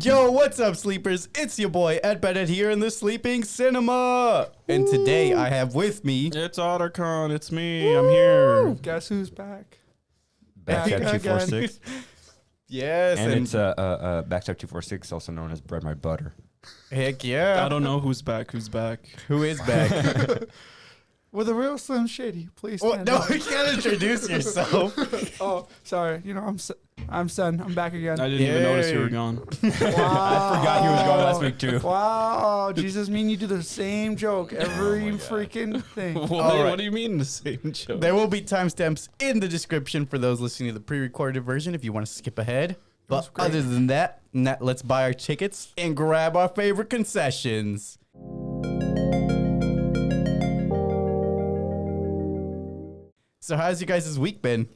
Yo, what's up, sleepers? It's your boy Eddbedhead here in the Sleeping Cinema. And today I have with me... It's Ottercon. It's me. I'm here. Guess who's back? Backstep 246. Yes. And it's Backstep 246, also known as Bread My Butter. Heck yeah. I don't know who's back. Who's back? Who is back? With a real Slim Shady. Please Well, stand no, up. you can't introduce yourself. Oh, sorry. You know, I'm Sen. I'm back again. I didn't even notice you were gone. Wow. I forgot he was gone last week, too. Wow. Jesus, mean you do the same joke every freaking thing. What do you mean the same joke? There will be timestamps in the description for those listening to the pre-recorded version if you want to skip ahead. But other than that, let's buy our tickets and grab our favorite concessions. So how's you guys' week been?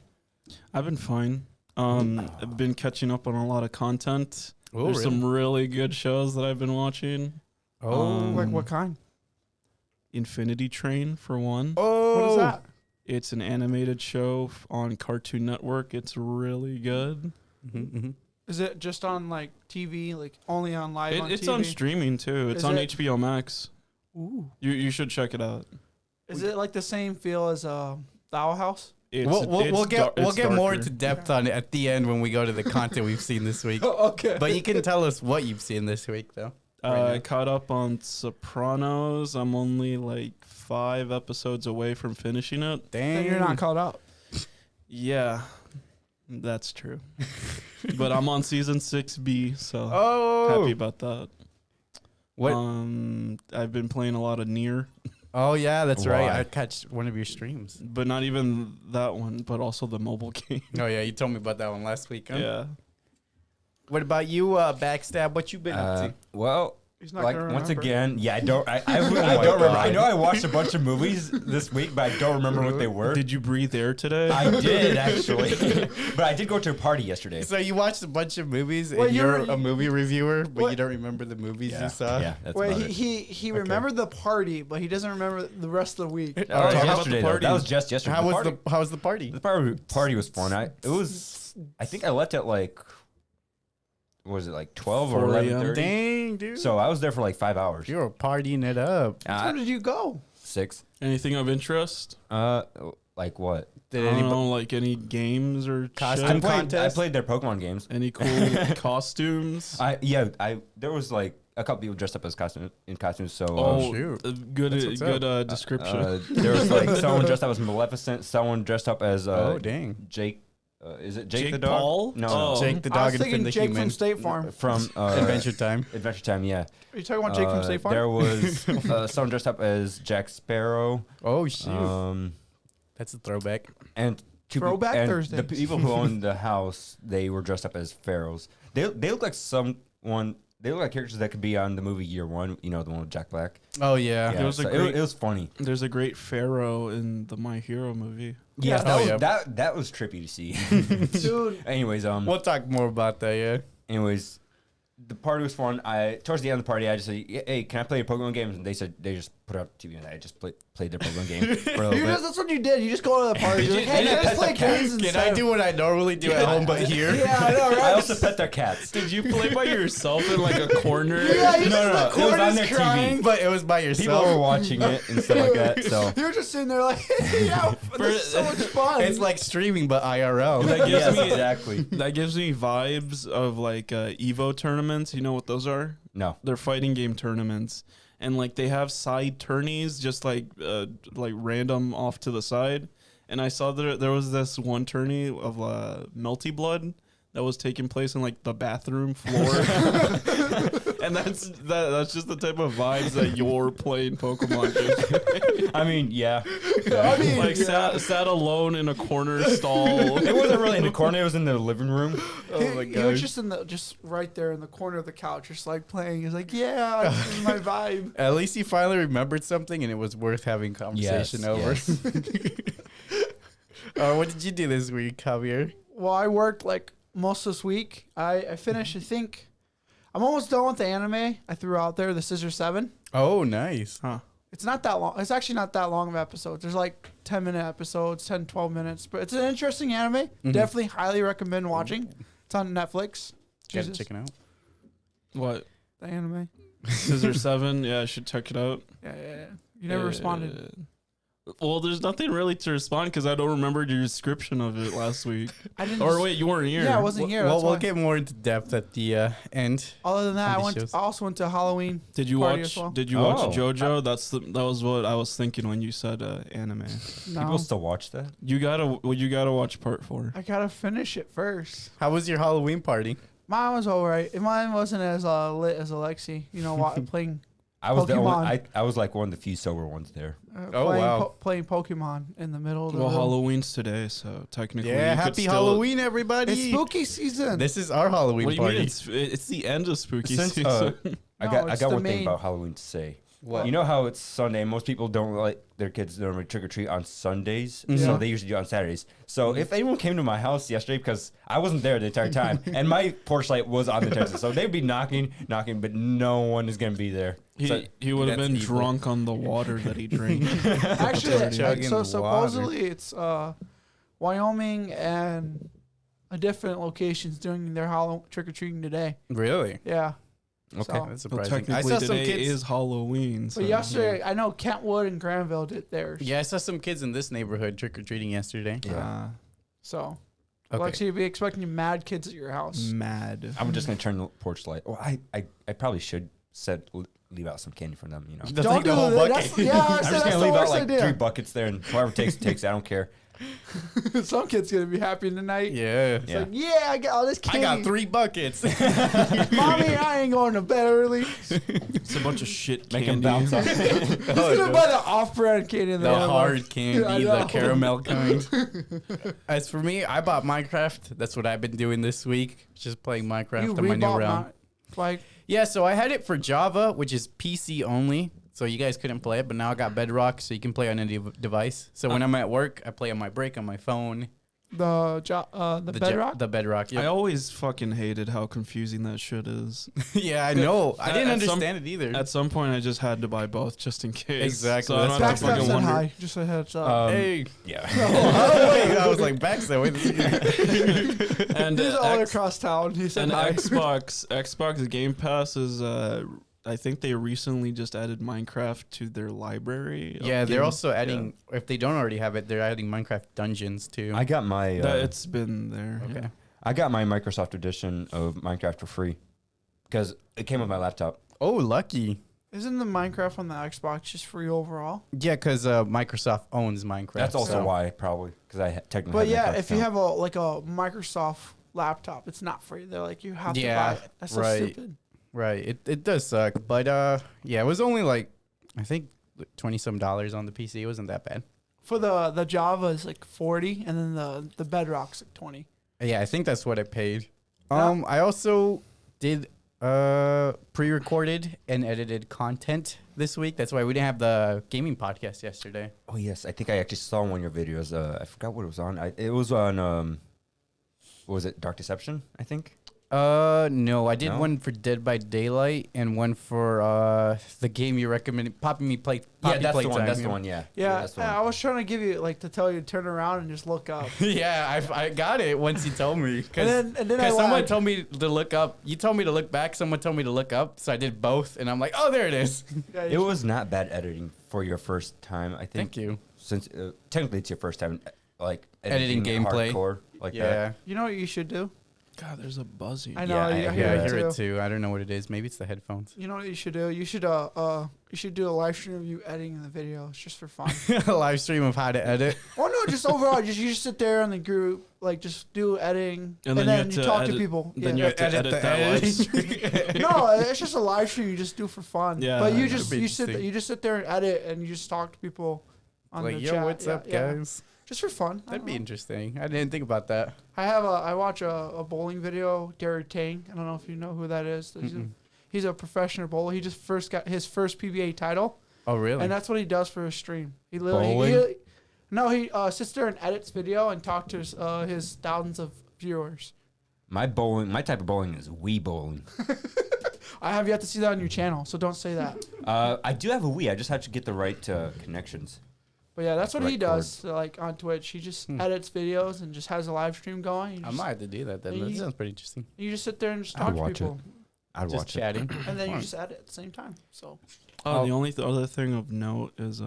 I've been fine. I've been catching up on a lot of content. Oh, There's really? some really good shows that I've been watching. Like what kind? Infinity Train, for one. Oh, What is that? It's an animated show on Cartoon Network. It's really good. Is it just on like TV, like only on live on It's TV? on streaming, too. It's Is on it- HBO Max. Ooh. You should check it out. Is it like the same feel as the Owl House? We'll get more darker. into depth on it at the end when we go to the content we've seen this week. Oh, okay. But you can tell us what you've seen this week, though. I caught up on Sopranos. I'm only like 5 episodes away from finishing it. Dang. Then you're not caught up. Yeah, that's true. But I'm on season 6B, so Oh. happy about that. What? I've been playing a lot of Nier, Oh, yeah, that's right. Why? I catch one of your streams. but not even that one, but also the mobile game. Oh, yeah, you told me about that one last week. Huh? Yeah. What about you, Backstab? What you been up to? Well, He's not like gonna once remember. again, yeah, I don't remember. I know I watched a bunch of movies this week, but I don't remember what they were. Did you breathe air today? I did actually, but I did go to a party yesterday. So you watched a bunch of movies, Well, and you're you're- a movie reviewer, but What? you don't remember the movies you saw? Yeah, that's Wait, about it. he remembered the party, but he doesn't remember the rest of the week. That was Talk about the yesterday. Though. party. That was just yesterday. How was party, the party? the party was fun. I think I left at like, what was it, like 12 or 4 a.m. 11:30? Dang, dude. So I was there for like 5 hours. You were partying it up. Where did you go? 6. Anything of interest? Like what? Did I don't anybody? know, like any games or Costume shit? con- contest? I played their Pokemon games. Any cool costumes? There was like a couple people dressed up as costumes. So Oh, shoot. Good, That's what's good description. there was like someone dressed up as Maleficent, someone dressed up as Oh, dang. Jake. Is it Jake, Jake the dog? Paul? No, Oh. Jake the I dog was and Finn thinking the Jake human. from State Farm. from Adventure Time. Adventure Time. Yeah. Are you talking about Jake from State Farm? There was someone dressed up as Jack Sparrow. Oh, shoot. Um, That's a throwback. and Throwback and Thursdays. the people who owned the house, they were dressed up as pharaohs. They look like someone. They look like characters that could be on the movie Year One. You know, the one with Jack Black. Oh, yeah. Yeah, was a so great- it was funny. There's a great pharaoh in the My Hero movie. Yeah, Oh, that was trippy to see. Dude, Anyways, We'll talk more about that, yeah. anyways, the party was fun. Towards the end of the party, I just said, "Hey, can I play your Pokemon games?" And they said they just put up TV, and I just played their Pokemon game for a little bit. that's what you did. You just go to the party. You're like, hey, Yeah, let's play pet the cat. games Can instead I of- do what I normally do at home, but here? Yeah, I know, right? I also pet their cats. Did you play by yourself in like a corner? Yeah, you No, just no, in the it was on corners their TV. crying. But it was by People yourself. were watching it and stuff like that. So You're just sitting there like, yeah, this is so much fun. It's like streaming, but IRL. That gives yes, me exactly. that gives me vibes of like Evo tournaments. You know what those are? No. They're fighting game tournaments, and like they have side tourneys just like random off to the side. And I saw there was this one tourney of Melty Blood that was taking place in like the bathroom floor, and that's just the type of vibes that you're playing Pokemon games. I mean, yeah. I mean, Like yeah. sat alone in a corner stall. It wasn't really in the corner. It was in the living room. Oh my He was god. just right there in the corner of the couch, just like playing. He's like, yeah, this is my vibe. At least he finally remembered something, and it was worth having conversation over. Yes. What did you do this week, Javier? Well, I worked like most of this week. I finished, I think, I'm almost done with the anime I threw out there, the Scissor 7. Oh, nice. Huh. It's not that long. It's actually not that long of episodes. There's like 10-minute episodes, 10, 12 minutes. But it's an interesting anime. Definitely highly recommend watching. It's on Netflix. Gotta Jesus. check it out. What? The anime. Scissor 7? Yeah, I should check it out. Yeah. You never responded. Well, there's nothing really to respond because I don't remember your description of it last week. I didn't. Or wait, you weren't here. Yeah, I wasn't here. Well, That's we'll why. get more into depth at the end. Other than that, on these I also went to Halloween. Did you party watch? as well. Did you watch Oh. JoJo? That was what I was thinking when you said anime. No, People still watch that? You gotta watch part 4. I gotta finish it first. How was your Halloween party? Mine was alright. Mine wasn't as lit as Aleksey. You know, playing. I was the only. Pokemon. I was like one of the few sober ones there. Oh, playing, wow. Playing Pokemon in the middle of the Well, room. Halloween's today, so technically, Yeah, you could happy still- Halloween, everybody. It's spooky season. This is our Halloween What do you party. mean? It's the end of spooky Since, season. I No, got it's the one thing main- about Halloween to say. What? You know how it's Sunday? Most people don't like their kids normally trick or treat on Sundays, Mhm. so they usually do it on Saturdays. So if anyone came to my house yesterday, because I wasn't there the entire time, and my porch light was on the entire time, so they'd be knocking, but no one is gonna be there. So, he would have That's been evil. drunk on the water that he drank. Actually, Chugging so water. supposedly it's Wyoming and a different locations doing their Halloween trick or treating today. Really? Yeah. Okay. So- That's Well, surprising. I technically, saw some today kids. is Halloween. So But yesterday, I know Kentwood and Granville did theirs. Yeah, I saw some kids in this neighborhood trick or treating yesterday. Yeah. So, Okay. Aleksey, you'd be expecting mad kids at your house. mad. I'm just gonna turn the porch light. Well, I probably should leave out some candy for them. You know. Doesn't take the whole that. bucket. Yeah, I I'm said just that's gonna the leave out worst like idea. 3 buckets there, and whoever takes takes. I don't care. Some kid's gonna be happy tonight. Yeah. It's Yeah. like, yeah, I got all this I candy. got 3 buckets. Mommy, I ain't going to bed early. It's a bunch of shit Make candy. them bounce off. He's gonna buy the off-brand candy in The the hard I candy, know. the caramel kind. As for me, I bought Minecraft. That's what I've been doing this week. Just playing Minecraft You on my new rebought realm. like, Yeah, so I had it for Java, which is PC only. So you guys couldn't play it, but now I got Bedrock, so you can play on any device. So when I'm at work, I play on my break on my phone. the Bedrock. The Bedrock. I Yeah, always fucking hated how confusing that shit is. yeah, I know. I didn't At some- understand it either. At some point, I just had to buy both just in case. Exactly, So I don't that's have to Backstab fucking said wonder. hi. Just a heads up. Hey. Yeah. Oh, wait, I was like, backstab. Wait, this is And He's all X- across town. He said and hi. Xbox Game Pass is I think they recently just added Minecraft to their library. of Yeah, they're games. also adding, if they don't already have it, they're adding Minecraft Dungeons too. I got my It's been there. okay. yeah. I got my Microsoft edition of Minecraft for free because it came with my laptop. Oh, lucky. Isn't the Minecraft on the Xbox just free overall? Yeah, because Microsoft owns Minecraft. That's also so- why probably because I technically. But have yeah, Minecraft if you account. have a Microsoft laptop, it's not free. They're like, you have to Yeah, buy it. That's so right. stupid. Right. It does suck. But yeah, it was only like, I think $20-some on the PC. It wasn't that bad. For the Java is like 40, and then the Bedrock's like 20. Yeah, I think that's what I paid. Yeah. I also did pre-recorded and edited content this week. That's why we didn't have the gaming podcast yesterday. Oh yes, I think I actually saw one of your videos. I forgot what it was on. It was on what was it? Dark Deception, I think. No, I did No? one for Dead by Daylight and one for the game you recommended, Poppy That's the one. Playtime, That's yeah. the one. Yeah. Yeah, that's the I one. was trying to give you to tell you to turn around and just look up. Yeah, I got it once you told me. And then I someone lagged. told me to look up. You told me to look back. Someone told me to look up. So I did both. And I'm like, oh, there it is. Yeah, It was not bad editing for your first time. I think. Thank you. Since technically it's your first time, like Editing it gameplay. hardcore like Yeah. that. You know what you should do? God, there's a buzzing. I know. Yeah, I I hear, Yeah, I it hear too. it too. I don't know what it is. Maybe it's the headphones. You know what you should do? You should do a live stream of you editing the video. It's just for fun. A live stream of how to edit. Oh no, just overall, you just sit there in the group, like just do editing, And and, then you then have you to talk to edit- people. Then you Yeah. have to Edit edit the that live editing. stream. No, it's just a live stream you just do for fun. Yeah, but you that'd just be you sit interesting. you just sit there and edit, and you just talk to people on Like, the yo, chat. what's Yeah, up, yeah. guys? Just for fun. I That'd don't be know. interesting. I didn't think about that. I watch a bowling video, Derek Tang. I don't know if you know who that is. He's a professional bowler. He just got his first PBA title, Oh, really? and that's what he does for his stream. He Bowling? he sits there and edits video and talks to his thousands of viewers. My type of bowling is Wii bowling. I have yet to see that on your channel, so don't say that. I do have a Wii. I just have to get the right connections. But yeah, that's what he Right does. So, like on Twitch, he just edits videos and just has a live stream going. You I just, might have to do that then. Yeah, That you- sounds pretty interesting. you just sit there and just I'll talk to watch people. I'd Just watch it. chatting. And then you just add it at the same time. So Oh, the only other thing of note is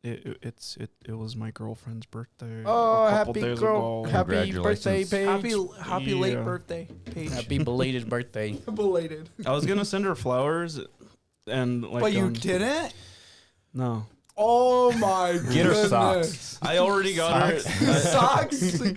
it was my girlfriend's birthday. oh, a couple happy days girl, ago. happy birthday, Congratulations. Paige. Happy late Yeah. birthday, Paige. Happy belated birthday. Belated. I was gonna send her flowers, and like, But you didn't. No, Oh my Get her goodness. socks. I already got her. Socks. I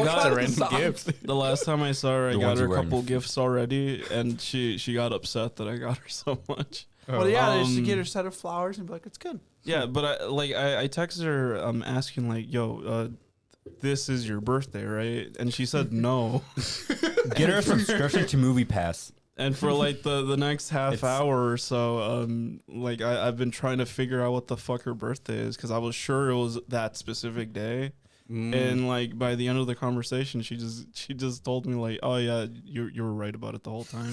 got a her random gift. The last time I saw her, I The got ones her a you're wearing. couple gifts already, and she got upset that I got her so much. Well, yeah, just to Um, get her a set of flowers and be like, it's good. Yeah, but I texted her asking like, "Yo, this is your birthday, right?" And she said no. Get her a subscription to Movie Pass. And for like the next half It's- hour or so, like I've been trying to figure out what the fuck her birthday is because I was sure it was that specific day. And like by the end of the conversation, she just told me like, "Oh yeah, you were right about it the whole time."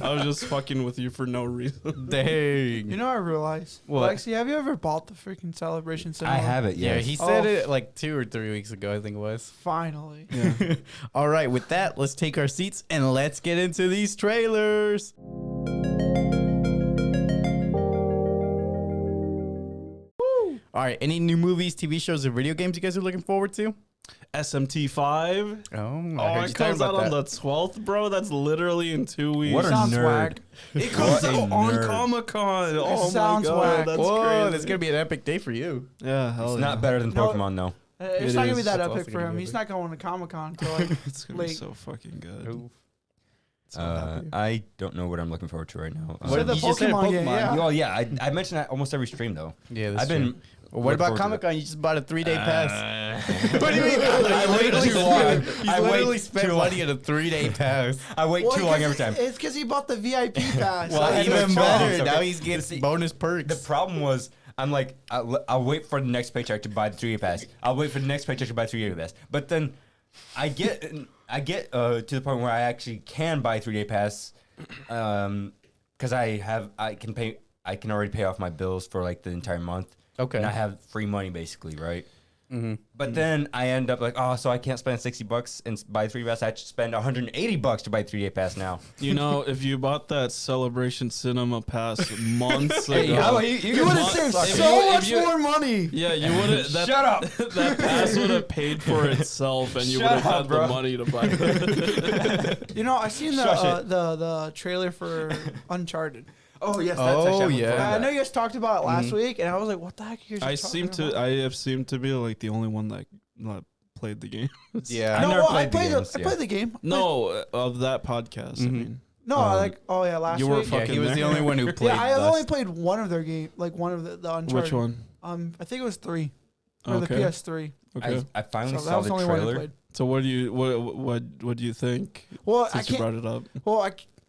I was just fucking with you for no reason. Dang. You know, I realized. What? Lexi, have you ever bought the freaking celebration symbol? I have it. Yeah, Yes. he said Oh. it like 2 or 3 weeks ago, I think it was. Finally. Yeah. All right, with that, let's take our seats and let's get into these trailers. All right, any new movies, TV shows, or video games you guys are looking forward to? SMT5. Oh, Oh, it comes out on the 12th, bro. That's literally in 2 weeks. What a Sounds nerd. whack. It comes What a out on nerd. Comic-Con. Oh my sounds god, whack. that's Whoa, crazy. that's gonna be an epic day for you. Yeah, hell It's yeah. not better than No. Pokemon, though. It's It not going to be is. that That's epic also for gonna him. be He's epic. not going to Comic-Con until like It's gonna be late. so fucking good. So Uh, happy. I don't know what I'm looking forward to right now. Said the you just said Pokemon game, yeah. Well, yeah, I mention that almost every stream though. Yeah, I've been. Well, what looking about forward to Comic Con? You just bought a 3-day pass. What do you mean? I wait Literally too long. He's I literally wait spent too money long. on a 3-day pass. I wait too long every time. It's because he bought the VIP pass. Well, I even know. better. Okay. Now he's See, getting bonus perks. The problem was, I'm like, I'll wait for the next paycheck to buy the 3-day pass. I'll wait for the next paycheck to buy the 3-day pass. But then I get to the point where I actually can buy a 3-day pass, because I can already pay off my bills for like the entire month. Okay. And I have free money basically, right? But then I end up like, oh, so I can't spend $60 and buy 3 pass. I have to spend $180 to buy 3-day pass now. You know, if you bought that Celebration Cinema pass months ago, Hey, how about you? You would have saved If so you- much if you- more money. yeah, you would have. Shut up. That pass would have paid for itself, and you would Shut have up, had bro. the money to buy it. You know, I seen Shush it. the trailer for Uncharted. Oh yes, Oh, that's actually yeah. I know you guys talked about it last week, and I was like, "What the heck?" Are you I guys talking about? have seemed to be like the only one that played the game. Yeah. I No, never well, played the I games, played the game. No, of that podcast. I mean, No, like last you were week. Yeah, fucking he was the there. only one who played. Yeah, I have Dust. only played one of their game, like one of the Uncharted. which one? I think it was 3 or the Okay. PS3. Okay. I finally So that saw was the the only one I trailer. played. So what do you think? Well, Since you brought it up,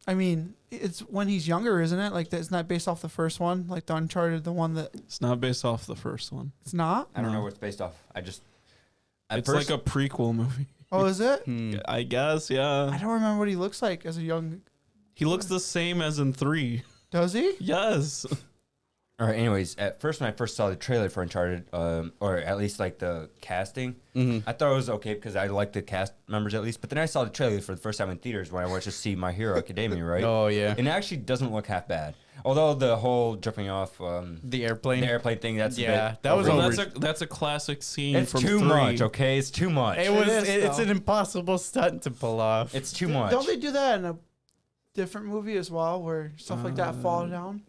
I mean, it's when he's younger, isn't it? Like, it's not based off the first one, like the Uncharted, the one that it's not based off the first one. it's not. I don't know No. what it's based off. It's like a prequel movie. Oh, is it? I guess, I yeah. don't remember what he looks like as a young. He looks the same as in 3. Does he? Yes. All right. Anyways, at first when I first saw the trailer for Uncharted, or at least like the casting, I thought it was okay because I liked the cast members at least. But then I saw the trailer for the first time in theaters when I went to see My Hero Academia, right? Oh yeah. And it actually doesn't look half bad. Although the whole jumping off The airplane. the airplane thing, that's a Yeah, bit that was over- over. That's a classic scene It's from too 3. much. Okay, it's too much. It was. is, It's though. an impossible stunt to pull off. It's too much. Don't they do that in a different movie as well, where stuff like that fall down?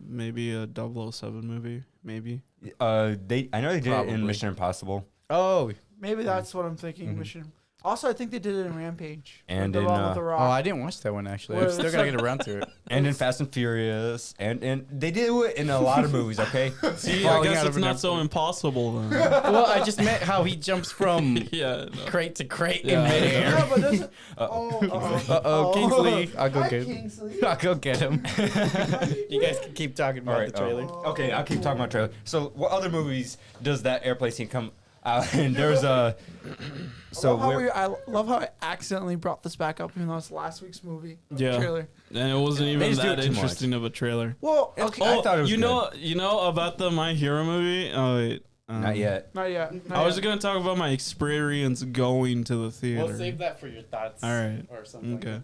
Maybe a 007 movie, maybe. I know they did it Probably. in Mission Impossible Oh. Maybe that's what I'm thinking. Mission. Also, I think they did it in Rampage. And the in, one with the Oh, Rock. I didn't watch that one actually. I'm Well, still it's gotta like- get around to it. and in Fast and Furious, and they do it in a lot of movies. Okay, See, I Falling guess out it's of an not so airplane. impossible then. Well, I just meant how he jumps from Yeah. No. crate to crate Yeah. in midair. Yeah, but doesn't. Kingsley. I'll go Hi, get him. Kingsley. I'll go get him. You guys can keep talking about Alright, the trailer. okay, I'll keep talking about trailer. So, what other movies does that airplane scene come out? And there's a. So I love how I accidentally brought this back up, even though it's last week's movie Yeah. trailer. And it wasn't even just do that it too much. interesting of a trailer. Well, okay, I thought it was you good. know about the My Hero movie? Oh wait. Not yet. not yet. I was gonna talk about my experience going to the theater. We'll save that for your thoughts. All right. Or something. Okay.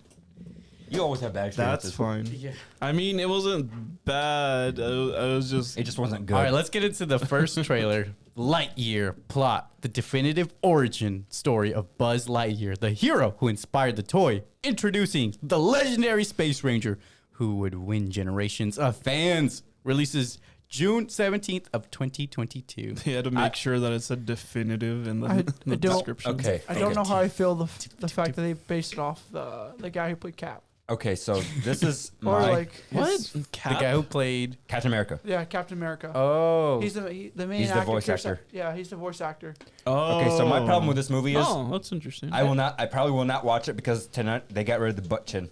You always have bad experiences. That's fine. Yeah. I mean, it wasn't bad. I was just. It just wasn't good. All right, let's get into the first trailer. Lightyear plot: the definitive origin story of Buzz Lightyear, the hero who inspired the toy. Introducing the legendary Space Ranger, who would win generations of fans. Releases June 17th of 2022. They had to make sure that it said definitive in the, I the don't- description. Okay. I don't know how I feel the fact that they based it off the guy who played Cap. Okay, so this is Or my like his- The guy who played. Captain America. Yeah, Captain America. Oh. He's the main He's the actor. voice Chris- actor. Yeah, he's the voice actor. Oh. Okay, so my problem with this movie is Oh, that's interesting. I probably will not watch it because tonight they got rid of the butt chin.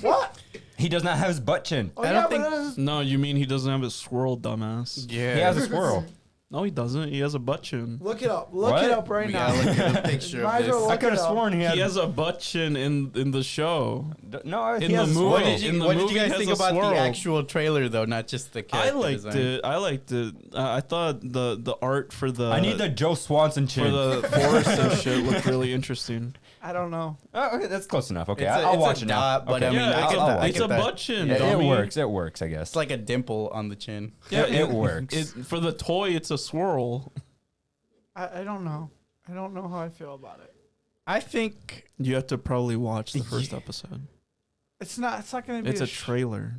What? He does not have his butt chin. Oh, I yeah, don't but think- it is- No, you mean he doesn't have a swirl, dumbass? Yeah. He has a squirrel. No, he doesn't. He has a butt chin. Look it up. Look What? it up right We now. gotta look at a picture Might of as well this. I look could have it up. sworn he had. He has a butt chin in the show. No, in he the has a movie. What squirrel. did In you, the what did movie you guys has think a about swirl. the actual trailer, though, not just the I character liked design? it. I liked it. I thought the art for the I need the Joe Swanson for chin. the forest and shit looked really interesting. I don't know. Oh, okay, that's close enough. Okay, It's a- I'll it's a watch it now. dot, but Okay. I mean, Yeah, I get that. I it's get a that. butt chin. Yeah, it dummy. works. It works, I guess. It's like a dimple on the chin. Yeah, it works. For the toy, it's a swirl. I don't know. I don't know how I feel about it. I think You have to probably watch the first episode. It's not. It's not going to be. It's a trailer.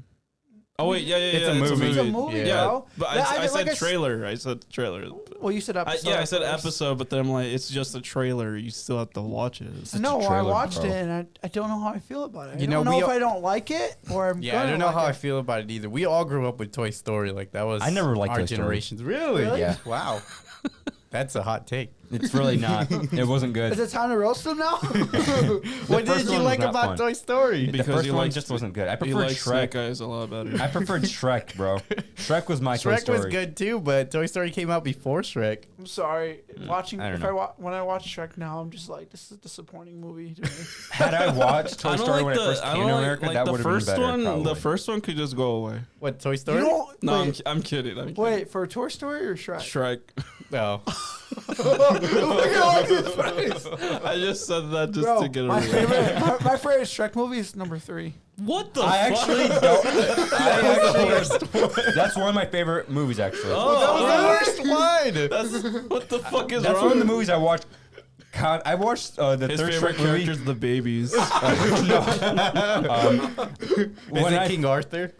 Oh wait, yeah, It's a yeah, movie. It's a movie, Yeah. bro. But Yeah, I mean, said like trailer. I said trailer. Well, you said episode. Yeah, I said first. episode, but then I'm like, it's just a trailer. You still have to watch it. I know. a I trailer, watched bro. it, and I don't know how I feel about it. You I know, don't know we if all- I don't like it or I'm. Yeah, I gonna don't know like how it. I feel about it either. We all grew up with Toy Story. Like that was I never liked our Toy Story. generations. Really? Really? Yeah. Wow. That's a hot take. It's really not. It wasn't good. Is it time to roast them now? What first did you one was like not about fun. Toy Story? The Because first he one likes- just wasn't good. I He preferred likes Snake Shrek. Eyes a lot better. I preferred Shrek, bro. Shrek was my Toy Shrek Story. was good too, but Toy Story came out before Shrek. I'm sorry. Watching I don't if know. when I watch Shrek now, I'm just like, this is a disappointing movie to me. Had I watched Toy I don't Story like when the, it first I came don't to like, America, like that the would have been first better. one. probably. The first one could just go away. What Toy You Story? don't. No, wait, I'm kidding. I'm kidding. wait for Toy Story or Shrek? Shrek. No. Look at all his face. I just said that just Bro, to get a my reaction. favorite, my favorite Shrek movie is number 3. What the I fuck? actually don't. That's one of my favorite movies, actually. That was the worst one. That's what the fuck is That's wrong? one of the movies I watched. I watched the His third favorite Shrek movie. character's the babies. Is When it I- King Arthur?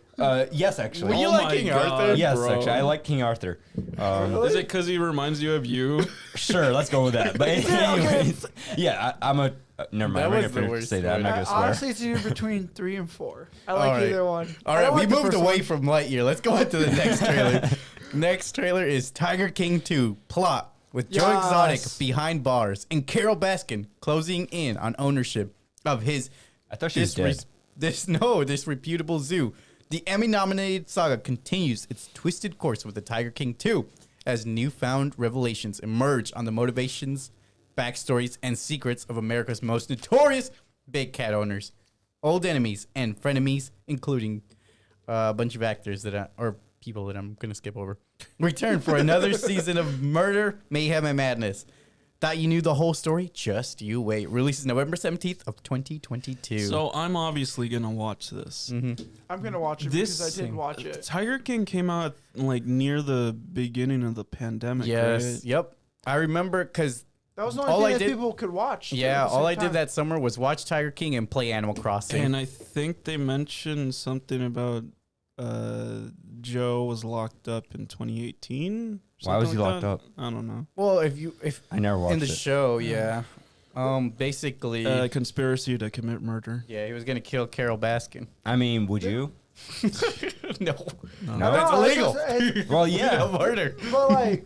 Yes, actually. Well, you Oh like my King God, Arthur? Yes, bro. actually, I like King Arthur. Is it because he reminds you of you? Sure, let's go with that. But anyways, yeah, I'm a. Never mind. That I'm not was gonna the finish to worst say that. I'm not one. gonna swear. Honestly, it's either between 3 and 4. I like All right. either one. All I right, don't we like the moved first away one. from Lightyear. Let's go on to the next trailer. Next trailer is Tiger King 2 Plot with Joe Yes. Exotic behind bars and Carol Baskin closing in on ownership of his I thought she was dead. this reputable zoo. The Emmy-nominated saga continues its twisted course with the Tiger King 2 as newfound revelations emerge on the motivations, backstories, and secrets of America's most notorious big cat owners, old enemies, and frenemies, including a bunch of actors or people that I'm gonna skip over. Return for another season of murder, mayhem, and madness. Thought you knew the whole story? Just you wait. Releases November 17th of 2022. So I'm obviously gonna watch this. I'm going to watch it This because I did watch it. Tiger King came out like near the beginning of the pandemic. yes, right? yep. I remember because That was the all only I thing that did- people could watch. yeah, at the all same I did time. that summer was watch Tiger King and play Animal Crossing. And I think they mentioned something about Joe was locked up in 2018. Why was he something like locked that. up? I don't know. well, if I never watched in the it. show, yeah, basically, Conspiracy to commit murder. yeah, he was gonna kill Carol Baskin. I mean, would you? No, No, that's No, illegal. it's- Well, yeah. Murder. But like,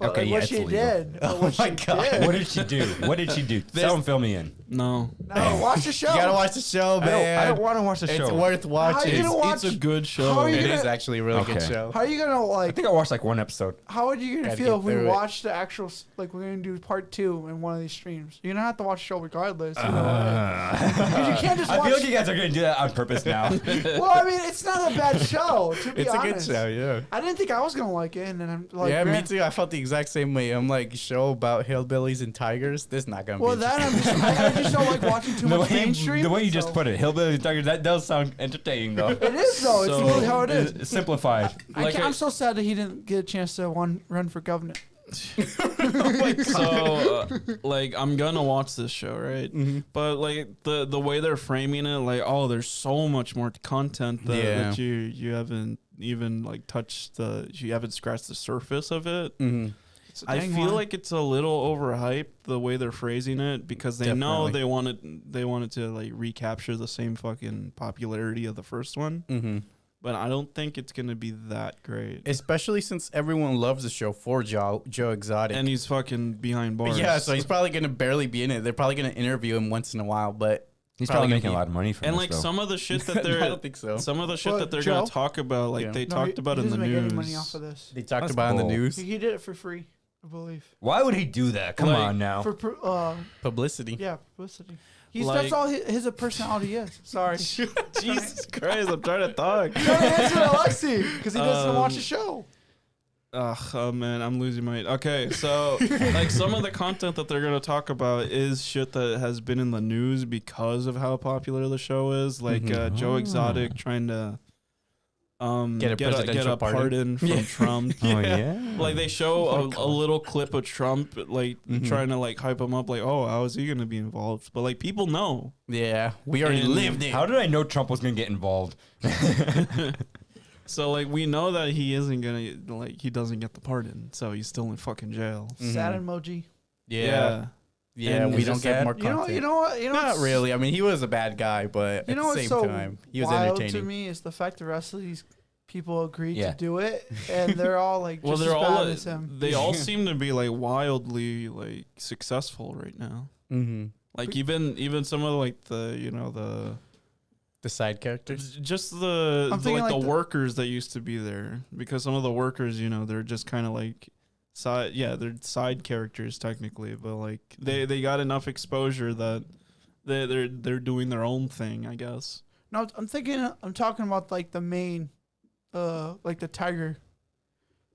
Okay, yeah, what it's she illegal. did. But Oh what my she God. did. What did she do? What did she do? Someone fill me in. No. No, watch the show. You gotta watch the show, man. I don't want to watch the It's show. worth watching. you gonna watch- It's a good show. How are you It gonna- is actually a really good Okay. show. How are you gonna I like? think I watched like one episode. How are you gonna Gotta feel get if we through it. watch the actual like we're gonna do part 2 in one of these streams? You're gonna have to watch the show regardless. You know? Because you can't just I watch. feel like you guys are gonna do that on purpose now. Well, I mean, it's not a bad show. To be It's a good honest. show, yeah. I didn't think I was gonna like it, and then I'm like, Yeah, me man- too. I felt the exact same way. I'm like, show about hillbillies and tigers. This is not gonna Well, be. then interesting. I'm just, just don't like watching too much mainstream. The way you so. just put it, Hillbilly Tigers, that does sound entertaining, though. It is though. It's So- literally how it is. It's simplified. I'm so sad that he didn't get a chance to run for governor. So, like, I'm gonna watch this show, right? But like the way they're framing it, like, oh, there's so much more content that you haven't even like touched you haven't scratched the surface of it. It's a I dang feel lie. like it's a little overhyped the way they're phrasing it because they know Definitely. they wanted to like recapture the same fucking popularity of the first one. But I don't think it's gonna be that great. Especially since everyone loves the show for Joe Exotic. And he's fucking behind bars. Yeah, so he's probably gonna barely be in it. They're probably gonna interview him once in a while, but He's probably gonna making be- a lot of money from and this, like though. some of the shit that I they're don't think so. some of the shit What, that they're Joe? gonna talk about, like Yeah. they No, talked about he in the doesn't make any money news. off of this. They talked That's about it in the bull. news. He did it for free, I believe. Why would he do that? Come Like, on now. For Publicity. yeah, publicity. Like- That's all his personality is. Sorry. Jesus Christ, I'm trying to talk. Trying to answer Aleksey because he doesn't watch the show. Ugh, oh man, I'm losing my. Okay, so like some of the content that they're gonna talk about is shit that has been in the news because of how popular the show is. Like Joe Exotic trying to Get a presidential pardon from Trump. Oh, yeah. Like they show a little clip of Trump like trying to like hype him up, like, oh, how is he gonna be involved? But like people know. Yeah, we already And lived it. How did I know Trump was going to get involved? So like we know that he isn't gonna he doesn't get the pardon, so he's still in fucking jail. Sad emoji. Yeah, And we is don't it get sad? more content. You know what? Not what's- really. I mean, he was a bad guy, but You at know the what's same so time, he was wild entertaining. to me is the fact the rest of these people agreed Yeah. to do it, and they're all like Well, just they're as all bad as him. they all seem to be like wildly like successful right now. Mm-hmm. Like even some of like the The side characters. just the I'm thinking like like the the- workers that used to be there, because some of the workers, they're just kind of like they're side characters technically, but like they got enough exposure that they're doing their own thing, I guess. No, I'm talking about like the main, like the tiger,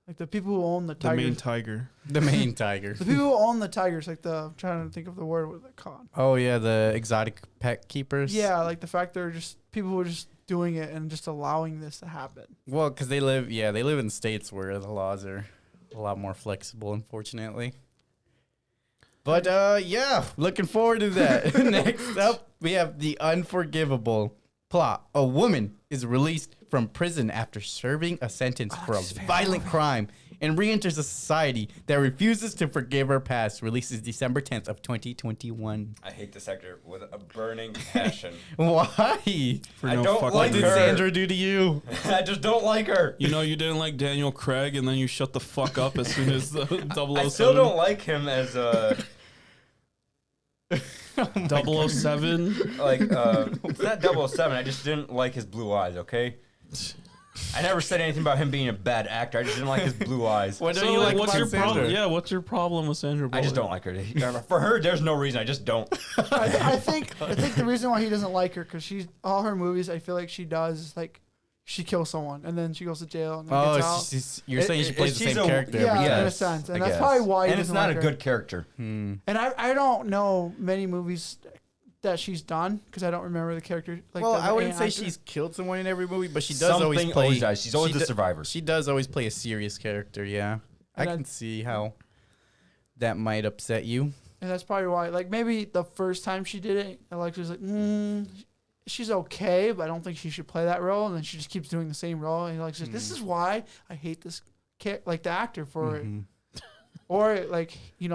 like the people who own the The main tigers. tiger. The main tiger. The people who own the tigers, like I'm trying to think of the word what they're called. Oh yeah, the exotic pet keepers. Yeah, like the fact they're just people who are just doing it and just allowing this to happen. Well, because they live in states where the laws are a lot more flexible, unfortunately. But yeah, looking forward to that. Next up, we have the unforgivable plot. A woman is released from prison after serving a sentence for a violent crime and re-enters a society that refuses to forgive her past. Releases December 10th of 2021. I hate this actor with a burning passion. Why? For I no don't fucking What like did her. Sandra do to you? I just don't like her. You didn't like Daniel Craig, and then you shut the fuck up as soon as the 007. I still don't like him as a 007. like it's not 007. I just didn't like his blue eyes. Okay. I never said anything about him being a bad actor. I just didn't like his blue eyes. What So, don't you like what's about your Sandra? problem? Yeah, what's your problem with Sandra Bullock? I just don't like her. For her, there's no reason. I just don't. I think the reason why he doesn't like her because all her movies I feel like she does is like she kills someone and then she goes to jail and then gets out. You're saying she plays the she's same character yeah, every in time. a sense, and I that's guess. probably why he And it's doesn't not like a her. good character. And I don't know many movies that she's done because I don't remember the character. Like Well, the I wouldn't main say actor. she's killed someone in every movie, but she does always Something play. always does. She's always she the do- survivor. She does always play a serious character. Yeah, I And can see how that might upset you. And that's probably why. Like maybe the first time she did it, Alexa was like, she's okay, but I don't think she should play that role. And then she just keeps doing the same role. And Alexa says, this is why I hate this like the actor for it. Or like, he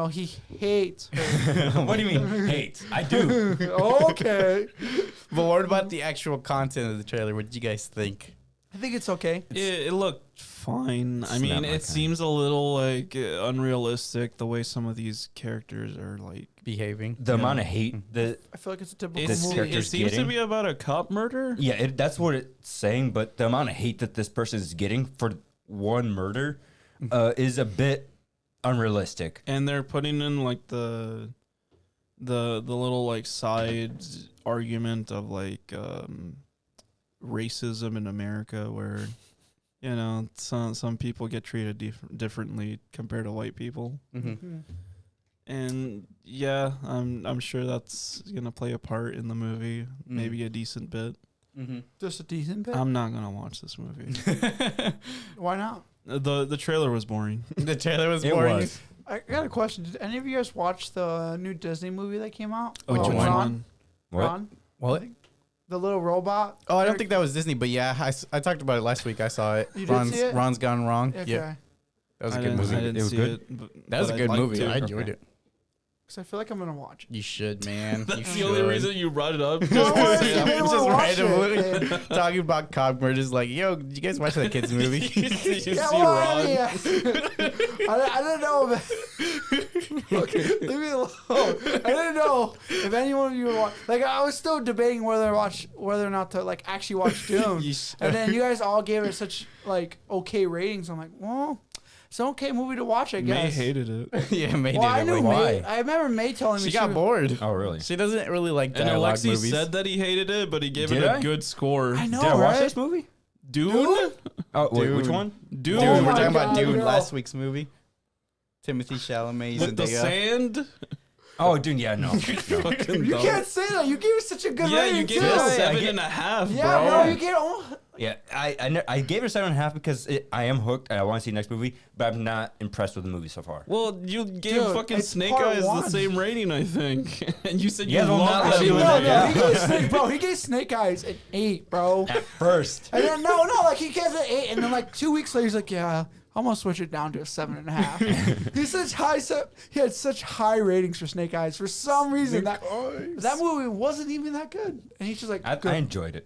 hates her. What do you mean hate? I do. Okay. But what about the actual content of the trailer? What did you guys think? I think it's okay. It looked fine. I It's mean, not my it kind. seems a little like unrealistic the way some of these characters are like. Behaving. The amount of hate that I feel like it's a typical This movie. It character's seems to getting- be about a cop murder. yeah, that's what it's saying. But the amount of hate that this person is getting for one murder is a bit unrealistic. And they're putting in like the little like side argument of like racism in America, where some people get treated differently compared to white people. Mm-hmm. And yeah, I'm sure that's gonna play a part in the movie, maybe a decent bit. Mm-hmm. Just a decent bit. I'm not gonna watch this movie. Why not? The trailer was boring. The trailer was It boring. was. I got a question. Did any of you guys watch the new Disney movie that came out? Which one? Ron? What? Ron? What? The little robot? Oh, I don't think that was Disney, but yeah, I talked about it last week. I saw it. You did see it? Ron's Gone Wrong. Okay. Yeah, that was a I good didn't- movie. I didn't It was see good? it, That was a but good I'd like movie. to. I enjoyed it. Because I feel like I'm going to watch it. You should, man. That's You the only should. reason you brought it up. No, I Just to didn't say even that. Just wanna watch randomly it. talking about cop murders. Like, yo, did you guys watch that kids movie? You see Yeah, Ron. well, I didn't know. Okay, leave me alone. I didn't know if anyone of you would watch. Like, I was still debating whether or not to like actually watch Dune. And then you guys all gave it such like okay ratings. I'm like, well, it's an okay movie to watch, I May guess. hated it. Yeah, May Well, I did knew it. Why? May. I remember May telling me She got was- bored. Oh, really? She doesn't really like And dialogue Aleksey movies. said that he hated it, but he gave Did it a I? good score. I know, Did I watch right? this movie? Dune? Oh, wait, which Dune. one? Dune. Dude, Oh we're my talking about God, Dune, no. last week's movie. Timothy Chalamet, With the Zendaya. sand? Oh, dude, yeah, no. Fucking You dumb. can't say that. You gave it such a good Yeah, rating you gave too. it a Yeah, I 7.5, Yeah, bro. bro, you get all. Yeah, I gave it a 7.5 because I am hooked and I want to see the next movie, but I'm not impressed with the movie so far. Well, you gave Dude, fucking it's Snake part Eyes one. the same rating, I think. And you said you Yeah, well, loved not that actually, movie. No, Yeah. he gave Snake, bro. He gave Snake Eyes an 8, bro. At first. And then like he gave it an 8, and then like 2 weeks later, he's like, yeah, I'm gonna switch it down to a 7.5. He had such high ratings for Snake Eyes for some reason. That movie wasn't even that good, and he's just like, I good. enjoyed it.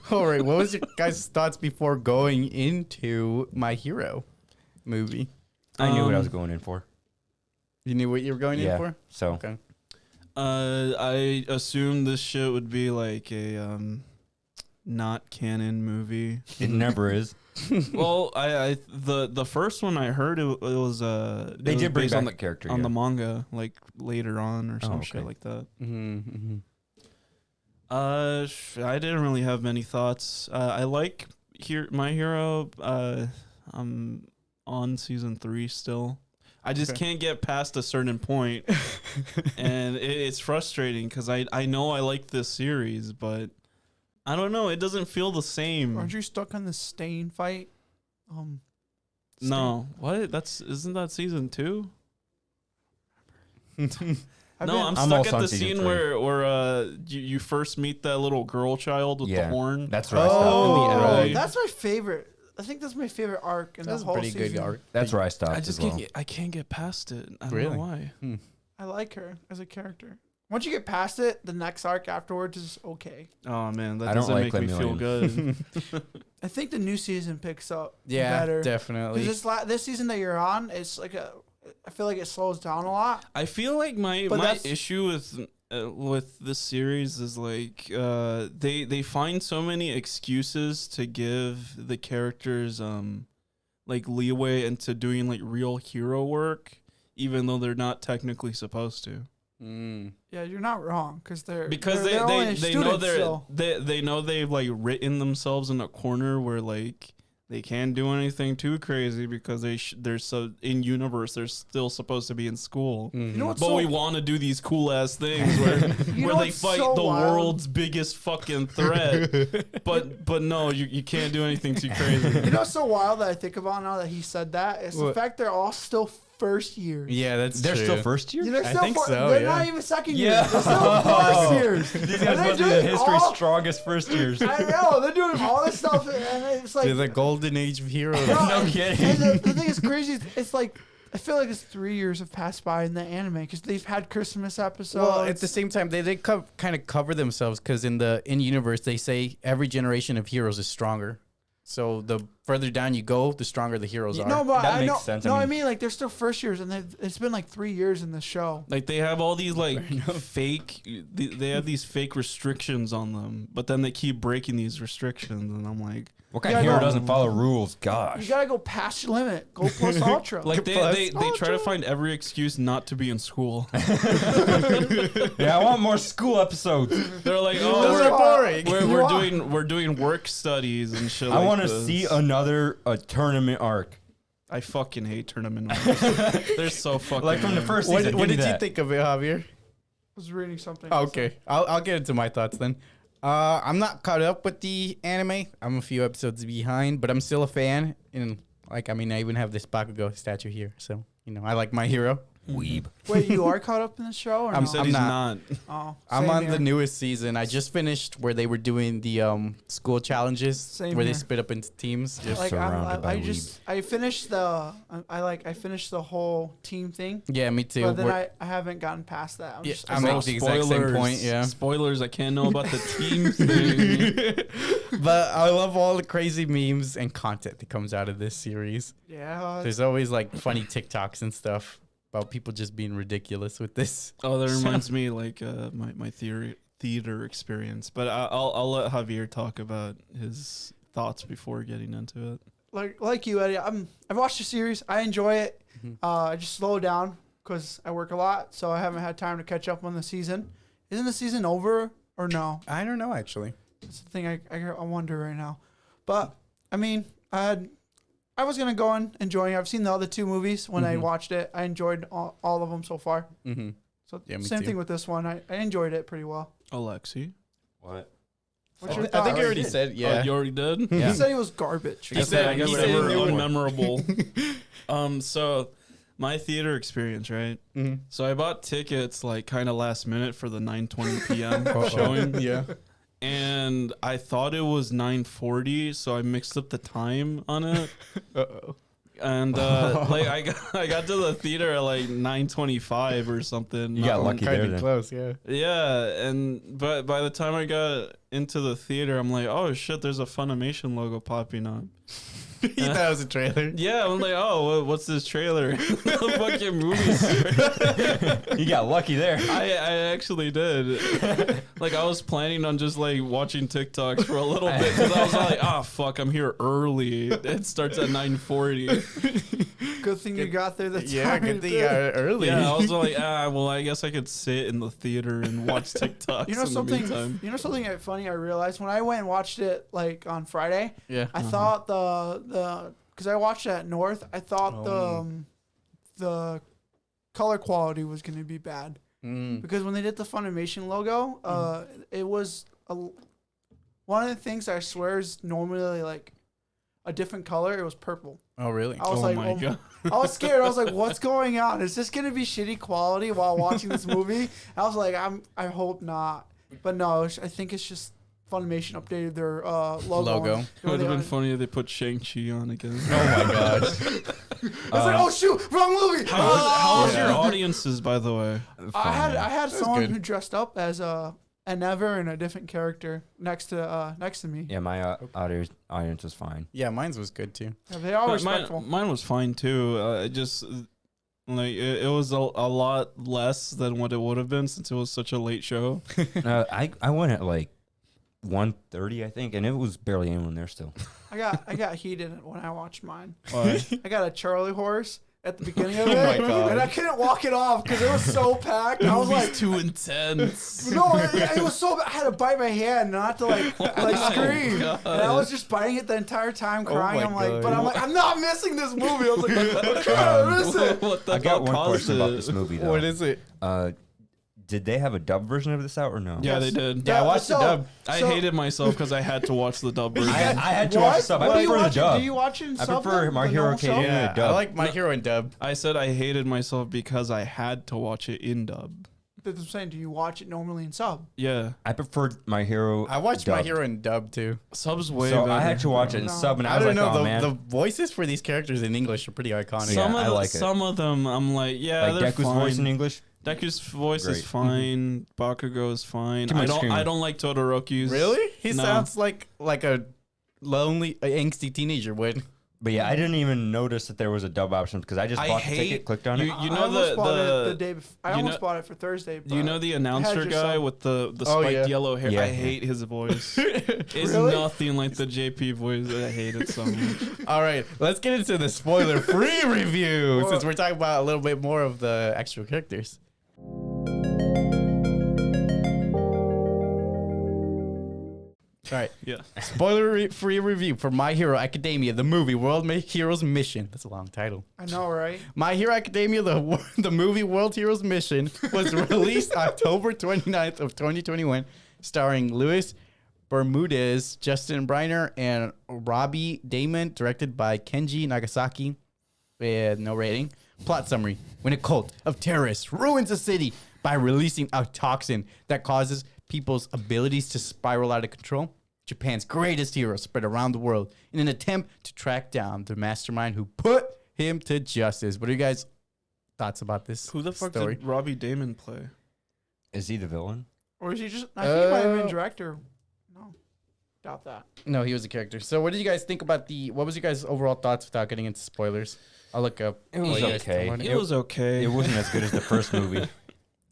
All right, what was your guys' thoughts before going into My Hero movie? I knew what I was going in for. You knew what you were going in Yeah, for? so. Okay. I assumed this shit would be like a not canon movie. It never is. Well, the first one I heard it was They it was did bring based back on the character. on yeah. the manga like later on or some okay. shit like that. Mm-hmm. I didn't really have many thoughts. I like My Hero. I'm on season 3 still. I just Okay. can't get past a certain point, and it's frustrating because I know I like this series, but I don't know. It doesn't feel the same. Aren't you stuck on the Stain fight? No, what? Isn't that season 2? I've No, been- I'm I'm stuck also at on the season scene 3. where you first meet that little girl child with the Yeah. horn. That's where I Oh. stopped. in the alley. That's my favorite. I think that's my favorite arc in That's the a whole pretty season. good arc. That's where I stopped. I just as well. can't get past it. I don't Really? know why. I like her as a character. Once you get past it, the next arc afterwards is okay. Oh man, that I don't doesn't like make me feel Lemillion. good. I think the new season picks up Yeah, better. definitely. Because this season that you're on, it's like I feel like it slows down a lot. I feel like my But that's- issue with this series is like they find so many excuses to give the characters like leeway into doing like real hero work, even though they're not technically supposed to. Yeah, you're not wrong because they're Because they're only they know students still. they know they've like written themselves in a corner where like they can't do anything too crazy because they're so in universe they're still supposed to be in school. You know what's But so we want to do these cool ass things where You where know they what's fight so the wild? world's biggest fucking threat. but no, you can't do anything too crazy. You know what's so wild that I think about now that he said that? It's the What? fact they're all still first years. Yeah, that's They're true. still first year? Yeah, they're I still think so, They're yeah. not even second Yeah. years. They're still first years. These And guys they're must be the doing history's all- strongest first years. I know they're doing all this stuff, and it's like They're the golden age of heroes. No, No and- kidding. And the thing is crazy. It's like I feel like it's 3 years have passed by in the anime because they've had Christmas episodes. Well, at the same time, they kind of cover themselves because in universe they say every generation of heroes is stronger. So the further down you go, the stronger the heroes are. no, but That I makes know. sense. No, I I mean- mean like they're still first years, and it's been like 3 years in the show. Like they have all these like fake they have these fake restrictions on them, but then they keep breaking these restrictions and I'm like What kind Yeah, of hero no. doesn't follow rules? You Gosh. gotta go past your limit. Go plus ultra. like Plus they try to find every excuse not to be in school. Yeah, I want more school episodes. They're like, Those oh, are boring. we're doing work studies and shit. I want want to see another tournament arc. I fucking hate tournament winners. They're so fucking Like from the lame. first What, season. what give me did you that. think of it, Javier? I was reading something. Oh, okay, I'll get into my thoughts then. I'm not caught up with the anime. I'm a few episodes behind, but I'm still a fan. And like, I mean, I even have this Bakugo statue here, so you know, I like My Hero. Weeb. Wait, you are caught up in the show? Or I'm no? Said I'm he's not. not. Oh, I'm same on here. the newest season. I just finished where they were doing the school challenges, Same where they here. split up into teams. Just Like surrounded by I finished I finished the whole team thing, Yeah, me too. but then We're- I haven't gotten past that. Yeah, Just, I'm at the exact same point. Yeah, Spoilers. I can't know about the team thing. but I love all the crazy memes and content that comes out of this series. yeah. There's always like funny TikToks and stuff about people just being ridiculous with this. Oh, that reminds me like my theater experience. But I'll let Javier talk about his thoughts before getting into it. Like you, Eddie. I've watched the series. I enjoy it. I just slow down because I work a lot, so I haven't had time to catch up on the season. Isn't the season over or no? I don't know actually. That's the thing I wonder right now. But I mean, I was gonna go and enjoying it. I've seen the other two movies when I watched it. I enjoyed all of them so far. Mm-hmm. So Yeah, me same too. thing with this one. I enjoyed it pretty well. Alexi. What? What's I your think thoughts? I already said Oh, yeah. you already did? He said it was garbage. I guess I guess he they said were a new one. unmemorable. So my theater experience, right? Mhm. So I bought tickets like kind of last minute for the 9:20 p.m. showing. Yeah. And I thought it was 9:40, so I mixed up the time on it. Uh-oh. And like I got to the theater at like 9:25 or something. You got lucky there Kind of then. close, yeah. Yeah, but by the time I got into the theater, I'm like, oh shit, there's a Funimation logo popping up. You thought it was a trailer. Yeah, I'm like, oh, what's this trailer? The fucking movie. You got lucky there. I actually did. Like, I was planning on just like watching TikToks for a little bit because I was like, ah, fuck, I'm here early. It starts at 9:40. Good thing you got there. That's Yeah, good thing you got it early. Yeah, I was like, well, I guess I could sit in the theater and watch TikToks. You know in the something? meantime. You know something funny? I realized when I went and watched it like on Friday, Yeah. I thought because I watched it at North, I thought Oh. the color quality was going to be bad Mm. because when they did the Funimation logo, it was one of the things I swear is normally like a different color. It was purple. Oh, really? I was Oh like, my god. I was scared. I was like, what's going on? Is this going to be shitty quality while watching this movie? I was like, I hope not. But no, I think it's just Funimation updated their logo. Logo. It would have been funny if they put Shang-Chi on again. Oh my gosh. I was like, oh shoot, wrong movie. How was Yeah. your audiences, by the way? I had someone good. who dressed up as an Ever and a different character next to me. Yeah, my audience was fine. Yeah, mine was good too. Yeah, they are respectful. Mine was fine too. It just like it was a lot less than what it would have been since it was such a late show. I went at like 1:30, I think, and it was barely anyone there still. I got heated when I watched mine. Why? I got a Charlie horse at the beginning of it, Oh my God. and I couldn't walk it off because it was so packed. I was like, too intense. no, it was so bad. I had to bite my hand not to like scream, God. and I was just biting it the entire time, crying. my I'm like, God. but I'm like, I'm not missing this movie. I was like, I'm trying to miss it. What the I got fuck one caused question about it? this movie though. What is it? Did they have a dub version of this out or no? Yeah, Yes. they did. Yeah, I watched the dub. I hated myself because I had to watch the dub version. I had to watch the sub. I What do you prefer the watch it- dub. Do you watch it in I sub? prefer then? My The Hero normal sub? Academia. Yeah, I dub. like My Hero and dub. I said I hated myself because I had to watch it in dub. That's what I'm saying. Do you watch it normally in sub? Yeah, I preferred My Hero. I watched My dubbed. Hero and dub too. sub's way So better. I had to watch it in No. sub, and I I was don't like, know. oh The man. voices for these characters in English are pretty iconic. Yeah, I of like it. some of them, I'm like, yeah, Like they're Deku's fine. voice in English. Deku's voice is Great. fine. Bakugo is fine. Too much I screaming. don't like Todoroki's. Really? He No. sounds like a lonely, angsty teenager would. But yeah, I didn't even notice that there was a dub option because I just I bought the hate- ticket, clicked on you- it. you I know almost bought it the the day before. I you almost know- bought it for Thursday. Do you know the announcer your guy sub. with the Oh, spiked yeah. yellow hair? Yeah. I hate his voice. It's Really? nothing like the JP voice. I hate it so much. All right, let's get into the spoiler-free review since we're talking about a little bit more of the actual characters. All right. Yeah. Spoiler-free review for My Hero Academia, the movie World Heroes Mission. That's a long title. I know, right? My Hero Academia, the movie World Heroes Mission, was released October 29th of 2021, starring Luis Bermudez, Justin Briner, and Robbie Damon, directed by Kenji Nagasaki. No rating. Plot summary. When a cult of terrorists ruins a city by releasing a toxin that causes people's abilities to spiral out of control, Japan's greatest heroes spread around the world in an attempt to track down the mastermind who put him to justice. What are you guys' thoughts about this Who the fuck story? did Robbie Damon play? Is he the villain? Or is he just? I think he might have been director. No, doubt that. No, he was a character. So what did you guys think about what was your guys' overall thoughts without getting into spoilers? I'll look up. It was what you guys okay. thought. It was okay. It wasn't as good as the first movie.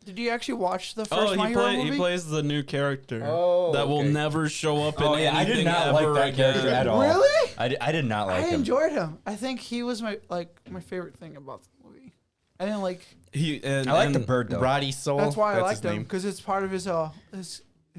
Did you actually watch the Oh, first My Hero movie? he plays the new character Oh, that will okay. never show up in Oh, yeah, I anything did not ever like that character again. at all. Really? I did not like I him. enjoyed him. I think he was my favorite thing about the movie. I didn't like. I I like the bird though. Roddy Soul. That's why I his liked him name. because it's part of his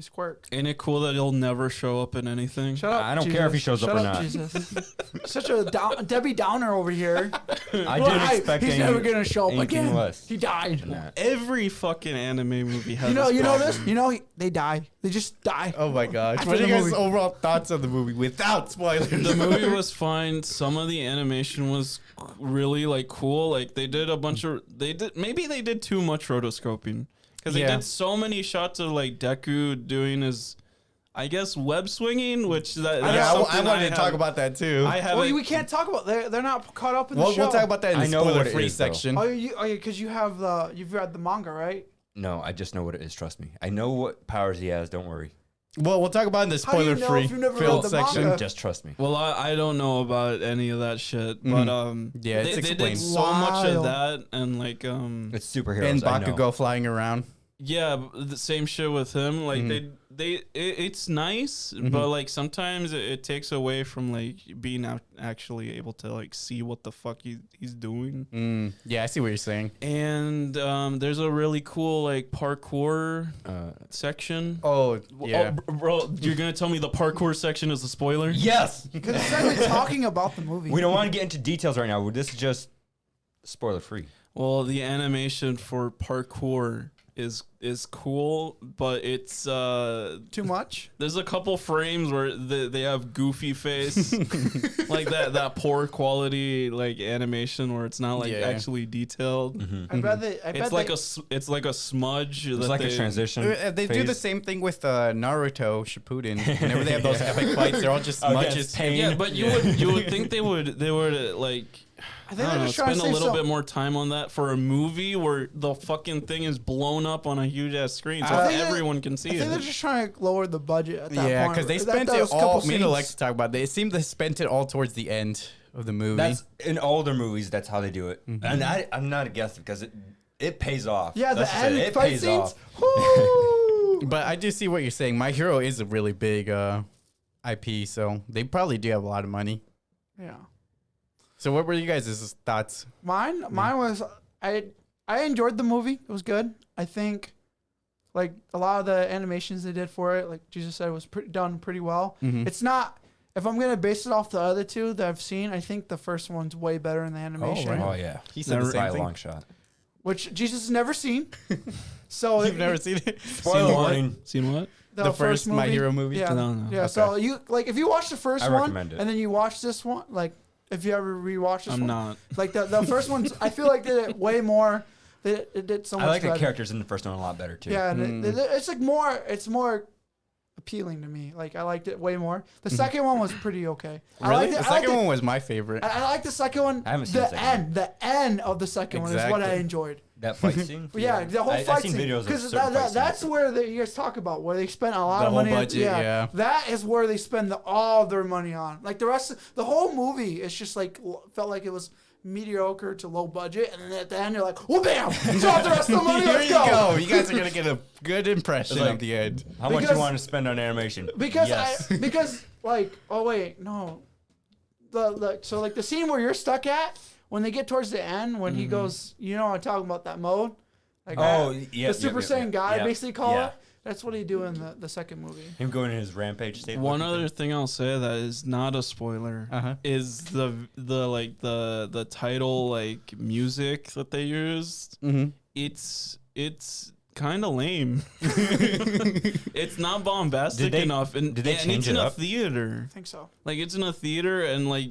quirk. Ain't it cool that he'll never show up in anything? Shut up. I don't care if he shows up Shut or not. Jesus. Such a Debbie Downer over here. I didn't expect He's never gonna show up anything again. less. He died. than that. Every fucking anime movie has You know this this. problem. You know they die. They just die. Oh my gosh. After What are the you guys' movie. overall thoughts on the movie without spoilers? The movie was fine. Some of the animation was really like cool. Like they did a bunch of maybe they did too much rotoscoping because they Yeah. did so many shots of like Deku doing his, I guess, web swinging, which that's I something wanted to talk about that too. I have. Well, we can't talk about. They're not caught up in the We'll show. talk about that in I the know what it spoiler-free is, though. section. Oh, because you've read the manga, right? No, I just know what it is. Trust me. I know what powers he has. Don't worry. Well, we'll talk about it in the How do you know spoiler-free if you've never read field the section. manga? Just trust me. Well, I don't know about any of that shit, but Yeah, it's they did explained. so much of Wild. that, and like It's superheroes. And I know. Bakugo flying around. yeah, the same shit with him. Like it's nice, but like sometimes it takes away from like being actually able to like see what the fuck he's doing. Yeah, I see what you're saying. And there's a really cool like parkour section. Oh, yeah. Oh, bro, you're gonna tell me the parkour section is a spoiler? Yes. Because it's not even talking about the movie. We don't want to get into details right now. This is just spoiler free. Well, the animation for parkour is cool, but it's Too much. there's a couple frames where they have goofy face, like that poor quality like animation where it's not like Yeah. actually detailed. I bet they. It's like a smudge. It's like a transition. They do the phase. same thing with Naruto Shippuden. Whenever they have those epic fights, they're all just Oh, yeah, smudges. it's pain. Yeah, but you would think they would like. I think I don't they're know, just trying to spend a say little something. bit more time on that for a movie where the fucking thing is blown up on a huge ass screen so I think everyone can see I think they're it. just trying to lower the budget at that Yeah, point. because they That- spent it those all. couple Me and scenes. Alexa talk about. They seem to spent it all towards the end of the movie. That's in older movies. That's how they do it. And I'm not against it because it pays off. Yeah, Let's the just say end it fight pays scenes. off. Woo! But I do see what you're saying. My Hero is a really big IP, so they probably do have a lot of money. Yeah. So what were you guys' thoughts? Mine was I enjoyed the movie. It was good. I think like a lot of the animations they did for it, like Jesus said, was done pretty well. It's not. If I'm gonna base it off the other two that I've seen, I think the first one's way better in the animation, right. Oh yeah, He said the by same a thing. long shot. which Jesus has never seen. So You've never seen it? Spoiler Seen what? warning. Seen what? The first My Hero movie? Yeah, No. yeah. Okay. So you like if you watch the first I one recommend it. and then you watch this one, like if you ever rewatch this I'm one, not. like the first one, I feel like did it way more. It did so much. I like the better. characters in the first one a lot better too. Yeah, and it's like more. It's more appealing to me. Like I liked it way more. The second one was pretty okay. I Really? liked it- The I liked second it- one was my favorite. I like the second one. I haven't seen the second one. The end of the second one is what I Exactly. enjoyed. That fight scene. Yeah, the whole I've fight seen scene. videos of Because certain fight that's scenes. where you guys talk about where they spent a lot The of whole money. budget, yeah. That is where they spend all their money on. Like the rest, the whole movie, it's just like felt like it was mediocre to low budget, and then at the end you're like, well, bam, drop the rest of the money. Here Let's you go. go. You guys are gonna get a good impression It's like- of the end. How much Because- you want to spend on animation? Because yes. because like oh wait no, so like the scene where you're stuck at when they get towards the end when he goes, you know, I'm talking about that mode. Like Oh, that, yeah, the Super Saiyan God, I basically call it. That's what he do in the second movie. Him going in his rampage state. One other thing I'll say that is not a spoiler is the title like music that they used. Mm-hmm. It's kind of lame. It's not bombastic enough, and did they change it's it in a up? theater. I think so. Like it's in a theater, and like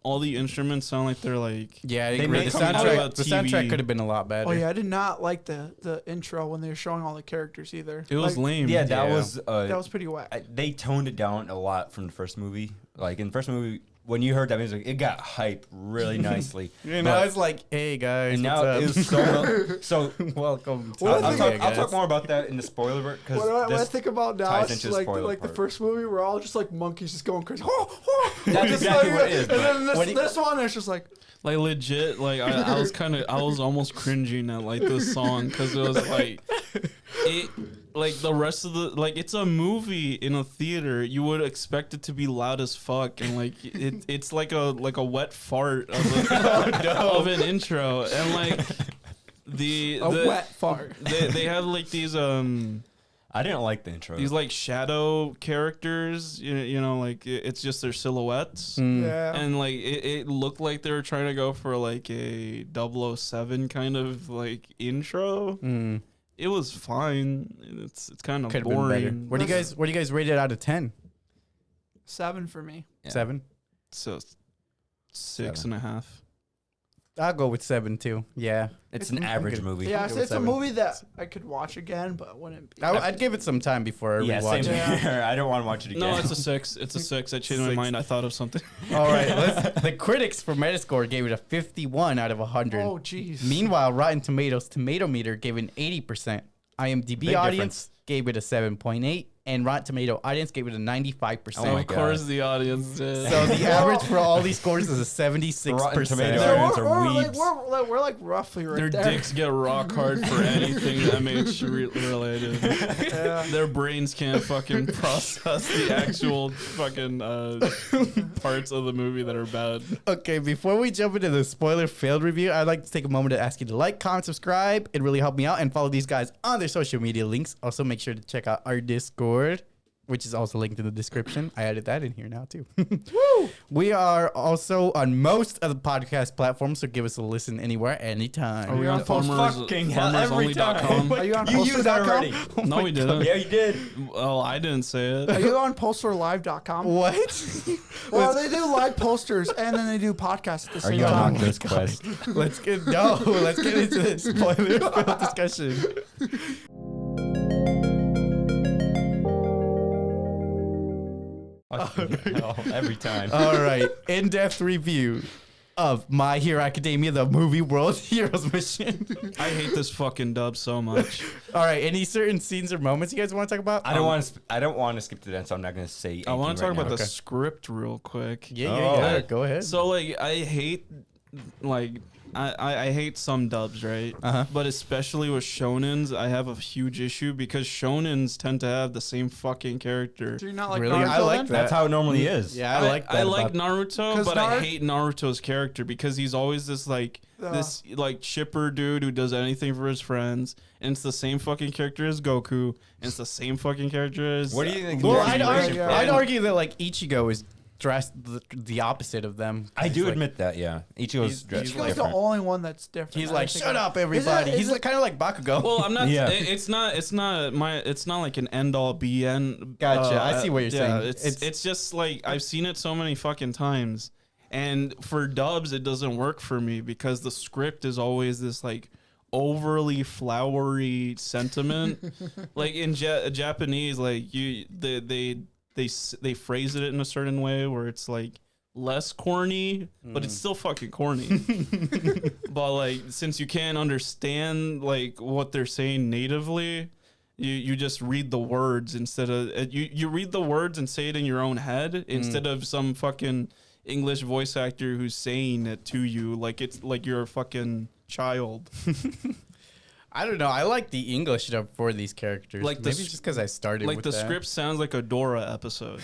all the instruments sound like they're like. Yeah, I They agree. may The come out soundtrack, of the TV. soundtrack could have been a lot better. Oh yeah, I did not like the intro when they were showing all the characters either. It was Like, lame. Yeah, that Yeah. was. That was pretty whack. They toned it down a lot from the first movie. Like in the first movie, when you heard that music, it got hype really nicely. You know, it's like, hey guys, And now it what's was up? so. Welcome. To Well, I'll talk more about that in the spoiler because What I think about now, ties it's into the like spoiler the part. first movie, we're all just like monkeys, just going crazy. That's Just exactly like- what it is. And then but when this one, it's just like, Like legit, like I was almost cringing at like this song because it was like it like the rest of the like it's a movie in a theater. You would expect it to be loud as fuck and like it's like a wet fart of an intro and like the wet fart. they have like these I didn't like the intro. these like shadow characters, you know, like it's just their silhouettes. Yeah. And like it looked like they were trying to go for like a 007 kind of like intro. It was fine. It's kind of Could have been better. boring. What do you guys rate it out of 10? 7 for me. Yeah. 7? So 6.5. I'll go with 7 too. Yeah. it's an average movie. Yeah, I'll it's go with a 7. movie that I could watch again, but wouldn't be. I'd give it some time before I Yeah, rewatch same it. here. I don't want to watch it again. No, it's a 6. It's a 6. I changed my 6. mind. I thought of something. All right, the critics for Metascore gave it a 51 out of 100. Oh, jeez. Meanwhile, Rotten Tomatoes Tomato Meter gave it an 80%. IMDb Big audience gave it a 7.8, and Rotten Tomato audience gave it a 95%. Oh my Of course, the audience did. So the average for all these scores is a 76%. Rotten Tomatoes. So Audience are like, weebs. we're like roughly right Their there. dicks get rock hard for anything MH related. Yeah. Their brains can't fucking process the actual fucking parts of the movie that are bad. Okay, before we jump into the spoiler failed review, I'd like to take a moment to ask you to like, comment, subscribe. It really helped me out, and follow these guys on their social media links. Also, make sure to check out our Discord, which is also linked in the description. I added that in here now too. Woo! We are also on most of the podcast platforms, so give us a listen anywhere, anytime. Are we on on fucking hell, every farmersonly.com? Are you on You used that poster.com? already. No, we didn't. Yeah, you did. Oh, I didn't say Are it. you on posterlive.com? What? Well, they do live posters and then they do podcasts at the Are same you on time. this quest? Let's get into this spoiler-filled discussion. Every time. All right, in-depth review of My Hero Academia, the movie World Heroes Mission. I hate this fucking dub so much. All right, any certain scenes or moments you guys want to talk about? I don't want to. I don't want to skip to that, so I'm not going to say. I want to talk about the Okay. script real quick. Yeah, go ahead. So like I hate like I hate some dubs, right? Uh-huh. But especially with shonens, I have a huge issue because shonens tend to have the same fucking character. Do you not like Really? Naruto I like then? that. That's how it normally is. Yeah, I like that. I like about- Naruto, 'Cause but I hate Naruto's character because he's always this like this like chipper dude who does anything for his friends, and it's the same fucking character as Goku, and it's the same fucking character as. What do you think? Well, the I'd motivation argue, for I'd it? argue that like Ichigo is dressed the opposite of them. I He's do like- admit that. Yeah, Ichigo's dressed he's Ichigo's like the different. only one that's different. He's I like, think shut of- up, everybody. Is He's it- like kind of like Bakugo. Well, I'm not. Yeah. It's not like an end all be end. Gotcha. I see what you're saying. It's just like I've seen it so many fucking times, and for dubs it doesn't work for me because the script is always this like overly flowery sentiment. Like in Japanese, like they phrase it in a certain way where it's like less corny, but it's still fucking corny. But like since you can't understand like what they're saying natively, you just read the words instead of you read the words and say it in your own head instead of some fucking English voice actor who's saying it to you like it's like you're a fucking child. I don't know. I like the English dub for these characters. Like the Maybe just because I started Like with the that. script sounds like a Dora episode.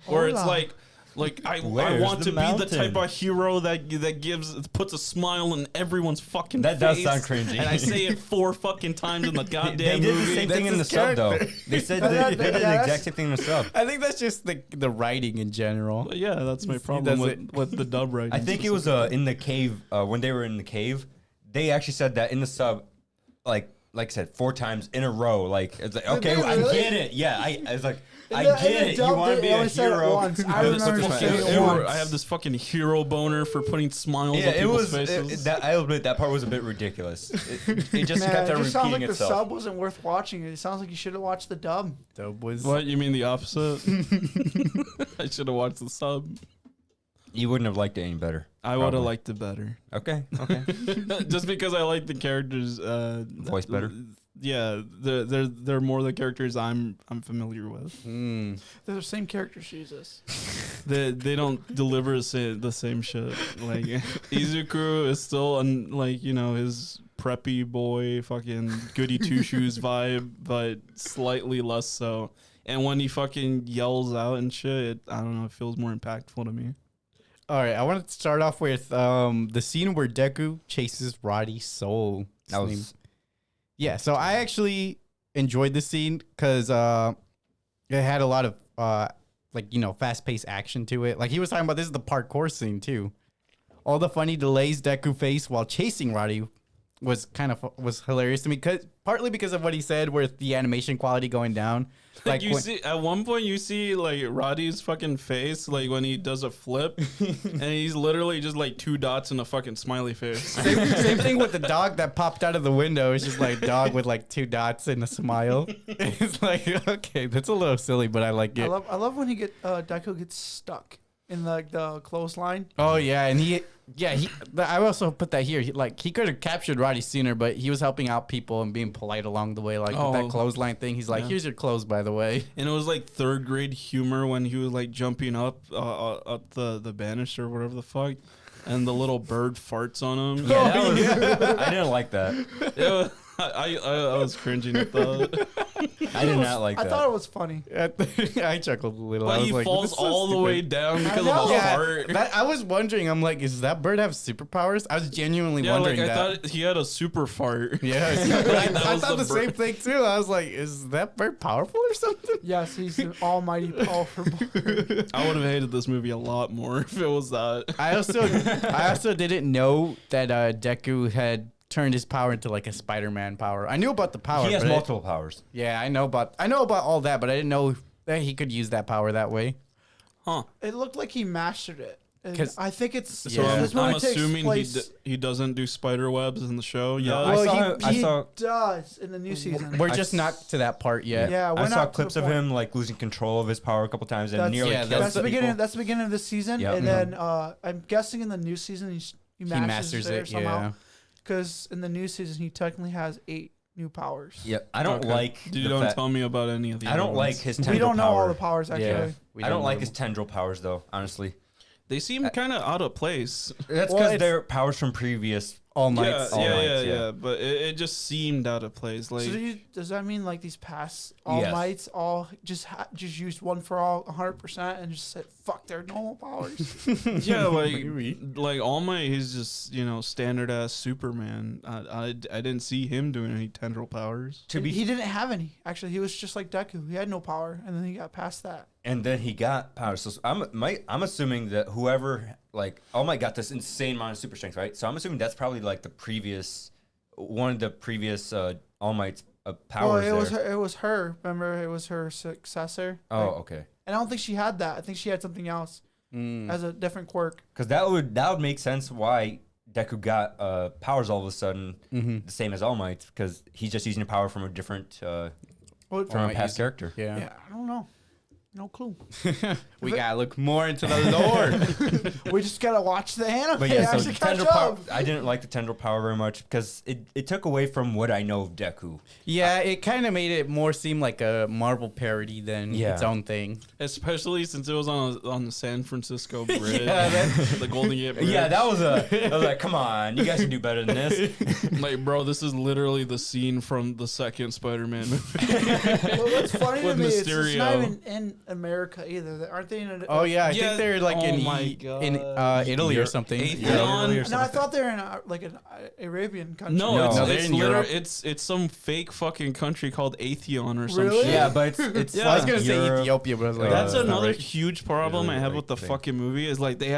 Where it's Hola. like Like I Where's want the to be the type mountain? of hero that puts a smile in everyone's fucking That face. does sound cringy. And I say it 4 fucking times in the goddamn They did movie. the same thing That's in the his sub, though. character. They said That- they did the that's- exact same thing in the sub. I think that's just the writing in general. But yeah, that's my He problem does with the dub writing. I think it was in the cave when they were in the cave. They actually said that in the sub, like I said, 4 times in a row. Like it's like, okay, they I really? get it. Yeah, I was like, I In the get it. You dub, want to they be a only said it hero. once. I I have this remember fucking saying it hero- once. I have this fucking hero boner for putting smiles Yeah, on it people's was. faces. I'll admit that part was a bit ridiculous. It just Man, kept it on just sounds repeating like the itself. sub wasn't worth watching. It sounds like you should have watched the dub. Dub was. What, you mean the opposite? I should have watched the sub. You wouldn't have liked it any better. I would have Probably. liked it better. Okay. Just because I like the characters Voice better? Yeah, they're more the characters I'm familiar with. Mm. They're the same characters, Jesus. They don't deliver the same shit. Like Izuku is still his preppy boy fucking goody two shoes vibe, but slightly less so. And when he fucking yells out and shit, I don't know, it feels more impactful to me. All right, I want to start off with the scene where Deku chases Roddy's soul. That was Yeah, so I actually enjoyed this scene because it had a lot of fast-paced action to it. Like he was talking about, this is the parkour scene too. All the funny delays Deku faced while chasing Roddy was hilarious to me, partly because of what he said, with the animation quality going down. Like you when- see, at one point you see like Roddy's fucking face, like when he does a flip, and he's literally just like 2 dots and a fucking smiley face. Same thing with the dog that popped out of the window. It's just like dog with like 2 dots and a smile. It's like, okay, that's a little silly, but I like it. I love when Deku gets stuck in the clothesline. Oh yeah, and I also put that here. He could have captured Roddy sooner, but he was helping out people and being polite along the way. Like with that clothesline thing, he's like, yeah. "Here's your clothes, by the way." And it was like 3rd grade humor when he was like jumping up the banister or whatever the fuck, and the little bird farts on him. Yeah, that was, I didn't like that. I was cringing at that. I did not like I that. thought it was funny. I chuckled a little. I But was he like, falls "This is so all the way stupid." down because know. of a Yeah, fart. I was wondering. I'm like, does that bird have superpowers? I was genuinely Yeah, wondering like I that. thought he had a super fart. Yeah, That I was thought the the same bird. thing too. I was like, is that bird powerful or something? Yes, he's an almighty powerful bird. I would have hated this movie a lot more if it was that. I also didn't know that Deku had turned his power into like a Spider-Man power. I knew about the power. He has but multiple powers. Yeah, I know about all that, but I didn't know that he could use that power that way. Huh. It looked like he mastered it. And 'Cause- I think it's So Yeah. this movie I'm takes assuming place. he doesn't do spider webs in the show. Yeah. I Well, saw. I he saw. does in the new season. We're I just s- not to that part yet. Yeah, we're I saw not to clips the of point. him like losing control of his power a couple times and That's, nearly yeah, killed that's the some beginning. people. That's the beginning of this season, Yep. and then I'm guessing in the new season he He masters, masters it it. somehow. Yeah. Because in the new season he technically has 8 new powers. Yeah, I don't Okay. like. You the don't fact- tell me about any of the I other don't like ones. his We tendril don't know power. all the powers actually. Yeah. I don't like his tendril powers though. Honestly, They seem kind of out of place. that's Well, because it's- they're powers from previous. All Might. Yeah, All Mights, yeah, yeah. But it just seemed out of place. Like, So does that mean like these past All Yes. Mights all just used one for all 100% and just said fuck their normal powers? yeah, Maybe. like All Might, he's just standard ass Superman. I didn't see him doing any tendril powers. To be he didn't have any. Actually, he was just like Deku. He had no power, and then he got past that. And then he got powers. So I'm assuming that whoever All Might got this insane amount of super strength, right? So I'm assuming that's probably like one of the previous All Might's powers. Well, it was her. Remember, it was her successor. Oh, Like, okay. and I don't think she had that. I think she had something else as a different quirk. Because that would make sense why Deku got powers all of a sudden the same as All Might, because he's just using a power from a different Well, from a Might past use- character. Yeah. yeah, I don't know. No clue. We gotta look more into the lore. We just gotta watch the anime. But yeah, so actually catch tendril power. up. I didn't like the tendril power very much because it took away from what I know of Deku. Yeah, it kind of made it more seem like a Marvel parody than Yeah. its own thing. Especially since it was on the San Francisco Bridge, Yeah, the Golden Gate Bridge. Yeah, I was like, come on, you guys can do better than this. Like, bro, this is literally the scene from the second Spider-Man movie. Well, what's funny to With me is it's not Mysterio. even in America either. Aren't they in? Oh yeah, I Yeah, think they're like oh in my in God. Italy or something. Atheon? No, I thought they were in like an Arabian country. No, No. it's, No, they're it's in literally Europe. it's some fake fucking country called Atheon or some Really? shit. Yeah, but it's Yeah. I was gonna say Europe. Ethiopia, but I was like, That's that's not another right. huge problem I Really, have like, with the thing. fucking movie is like they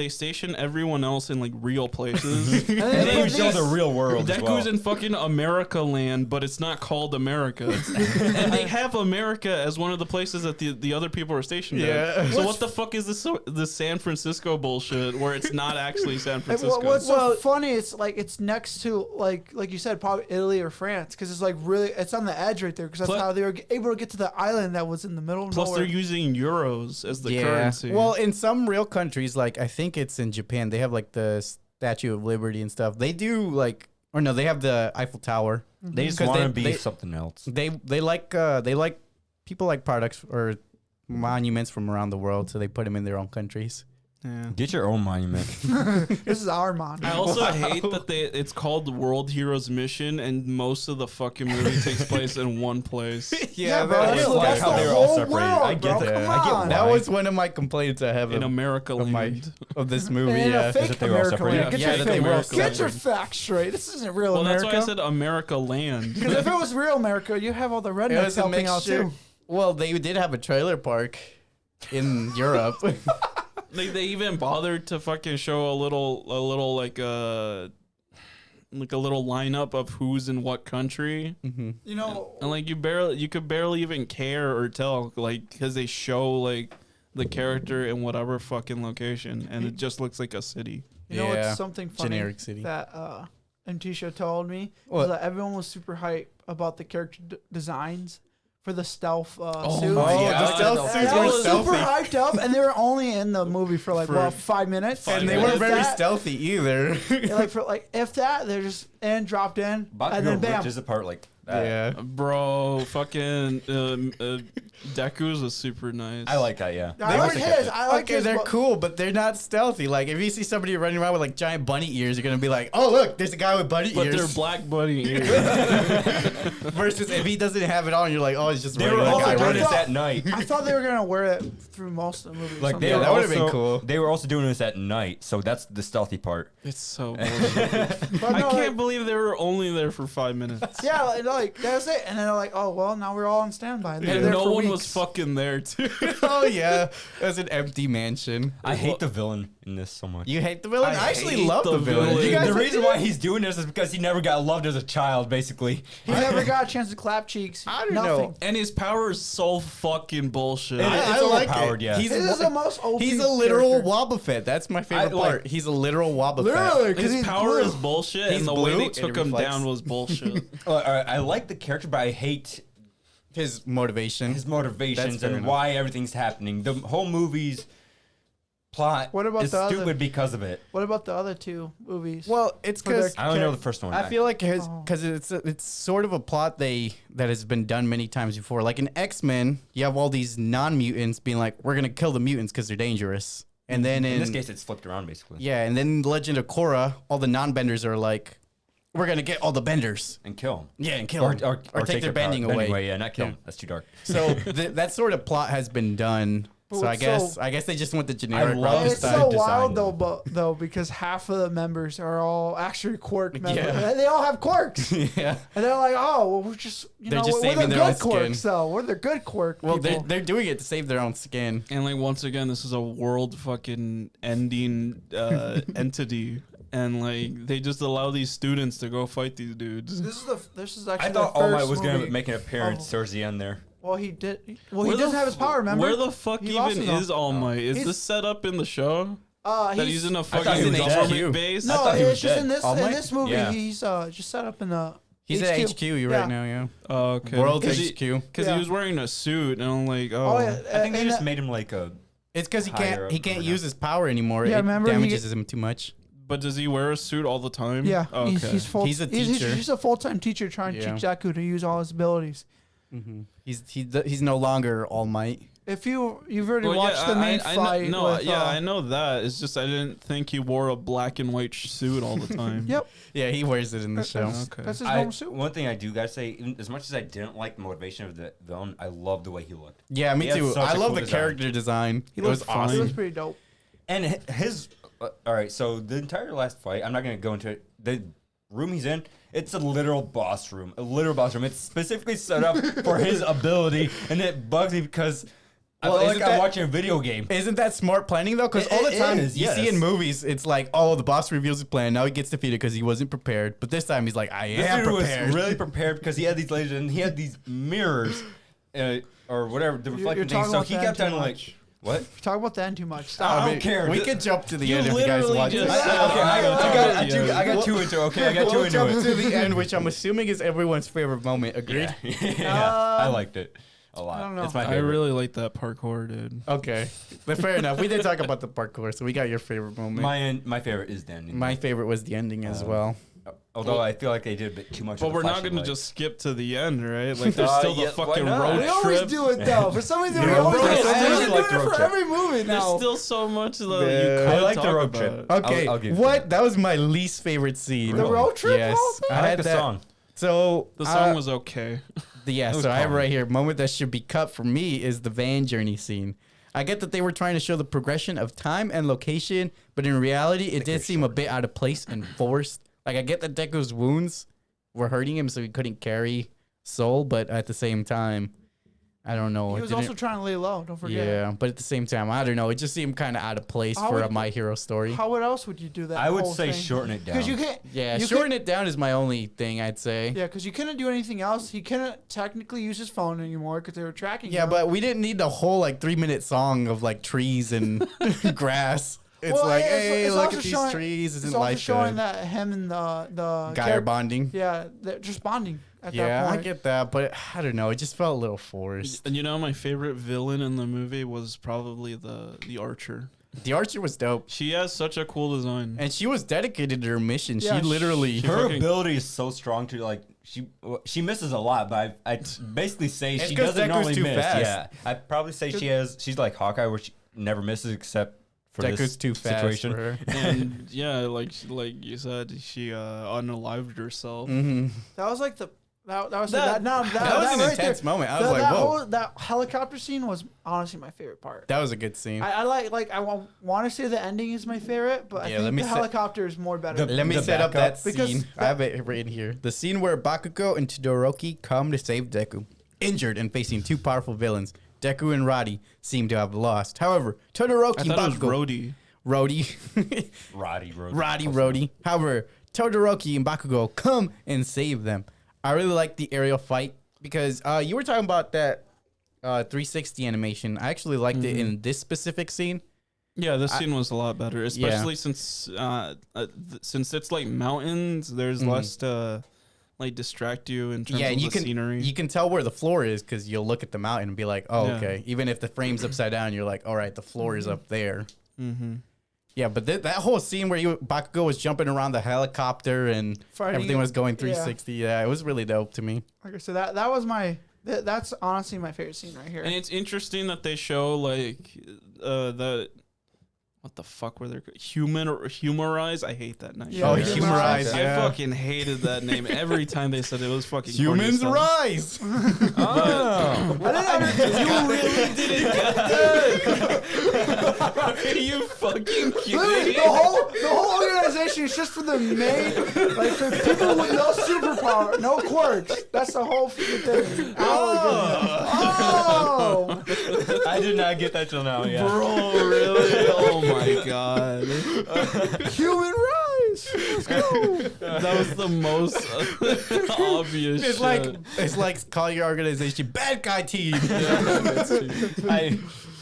station everyone else in like real places. And And then they they- even show the real world. That as well. goes in fucking America land, but it's not called America. And they have America as one of the places that the other people are stationed Yeah. at. So what the fuck is this San Francisco bullshit where it's not actually San Francisco? What's so funny? It's like it's next to like you said, probably Italy or France, because it's like really it's on the edge right there. Because that's Plus- how they were able to get to the island that was in the middle of Plus, nowhere. they're using euros as the currency. Well, in some real countries, like I think it's in Japan, they have like the Statue of Liberty and stuff. They do like, or no, they have the Eiffel Tower. They just 'Cause want to they- be they- something else. They like people like products or monuments from around the world, so they put them in their own countries. yeah. Get your own monument. This is our mon. I also hate that it's called World Heroes Mission, and most of the fucking movie takes place in one place. Yeah, bro. that That's, was like that's how the they were all whole separated. world, I get bro. that. Come I get on. why. That was one of my complaints I have In America of my land. of this movie. And Yeah, a fake that they were all America separated? land. Get Yeah, your that fake- they were all Get your separated. facts straight. This isn't real Well, America. that's why I said America land. Because if it was real America, you have all the it rednecks was a helping out mixture. too. Well, they did have a trailer park in Europe. They even bothered to fucking show a little like a little lineup of who's in what country, Mhm. You know, and like you could barely even care or tell, like, because they show like the character in whatever fucking location, and it just looks like a city. you know Yeah. what's something funny Generic city. that MT told me What? was that everyone was super hype about the character designs for the stealth suits. my yeah. the stealth And suits I were was super stealthy. hyped up, and they were only in the movie for like For 5 minutes, five And they minutes. weren't If very that- stealthy either. yeah, like for like if that, they're just dropped in, and then bam. just apart like that. Yeah. Bro, fucking Deku's was super nice. I like that. Yeah. I They like were- his. I like Okay, his. they're but- cool, but they're not stealthy. Like, if you see somebody running around with like giant bunny ears, you're gonna be like, "Oh, look, there's a guy with bunny but they're ears." black bunny ears. Versus if he doesn't have it on, you're like, "Oh, it's just They regular were also guy doing running." this at night. I thought they were gonna wear it through most of the movie. or Like something. they were that would've been also- cool. They were also doing this at night, so that's the stealthy part. It's so bullshit. But I no, can't like, believe they were only there for 5 minutes. yeah, like that's it. And then they're like, "Oh well, now we're all on standby." And they're And there no for one was weeks. fucking there too. Oh yeah, it was an empty mansion. I hate the villain in this so much. You hate the villain? I actually hate love the the villain. villain. You guys The like reason it? why he's doing this is because he never got loved as a child, basically. He never got a chance to clap cheeks. I don't Nothing. know. And his power is so fucking bullshit. It's overpowered, yeah. He's This is the most OP He's a literal character. Wobbuffet. That's my favorite I like- part. He's a literal Wobbuffet. Literally, because His he's power blue. is bullshit, He's and the way blue they and took it him reflects. down was bullshit. I like the character, but I hate His motivation. his motivations fair and enough. why everything's happening. The whole movie's plot What about is the other- stupid because of it. What about the other two movies? Well, it's For their because I only know the first one. I feel like Oh. because it's sort of a plot that has been done many times before. Like in X-Men, you have all these non-mutants being like, "We're gonna kill the mutants because they're dangerous," and then in this case, it's flipped around basically. yeah, and then Legend of Korra, all the non-benders are like, "We're gonna get all the benders." And kill him. Yeah, and kill them. Or take their bending away. Yeah, not kill Yeah. him. That's too dark. So that sort of plot has been done. But So I what's guess they just went the generic love route And this it's the time. so design, wild though. though, because half of the members are all actually quirk members. Yeah. They all have quirks, yeah. and they're like, "Oh, well, we're just They're just we're saving the their own good quirks, skin. though. We're the good quirk Well, people." they're doing it to save their own skin. And like once again, this is a world fucking ending entity, and like they just allow these students to go fight these dudes. This is actually. I thought the All Might first was going movie to make an appearance of- towards the end there. Well, he did. Well, Where he doesn't the have his power. Remember? Where the fuck He lost even his is All Might? Is He's- this set up in the show? That he's in a thought he fucking was government dead. base? no, thought he was it's just dead. in this All Might? movie. Yeah. He's just set up in the. He's at HQ Yeah. right now, yeah. Oh, okay. World Cause HQ. Because Yeah. he was wearing a suit, and I'm like, oh. Oh, yeah. I think they and just that- made him like a. It's because he Higher can't up use his power anymore. Yeah, it remember he- damages him too much. But does he wear a suit all the time? Yeah, Oh, okay. he's full. He's a teacher. He's a full-time teacher trying to Yeah. teach Deku to use all his abilities. He's no longer All Might. If you've already Well, watched the main fight. No, with, I know that. It's just I didn't think he wore a black and white suit all the time. Yep. Yeah, he wears it in the show. Okay. That's his normal suit. One thing I do gotta say, even as much as I didn't like the motivation of the villain, I love the way he looked. Yeah, me He had too. such I a love cool the design. character design. He It was looked fine. It was awesome. pretty dope. And his, all right, so the entire last fight, I'm not gonna go into it. The room he's in, it's a literal boss room. It's specifically set up for his ability, and it bugs me because I Well, feel like isn't I'm that- watching a video game. Isn't that smart planning though? Because It- all the it time is, you see yes. in movies, it's like, oh, the boss reveals his plan. Now he gets defeated because he wasn't prepared. But this time he's like, I This am dude prepared. was really prepared because he had these lasers and he had these mirrors, or whatever, the You're reflecting talking things. So about he that kept too on like, much. what? You're talking about that too much. I Stop. don't care. We Th- could jump to the You end if you guys literally want to. just Okay, said- I got two into it. Okay, I got two We'll into jump it. to the end, which I'm assuming is everyone's favorite moment. Agreed? Yeah, I liked it a lot. I don't know. It's my I favorite. really like that parkour, dude. Okay. But fair enough. We did talk about the parkour, so we got your favorite moment. My favorite is the ending. My favorite was the ending as well. Although I feel like they did a bit too much. But of the we're not flashing going to light. just skip to the end, right? Like, there's still yeah, the why fucking not? road We always trip. do it though. For some reason, we Yeah, always bro, do it. I We've really been like doing the it road for trip. every movie There's now. still so much that Yeah. you could I like the talk road about. trip. Okay. I'll give you What? That was my least favorite scene. The road trip Yes. whole thing? I I like had the that. song. So The song was okay. Yeah, was so I have calm. right here. Moment that should be cut for me is the van journey scene. I get that they were trying to show the progression of time and location, but in reality, it did seem a bit out of place and forced. Like, I get that Deku's wounds were hurting him, so he couldn't carry Soul, but at the same time, I don't know. He it was didn't- also trying to lay low. Don't forget. yeah, but at the same time, I don't know. It just seemed kind of out of place How for would- a My Hero story. How else would you do that? I would whole say thing? shorten it down. Because you can't. Yeah, you shorten it down is my only thing, I'd say. Yeah, because you couldn't do anything else. He couldn't technically use his phone anymore because they were tracking Yeah, him. but we didn't need the whole like 3-minute song of like trees and grass. It's Well, like, it's- hey, it's look also at these showing- trees. it's Isn't also life showing good? that him and the Guy are bonding. Yeah, they're just bonding at Yeah, that I point. get that, but I don't know. It just felt a little forced. And you know, my favorite villain in the movie was probably the Archer. The Archer was dope, She has such a cool design. and she was dedicated to her mission. Yeah, she literally. she- Her fucking- ability is so strong to like she misses a lot, but I basically say It's she 'cause doesn't Deku's normally too miss. fast. Yeah, I'd probably say she's like Hawkeye, where she never misses except for Deku's this too fast situation. for her. And yeah, like you said, she unalived herself. hmm That was like the that was That- that That was an right intense there. moment. I was That, like, that, whoa. whole, that helicopter scene was honestly my favorite part. That was a good scene. I like I want to say the ending is my favorite, but I Yeah, let think me the say- helicopter is more better. Let me the set up backup, that because scene. I have it written here. The scene where Bakugo and Todoroki come to save Deku. Injured and facing two powerful villains, Deku and Roddy seem to have lost. However, Todoroki I and thought it was Bakugo... Rhodey. Roddy Rhodey. However, Todoroki and Bakugo come and save them. I really like the aerial fight because you were talking about that 360 animation. I actually liked it in this specific scene. Yeah, this scene was a lot better, especially since it's like mountains. There's less to like distract you in terms Yeah, of and the you can scenery. you can tell where the floor is because you'll look at the mountain and be like, oh, Yeah. okay. Even if the frame's upside down, you're like, all right, the floor is up there. Mm-hmm. Yeah, but that whole scene where Bakugo was jumping around the helicopter and Fighting everything was going yeah. 360, yeah, it was really dope to me. Like I said, that was that's honestly my favorite scene right here. And it's interesting that they show like the what the fuck were they humorize? I hate that name. Yeah, Oh, Humorize, humorize, I yeah. fucking hated that name every time they said it. It was fucking corny Humans as hell. rise! Oh, You really didn't get that? Are you fucking kidding Literally, me? the whole organization is just for the main, like for people with no superpower, no quirks. That's the whole freaking thing. Oh, I did not get that till now. Yeah. Bro, really? Oh my god. human rise. Let's go. That was the most obvious It's shit. it's like call your organization bad guy team. I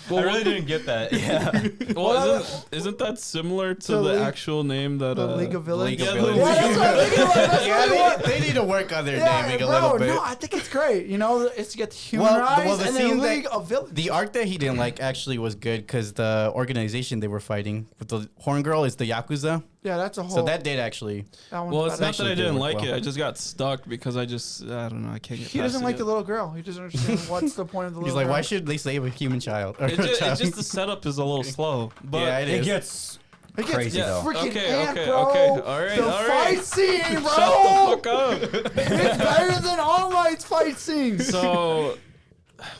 really didn't get that. Yeah. Well, isn't that similar to The the League- actual name that The League of Villains. League of Yeah, Villains. the Yeah, that's what I'm thinking about. That's Yeah, really they need to work on their Yeah, naming a bro, little bit. no, I think it's great. You know, it's to get the human Well, rise well, the and scene then that- League of Villains. The arc that he didn't like actually was good because the organization they were fighting with the Horn Girl is the Yakuza. Yeah, that's a whole. So that did actually. That one's Well, it's better. not that actually I did didn't work like well. it. I just got stuck because I don't know. I can't get He past doesn't it like yet. the little girl. He doesn't understand what's the point of the little He's like, girl. why should they save a human child? Or a It's child? just the setup is a little slow. But yeah, it It is. gets It gets crazy though. freaking Okay, amped, okay, bro. okay. All right, the all fight right. scene, bro. Shut the fuck up. It's better than All Might's fight scenes. So,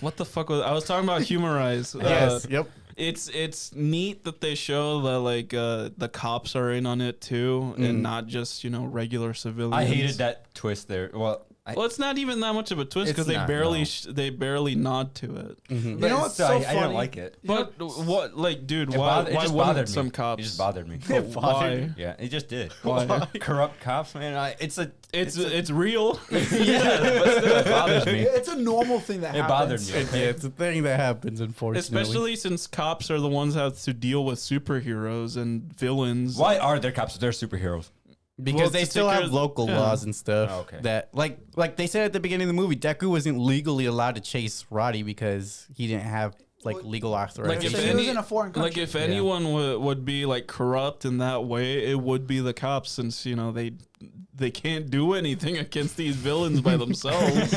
what the fuck was I was talking about? Humorize. Yes. Yep. It's neat that they show that like the cops are in on it too, and not just regular civilians. I hated that twist there. Well, Well, it's not even that much of a twist because It's they not, barely no. they barely nod to it. Mhm. You know what's so I funny? didn't like it. But what, like, dude, It why it just wouldn't bothered some me. cops? It just bothered me. But why? Yeah, it just did. Why? Corrupt cops, man. It's real. Yeah, but still, it bothers me. It's a normal thing that It bothered happens. me. Yeah, it's a thing that happens, unfortunately. Especially since cops are the ones that have to deal with superheroes and villains. Why are there cops if they're superheroes? because Well, they to still take care have of- local yeah. laws and stuff. Oh, okay. That like they said at the beginning of the movie, Deku wasn't legally allowed to chase Roddy because he didn't have like legal authorization. Like, if So he any- was in a foreign country. Like if anyone would be like corrupt in that way, it would be the cops, since they can't do anything against these villains by themselves.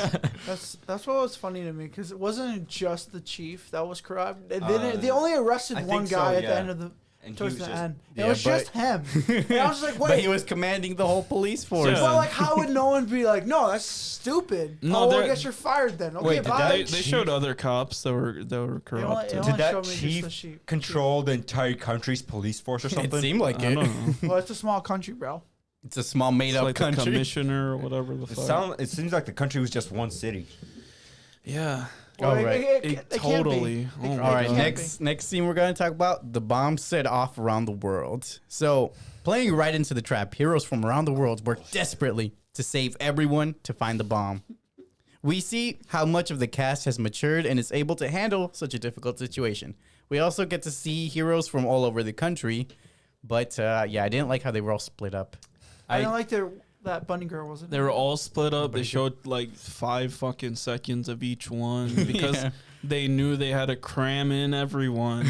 That's what was funny to me because it wasn't just the chief that was corrupt. They only arrested I one think so, guy at the yeah. end of the. And he Towards was the just- end, Yeah, it was but- just him. And I was just like, but wait. he was commanding the whole police force. Yeah. Well, like, how would no one be like, no, that's stupid. No, Oh, well, I they're- guess you're fired then. Okay, Wait, did bye. they showed other cops that were corrupt. It only Did that showed me just the chief sheep. control the entire country's police force or It something? seemed like I it. don't know. Well, it's a small country, bro. It's a small made It's up like the country. commissioner or whatever the fuck. It seems like the country was just one city. Yeah. All right. It can't be. totally. Oh It- my All right, can't next scene we're going to talk about, the bomb set off around the world. So, playing right into the trap, heroes from around the world work desperately to save everyone to find the bomb. We see how much of the cast has matured and is able to handle such a difficult situation. We also get to see heroes from all over the country, but yeah, I didn't like how they were all split up. I didn't like that bunny girl wasn't. They were all split up. They showed like 5 fucking seconds of each one because Yeah. they knew they had to cram in everyone,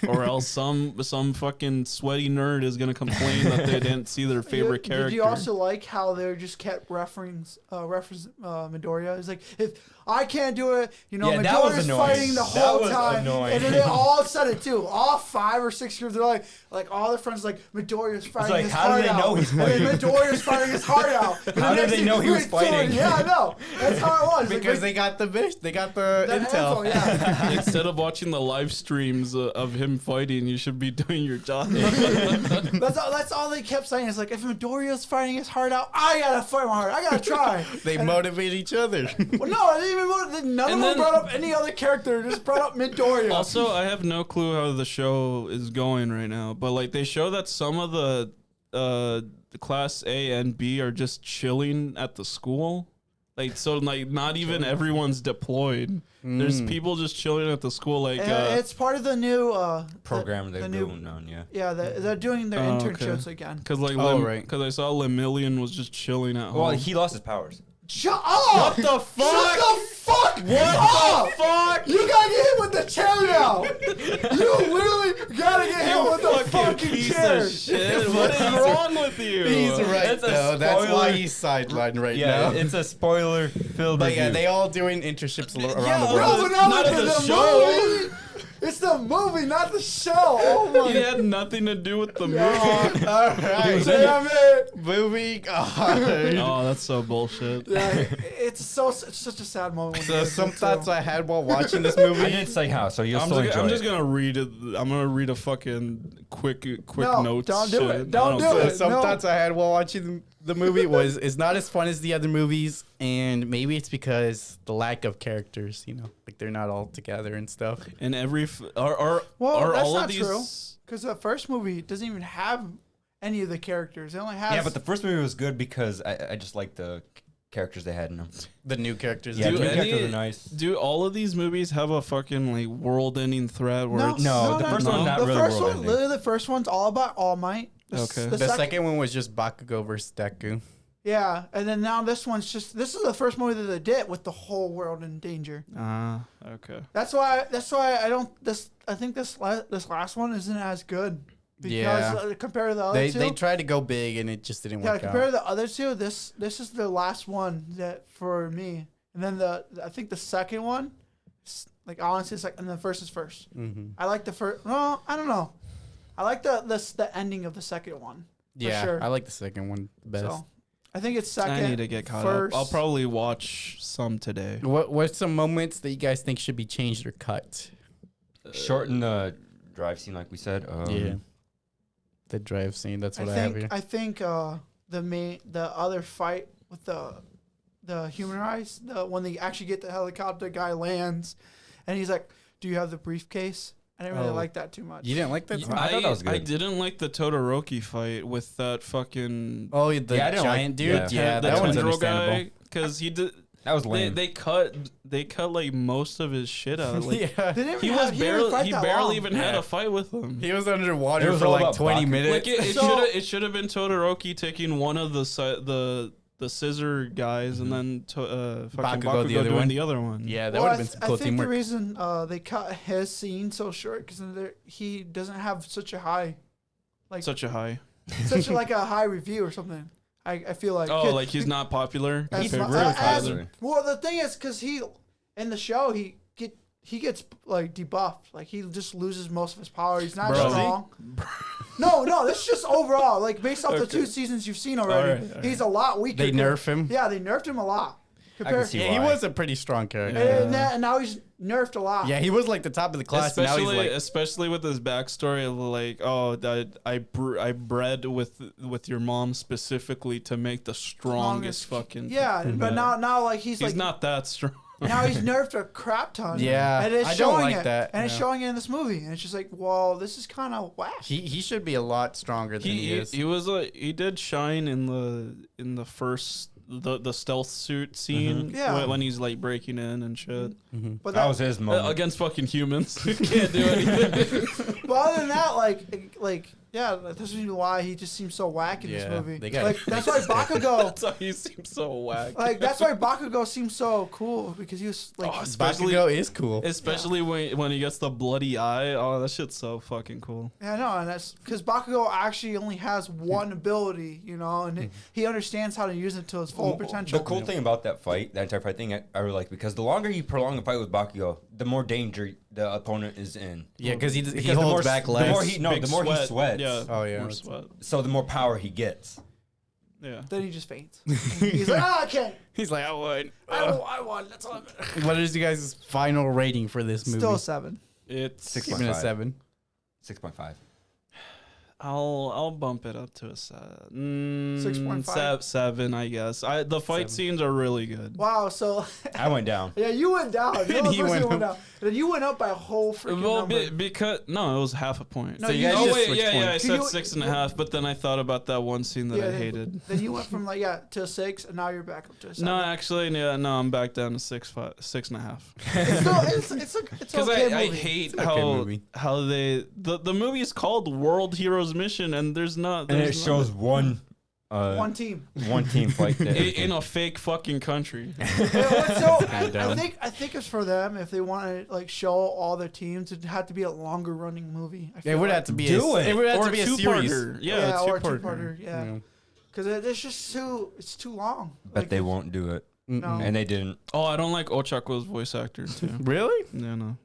or else some fucking sweaty nerd is gonna complain that they didn't see their favorite character. Did you also like how they just kept reference Midoriya? It's like, if I can't do it, Yeah, that was Midoriya's annoying. fighting the That whole was time. annoying. And then they all said it too. All 5 or 6 groups, they're like all their friends like, Midoriya's fighting like, his how do heart they out. know he's And then Midoriya's fighting his heart out. And How the did next they thing, know he was Midoriya- fighting? Yeah, I know. That's how it was. Because they got the intel. info, yeah. Instead of watching the live streams of him fighting, you should be doing your job. That's all they kept saying. It's like, if Midoriya's fighting his heart out, I gotta fight my heart. I gotta try. They motivate each other. Well, no, I didn't even. None of And them then- brought up any other character. Just brought up Midoriya. Also, I have no clue how the show is going right now, but like they show that some of the class A and B are just chilling at the school. Like, so like not even everyone's deployed. There's people just chilling at the school. Like It's part of the new Program they're the new- doing on, yeah. Yeah, they're doing their Oh, okay. internships again. because like Oh, right. because I saw Lemillion was just chilling at home. Well, he lost his powers. Shut up! What the Shut fuck? the fuck! What the fuck? You gotta get hit with the chair now. You literally gotta get hit with the fucking piece chair. of shit. What is wrong with you? He's right, That's a though. That's why spoiler. he's sidelined right Yeah, now. it's a spoiler-filled But yeah, review. they all doing internships around Yeah, the No, world. but not Not of because the the show. movie. It's the movie, not the show. Oh my It had nothing to do with the movie. All right, damn it. moving on. Oh, that's so bullshit. Yeah, it's such a sad moment. when So you some listen to thoughts it. I had while watching this I movie. didn't say how, so you'll I'm still just, enjoy I'm just it. gonna read it. I'm gonna read a fucking quick No, notes. don't do shit. it. Don't I do care. it. Some No. thoughts I had while watching the movie was it's not as fun as the other movies, and maybe it's because the lack of characters. Like they're not all together and stuff. And every are Well, that's all not of these. true. Because the first movie doesn't even have any of the characters. It only has. Yeah, but the first movie was good because I just liked the characters they had in them. The new characters. Yeah, Do the new any- characters are nice. Do all of these movies have a fucking like world-ending threat where no, it's No, the first one's not the really first one, world-ending. literally, the first one's all about All Might. Okay. The second one was just Bakugo versus Deku. Yeah, and then now this one's just. This is the first movie that they did with the whole world in danger. okay. That's why I don't. I think this last one isn't as good. Because Yeah. compared to the other two, They tried to go big and it just didn't yeah, work compared out. to the other two, this is the last one that for me. And then I think the second one, like honestly, it's like, and the first is first. Mm-hmm. I like the first. No, I don't know. I like the ending of the second one. Yeah, sure. I like the second one the best. So I think it's second. I need to get caught first. up. I'll probably watch some today. What's some moments that you guys think should be changed or cut? Shorten the drive scene, like we said. Yeah. The drive scene, that's what I have here. I think the other fight with the human rights, when they actually get the helicopter, guy lands, and he's like, "Do you have the briefcase?" I didn't really Oh. like that too much. You didn't like that? Yeah, I thought that was good. I didn't like the Todoroki fight with that fucking Oh, the Yeah, I didn't giant like- dude? yeah. Yeah, the that one's tendril understandable. guy, because he did. That was lame. They cut like most of his shit out. Like, yeah. They didn't he even was have- he didn't fight he that barely long. even had Yeah. a fight with him. He was It underwater was for all like about 20 Baku. minutes. Like So- it should have been Todoroki taking one of the scissor guys and then fucking Bakugo Bakugo the other doing one. the other one. Yeah, that Well, would have been some cool I think teamwork. the reason they cut his scene so short because he doesn't have such a high, like Such a high. such a, like a high review or something. I feel like. Oh, like he's not popular. As He's mu- really as- popular. Well, the thing is, because he in the show he gets like debuffed. Like he just loses most of his power. He's not Bro. strong. No, this is just overall. Like based off the Okay. 2 seasons you've seen already, Alright. he's a lot weaker. They nerf him. Yeah, they nerfed him a lot. Compared, see Yeah, he why. was a pretty strong character. Yeah. and now he's nerfed a lot. Yeah, he was like the top of the class. And now he's like, Especially with his backstory, of like, oh, that I bred with your mom specifically to make the strongest fucking. Yeah, but now like he's he's like not that strong. now he's nerfed a crap ton. Yeah, and it's I don't showing like it, that, and it's yeah. showing it in this movie, and it's just like, well, this is kind of whack. he should be a lot stronger than he is. He was he did shine in the first the stealth suit scene Yeah. when he's like breaking in and shit But that was his moment. against fucking humans who can't do anything. but other than that, like yeah, this is why he just seems so whack in this Yeah, movie. they got- Like that's why Bakugo. That's why he seems so whack. Like that's why Bakugo seems so cool because he was like, Oh, especially Bakugo is cool. especially when he gets the bloody eye. Oh, that shit's so fucking cool. yeah, I know, and that's because Bakugo actually only has one ability, you know, and he understands how to use it to his full potential. The cool thing about that fight, that entire fight thing, I really like because the longer you prolong a fight with Bakugo, the more danger the opponent is in. Yeah, because he Because holds back the less. more he Big sweats, Yeah. Oh, yeah. More sweat. so the more power he gets. Yeah. Then he just faints. He's like, I can't. He's like, I would. I won. That's all. What is you guys' final rating for this movie? Still a 7. It's Six. Give it a 6.5. 7. 6.5. I'll bump it up to a 7. 6.5? 7, I guess. The fight 7. scenes are really good. Wow. So I went down. yeah, you went down. You're the And he person went who went up. down. And then you went up by a whole freaking number. Because no, it was half a point. No, So you guys Oh just wait, switched yeah, I points. said You- 6.5, but then I thought about that one scene that I hated. Then you went from to a 6, and now you're back up to a 7. No, actually, no, I'm back down to 6.5. it's Because okay I movie. hate It's an okay movie. how the movie is called World Heroes Mission, and there's not And it there's shows one one team. one team fight there. in a fake fucking country. So I dumb. think it's for them if they want to like show all their teams. It'd have to be a longer running movie. I It feel would like. have to be Do a, it. it would have Or to be a series. two-parter. Yeah, or a two-parter. two-parter. Yeah, because it's just too long. But Like, they won't do it, No, and they didn't. Oh, I don't like Ochako's voice actor too. Really? Yeah, no.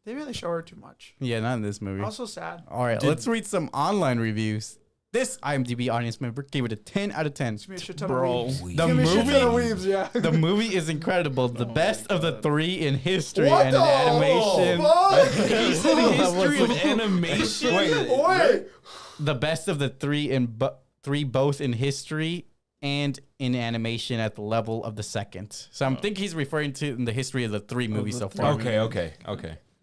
they really show her too much. Yeah, not in this movie. Also sad. All right, let's read some online reviews. This IMDb audience member gave it a 10 out of 10. Give me a shit ton Bro. of weebs. The Give me a shit ton of movie, weebs. Yeah. the movie is incredible. The best of the 3 in history What and the in animation. fuck? He said That history was- of animation. Wait. The best of the 3 in 3 both in history and in animation at the level of the second. So I think he's referring to in the history of the 3 movies so far. Okay.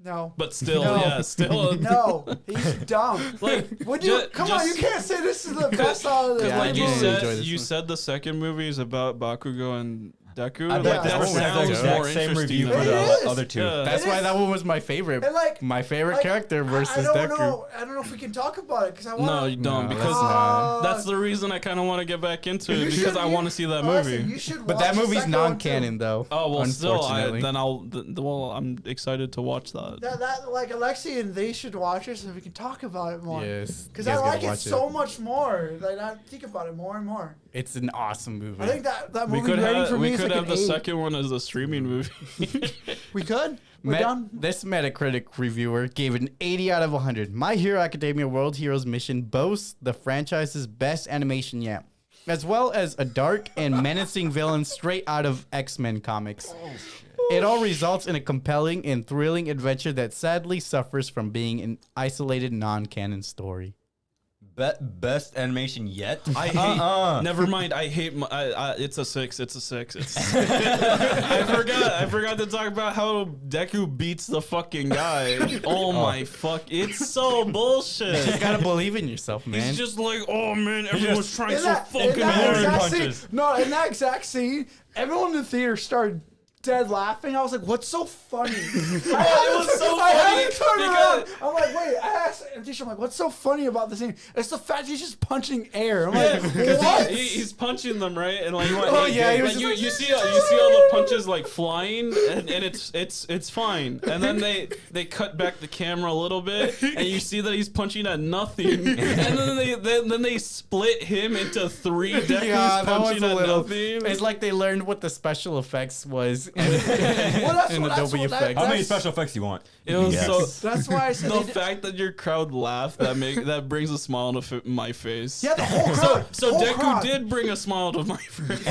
No. But still, No. yeah, still. No, he's dumb. Like, Would you come on? You just- can't say this is the best out of the Because Yeah, I like didn't enjoy this you one. said the second movie is about Bakugo and Deku. I Like, bet that that was the sounds exact more same interesting review than for It the is. other two. Yeah. That's It why is. that one was my favorite. And like My favorite like, character versus I don't Deku. know. I don't know if we can talk about it because I want. No, you don't, No, because let's not. that's the reason I kind of want to get back into it, You because should- I want to see that Listen, movie. you should But watch that the movie's second one, too. non-canon though. Oh well, still, unfortunately. well, I'm excited to watch that. That like Aleksey and they should watch it so we can talk about it more. Yes, Because you I guys gotta like it watch so much more. Like I think about it more and more. It's an awesome movie. I think that We movie could rating for have me is like the an 8. second one as a streaming movie. We could. We're done. This Metacritic reviewer gave it an 80 out of 100. My Hero Academia World Heroes Mission boasts the franchise's best animation yet, as well as a dark and menacing villain straight out of X-Men comics. It all results in a compelling and thrilling adventure that sadly suffers from being an isolated non-canon story. Best animation yet? I hate. Never mind. I hate. It's a 6. It's a 6. It's. I forgot to talk about how Deku beats the fucking guy. Oh my fuck! It's so You bullshit. gotta believe in yourself, man. He's just like, oh man, everyone's trying In so that, fucking in that hard. exact punches. scene, no, in that exact scene, everyone in the theater started dead laughing. I was like, "What's so funny?" It was so I had funny to turn because- around. I'm like, "Wait!" I asked Tisha, "I'm like, what's so funny about the scene?" It's the fact he's just punching air. I'm like, "What?" He's punching them right, and like, Oh, yeah, he was like, just you like, see all the punches like flying, and it's fine. And then they cut back the camera a little bit, and you see that he's punching at nothing, and then they split him into 3 Dekus Yeah, that was punching a at little. nothing. It's like they learned what the special effects was Well, that's in what- that's Adobe what that- Effects. How many That's- special effects do you want? It was Yes. so. That's why I said The they did- fact that your crowd laughed that brings a smile to my face. yeah, the whole crowd. So whole Deku crowd. did bring a smile to my face.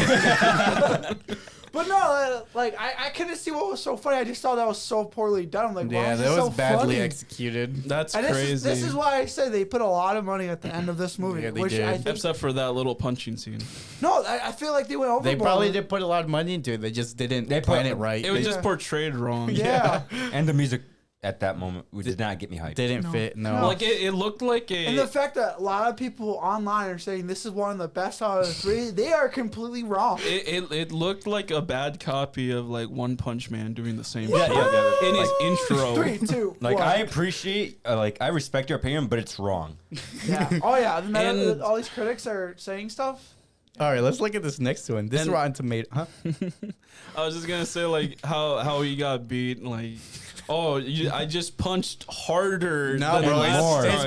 But no, like I couldn't see what was so funny. I just thought that was so poorly done. I'm like, why Yeah, is that it was so badly funny? executed. That's And crazy. this is why I said they put a lot of money at the end of this movie. Yeah, they which did. I think, Except for that little punching scene. no, I feel like they went overboard. They probably did put a lot of money into it. They just didn't They plan put- it right. It was They just portrayed wrong. Yeah. And the music at that moment did not get me hyped. didn't No. fit. No. No. Like it looked like a. And the fact that a lot of people online are saying this is one of the best out of the 3, they are completely wrong. it looked like a bad copy of like One Punch Man doing the same Yeah, shit yeah. in his intro. 3, 2, Like 1. I appreciate, I respect your opinion, but it's wrong. Yeah. Oh yeah. And- All these critics are saying stuff. All right, let's look at this next one. This is And- Rotten Tomato. Huh? I was just gonna say like how he got beat. Like, I just punched harder. No, than bro. last It's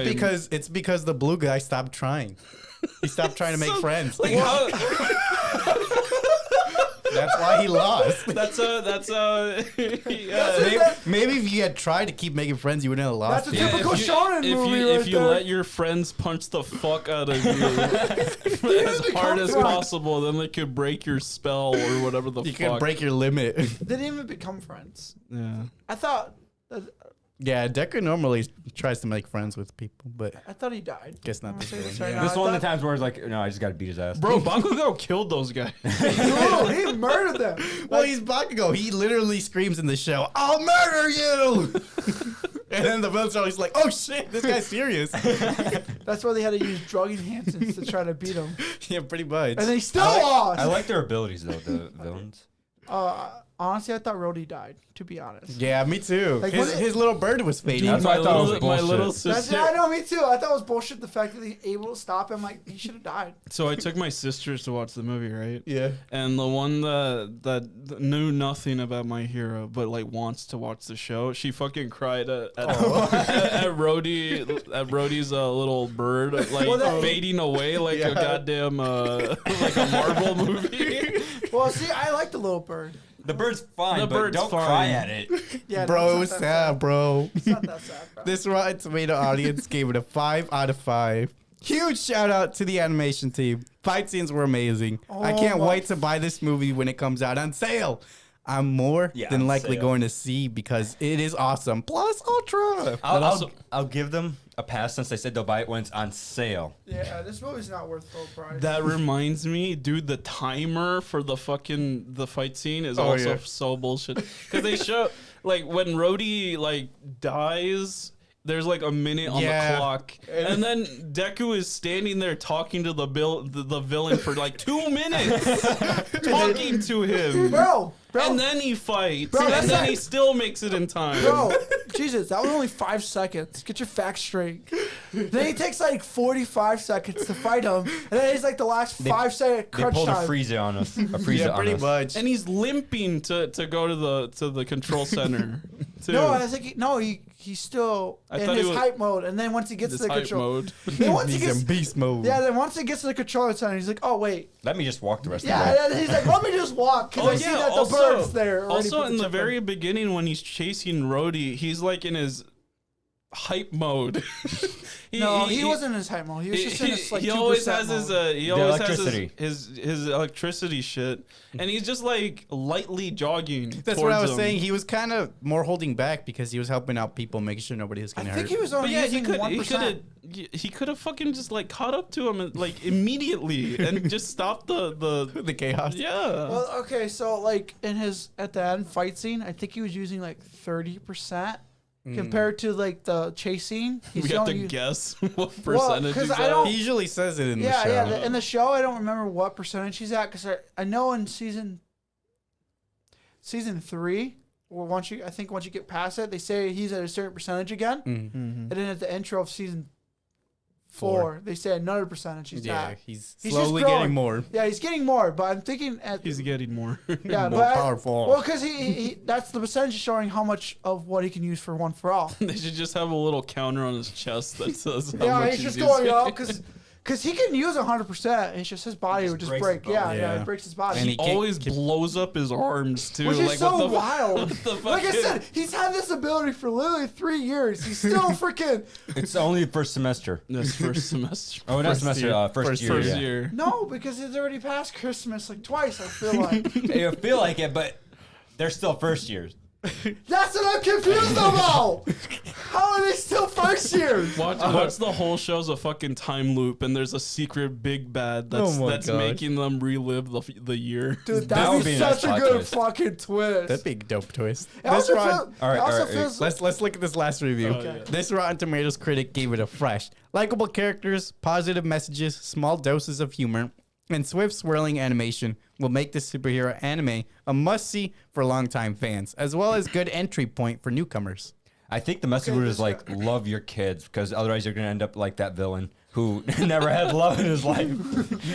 time. because the blue guy stopped trying. He stopped trying to make friends. Like how, That's why he lost. that's yeah. Maybe if you had tried to keep making friends, you wouldn't have lost. That's a it. typical shonen movie if right you there. let your friends punch the fuck out of you as hard as friends. possible, then they could break your spell or whatever the You fuck. can break your limit. They didn't even become friends. Yeah. I thought Yeah, Deku normally tries to make friends with people, but he died. guess not I'm this gonna say one. this right Yeah. now. This I is one of the thought- times where it's like, no, I just got to beat his ass. Bro, Bakugo killed those guys. Dude, he murdered them. Well, he's Bakugo. He literally screams in the show, "I'll murder you!" And then the villain's always like, "Oh shit, this guy's serious." That's why they had to use drug enhancements to try to beat him. Yeah, pretty much. And they still lost. I like their abilities though, the villains. Honestly, I thought Rhodey died, to be honest. Yeah, me too. Like, his, what it- his little bird was fading. That's why I thought it was my bullshit. little That's, sister. I know, me too. I thought it was bullshit the fact that they able to stop him. Like, he should have died. So I took my sisters to watch the movie, right? Yeah. And the one that knew nothing about My Hero but like wants to watch the show, she fucking cried at Rhodey's little bird like Well, that- fading away like Yeah. a goddamn like a Marvel movie. Well, see, I like the little bird. The bird's fine, The but bird's don't fine. cry at it. Yeah, no, Bro, it it's was not sad, that bro. It's not that sad, bro. This Rotten Tomato audience gave it a 5 out of 5. Huge shout out to the animation team. Fight scenes were amazing. I Oh can't my- wait to buy this movie when it comes out on sale. I'm more Yeah, than on likely sale. going to see because it is awesome. Plus Ultra. I'll give them a pass since they said they'll buy it when it's on sale. Yeah, this movie's not worth full price. That reminds me, dude, the timer for the fight scene is Oh, also yeah. so bullshit. Because they show like when Rhodey like dies, there's like a minute on the clock, and then Deku is standing there talking to the villain for like 2 minutes, talking to him, bro. And then he fights, Bro, and then he still makes it in time. Bro, Jesus, that was only 5 seconds. Get your facts straight. Then he takes like 45 seconds to fight him, and then he's like the last 5-second crunch They pulled time. a Frieza on us. A Frieza Yeah, on pretty us. much. And he's limping to go to the control center. Too. No, I think he's still I in thought he his was- hype mode, and then once he gets This to the hype control, mode. then once he He's gets in beast mode. then once he gets to the controller center, he's like, oh wait, Let me just walk the rest of yeah, the way. and then he's like, let me just walk because I see that the bird's there. already Also, put in the chip very beginning, when he's chasing Rhodey, he's like in his hype mode. he wasn't in his hype mode. He was just in his like 2% he always has mode. he always electricity. has his electricity shit, and he's just like lightly jogging. That's what I was towards him. saying. He was kind of more holding back because he was helping out people, making sure nobody was I getting hurt. think he was But only yeah, using 1%. he could have fucking just like caught up to him like immediately and just stopped the the chaos. yeah. Well, okay, so like at the end fight scene, I think he was using like 30% compared to like the chase scene. we He's got only to guess what percentage 'cause he's I at. don't- He usually says it in the show. yeah. In the show, I don't remember what percentage he's at because I know in season 3, or once you get past it, they say he's at a certain percentage again, and then at the intro of season 4, they say another percentage he's Yeah, at. he's He's slowly just growing. getting more. Yeah, he's getting more, but I'm thinking He's getting more. yeah, more powerful. Well, because he that's the percentage showing how much of what he can use for one for all. They should just have a little counter on his chest that says how Yeah, much he's just using. going up because he can use 100%. It's just his body just would just breaks break. his Yeah, body. yeah, Yeah. it breaks his body. And He always blows up his arms too. which like, is so what the wild. what the Like I fuck said, he's had this ability for literally 3 years. He's still freaking It's only the first semester. this first semester. Oh, not First semester. year. First year. First yeah. year. no, because it's already past Christmas like twice. I feel like You feel like it, but they're still first years. that's what I'm confused about. How are they still first years? Watch the whole show's a fucking time loop, and there's a secret big bad that's Oh my that's gosh. making them relive the year. Dude, That that'd would be be a nice such a plot good twist. fucking twist. That'd be a dope twist. It also This feel- Rod- All right, it also all right, feels let's look at this last review. Oh, yeah. This Rotten Tomatoes critic gave it a fresh, likable characters, positive messages, small doses of humor, and swift swirling animation will make this superhero anime a must-see for longtime fans, as well as good entry point for newcomers. I think the message Okay, was this like, love your kids, because otherwise you're gonna end up like that villain who never had love in his life.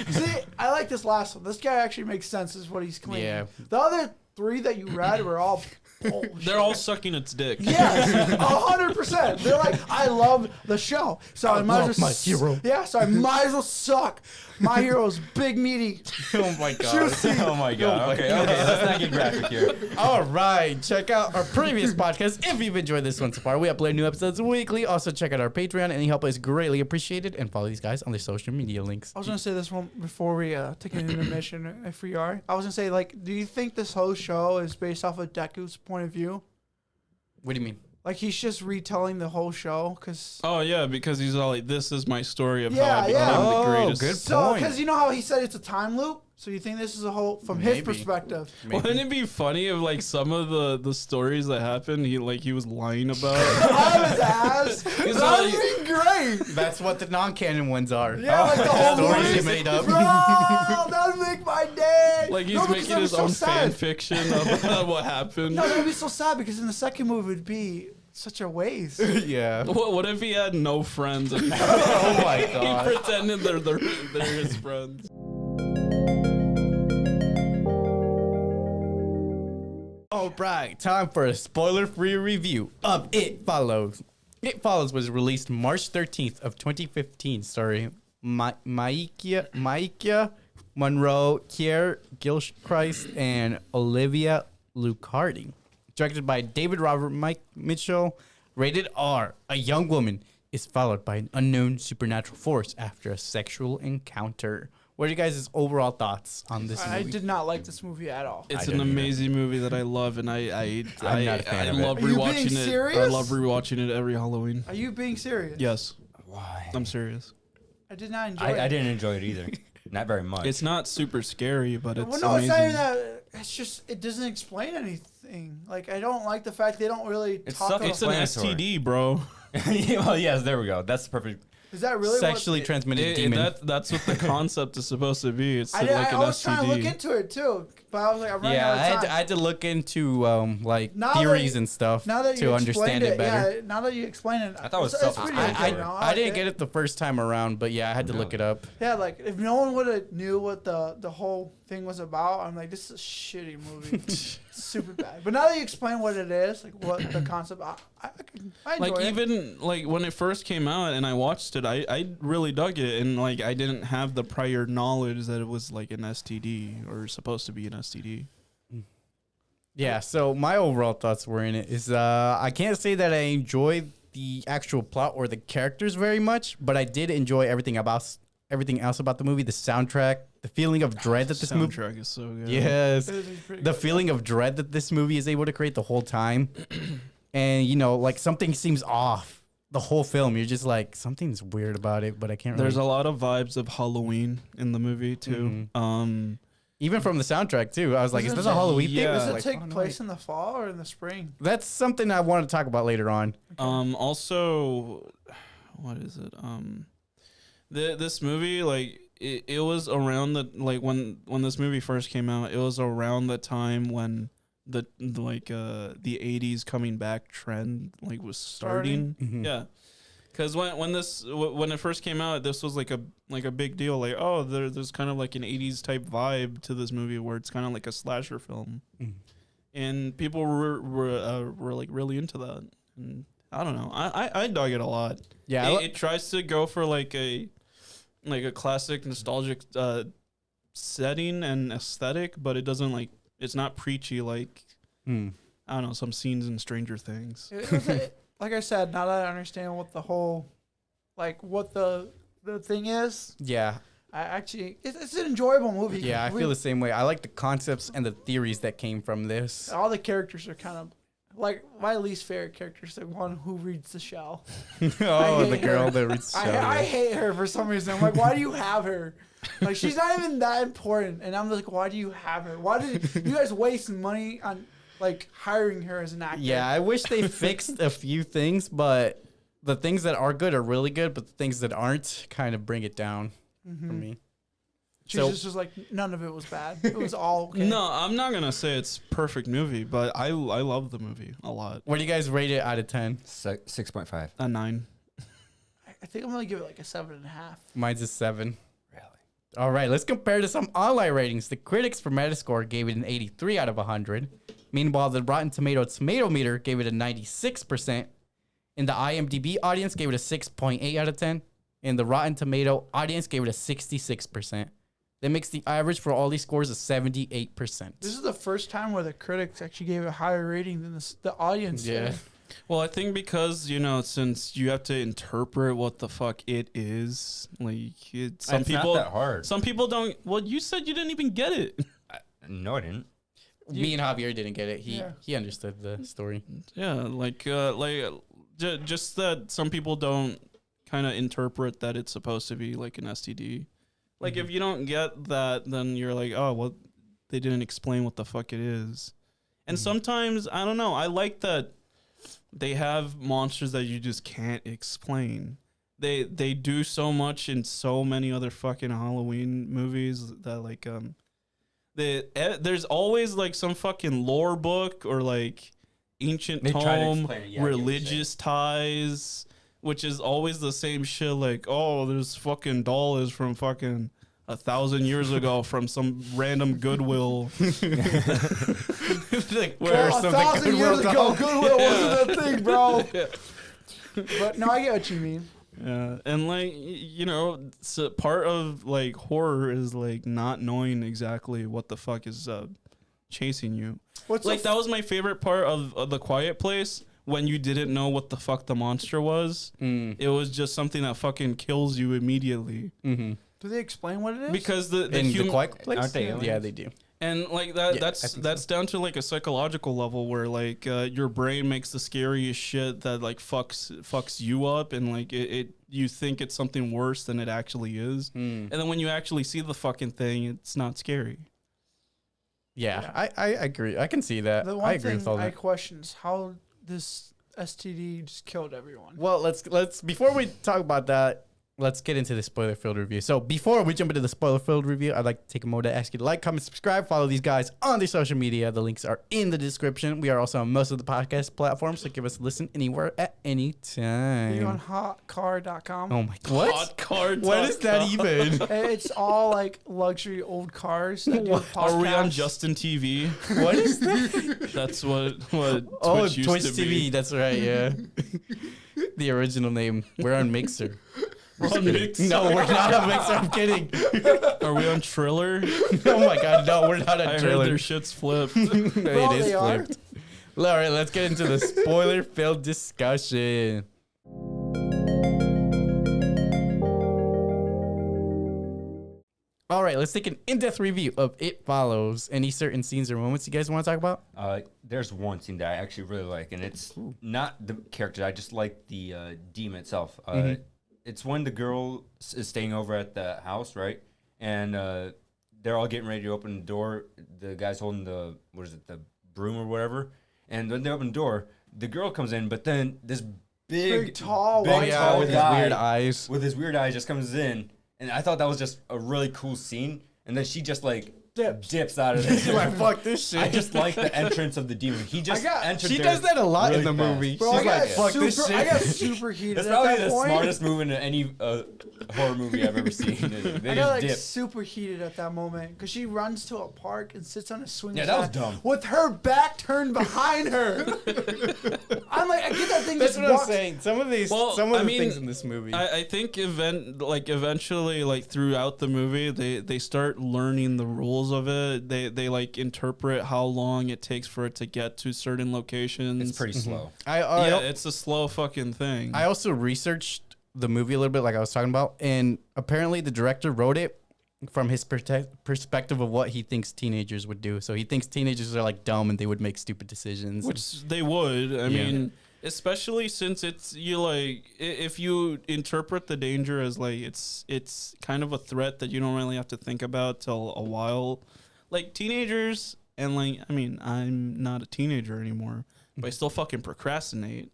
See, I like this last one. This guy actually makes sense, is what he's claiming. Yeah. The other 3 that you read were all bullshit. They're all sucking its dick. Yes, 100%. They're like, I love the show, so I might love as well. my hero. Yeah, so I might as well suck. My hero's big meaty. Oh my god. Juicy. Oh my god. Okay, let's not get graphic here. All right, check out our previous podcast if you've enjoyed this one so far. We upload new episodes weekly. Also, check out our Patreon. Any help is greatly appreciated. And follow these guys on their social media links. I was gonna say this one before we take an intermission, if we are. I was gonna say, like, do you think this whole show is based off of Deku's point of view? What do you mean? Like he's just retelling the whole show, cause Oh yeah, because he's all like, "This is my story of Yeah, how I yeah. became Oh, the greatest." good so point. because you know how he said it's a time loop. So you think this is a whole from his Maybe. perspective? Wouldn't it be funny if like some of the stories that happened, he was lying about? I was ass. He's That'd like- be great. That's what the non-canon ones are. Yeah, like the whole stories movie. he made up. Bro, that'd make my day. Like he's No, because making that'd be his so own sad. fan fiction of what happened. No, that'd be so sad because in the second movie it'd be such a waste. Yeah. What if he had no friends and Oh my he god. pretended they're his friends? All right, time for a spoiler-free review of It Follows. It Follows was released March 13th of 2015, starring Maikia Monroe, Kier Gilchrist, and Olivia Lucardi. Directed by David Robert Mike Mitchell. Rated R. A young woman is followed by an unknown supernatural force after a sexual encounter. What are you guys' overall thoughts on this I movie? did not like this movie at all. It's I an didn't either. amazing movie that I love, and I not a fan of it. love Are you being rewatching it. I serious? love rewatching it every Halloween. Are you being serious? Yes, Why? I'm serious. I did not enjoy I it. didn't enjoy it either. Not very much. It's not super scary, but it's Well, no, it's amazing. not even that. It's just it doesn't explain anything. Like I don't like the fact they don't really It's talk stuff about. It's an Explanatory. STD, bro. Yeah, well, yes, there we go. That's the perfect. Is that really Sexually transmitted demon. That's what the concept is supposed to be. It's I like an was trying to look STD. into it too, but I was like, I'm running Yeah, out of time. I had to look into like Now theories that- and stuff now that you to explained understand it better. Yeah, now that you explain it, I thought it was it's pretty self-explanatory. okay, no, I didn't get it the first time around, but yeah, I had to look it up. Yeah, like if no one would have knew what the whole thing was about, I'm like, this is a shitty movie, super bad. But now that you explain what it is, like what the concept, I enjoy Like it. even like when it first came out and I watched it, I really dug it, and like I didn't have the prior knowledge that it was like an STD or supposed to be an STD. Yeah, so my overall thoughts were in it is I can't say that I enjoyed the actual plot or the characters very much, but I did enjoy everything else about the movie, the soundtrack, the feeling of dread that this movie. Soundtrack is so good. Yes, It is pretty the good. feeling of dread that this movie is able to create the whole time, and like something seems off the whole film. You're just like something's weird about it, but I can't. There's really... a lot of vibes of Halloween in the movie too. Even from the soundtrack too. I was like, is this a Does it- Halloween thing? yeah. Does it Like, take oh, no, place in the fall or in the spring? That's something I want to talk about later on. Also, what is it? This movie, like it was around the like when this movie first came out, it was around the time when the 80s coming back trend like was starting. Mhm. Yeah. Because when it first came out, this was like a big deal. Like, oh, there's kind of like an 80s type vibe to this movie where it's kind of like a slasher film, and people were like really into that. And I don't know, I dug it a lot. Yeah, it tries to go for like a classic nostalgic setting and aesthetic, but it doesn't like it's not preachy like I don't know, some scenes in Stranger Things. It was like I said, now that I understand what the whole, like what the thing is, yeah, I actually it's an enjoyable movie. yeah. I feel the same way. I like the concepts and the theories that came from this. All the characters are kind of like my least favorite character is the one who reads the shell. Oh, the hate girl her. that reads. I hate her for some reason. I'm like, why do you have her? Like she's not even that important, and I'm like, why do you have her? Why did you guys waste money on like hiring her as an actor? Yeah, I wish they fixed a few things, but the things that are good are really good, but the things that aren't kind of bring it down for me. She's just was like, none of it was bad. It was all okay. No, I'm not gonna say it's perfect movie, but I love the movie a lot. What do you guys rate it out of 10? 6.5. A 9. I think I'm gonna give it like a 7.5. Mine's a 7. Really? All right, let's compare to some online ratings. The critics for Metascore gave it an 83 out of 100. Meanwhile, the Rotten Tomato meter gave it a 96%. And the IMDb audience gave it a 6.8 out of 10. And the Rotten Tomato audience gave it a 66%. That makes the average for all these scores a 78%. This is the first time where the critics actually gave it a higher rating than the audience. Yeah. did. Well, I think because since you have to interpret what the fuck it is, like some It's people, not that hard. some people don't. Well, you said you didn't even get it. No, I didn't. Me and Javier didn't get it. Yeah. He understood the story. Yeah, just that some people don't kind of interpret that it's supposed to be like an STD. Like if you don't get that, then you're like, oh, well, they didn't explain what the fuck it is. And sometimes I don't know. I like that they have monsters that you just can't explain. They do so much in so many other fucking Halloween movies that like there's always like some fucking lore book or like ancient They try to tome, explain it, yeah, I get what you're religious ties, which is always the same shit. Like, oh, this fucking doll is from fucking 1,000 years ago from some random Goodwill. Like, Well, 1,000 years ago, Goodwill wasn't a thing, bro. Yeah. But no, I get what you mean. Yeah, and like so part of like horror is like not knowing exactly what the fuck is chasing you. What's Like that was my favorite part of The Quiet Place, when you didn't know what the fuck the monster was. It was just something that fucking kills you immediately. Mm-hmm. Do they explain what it is? Because the In the human Quiet Place? Aren't they aliens? Yeah, they do. and like that Yeah, I that's think down to like a psychological level where like your brain makes the scariest shit that like fucks you up, and like it you think it's something worse than it actually is. And then when you actually see the fucking thing, it's not scary. Yeah, I agree. I can see that. the I one agree thing with all I that. question is how this STD just killed everyone. Well, let's before we talk about that, let's get into the spoiler filled review. So before we jump into the spoiler filled review, I'd like to take a moment to ask you to like, comment, subscribe, follow these guys on their social media. The links are in the description. We are also on most of the podcast platforms, so give us a listen anywhere at any Are you on time. hotcar.com? Oh my, what? Hotcar.com. What is that even? It's all like luxury old cars. That do Are we on podcasts. Justin TV? What is that? That's what Twitch Oh, used Twitch to TV. be. That's right. Yeah. The original name. We're on Mixer. We're on Mixer. No, we're not on Mixer. I'm kidding. Are we on Triller? Oh my god, no, we're not on I heard Trailer. their shit's flipped. It Well, is they are. flipped. All right, let's get into the spoiler-filled discussion. All right, let's take an in-depth review of It Follows. Any certain scenes or moments you guys want to talk about? There's one scene that I actually really like, and it's not the character. I just like the demon itself. It's when the girl is staying over at the house, right? And they're all getting ready to open the door. The guy's holding the broom or whatever. And when they open the door, the girl comes in, but then this big tall big, white tall with his guy weird eyes. with his weird eyes just comes in, and I thought that was just a really cool scene. And then she just like dips out of She's there. like, fuck this shit. I just like the entrance of the demon. He just entered She there does that a lot in really the fast. movie. Bro, She's I got like, fuck this super, shit. I got super heated That's at probably that the point. smartest move in any horror movie I've ever seen. They I got just like dip. super heated at that moment because she runs to a park and sits on a swing Yeah, that was set dumb. with her back turned behind her. I'm like, I get that thing. That's just what I'm walks- saying. Some of these, Well, some of I the mean, things in this movie. I think eventually, like throughout the movie, they start learning the rules of it. They like interpret how long it takes for it to get to certain locations. It's pretty slow. Yeah, it's a slow fucking thing. I also researched the movie a little bit, like I was talking about, and apparently the director wrote it from his perspective of what he thinks teenagers would do. So he thinks teenagers are like dumb and they would make stupid decisions. Which they would. I mean, especially since it's if you interpret the danger as like it's kind of a threat that you don't really have to think about till a while. Like teenagers, and like, I mean, I'm not a teenager anymore, but I still fucking procrastinate.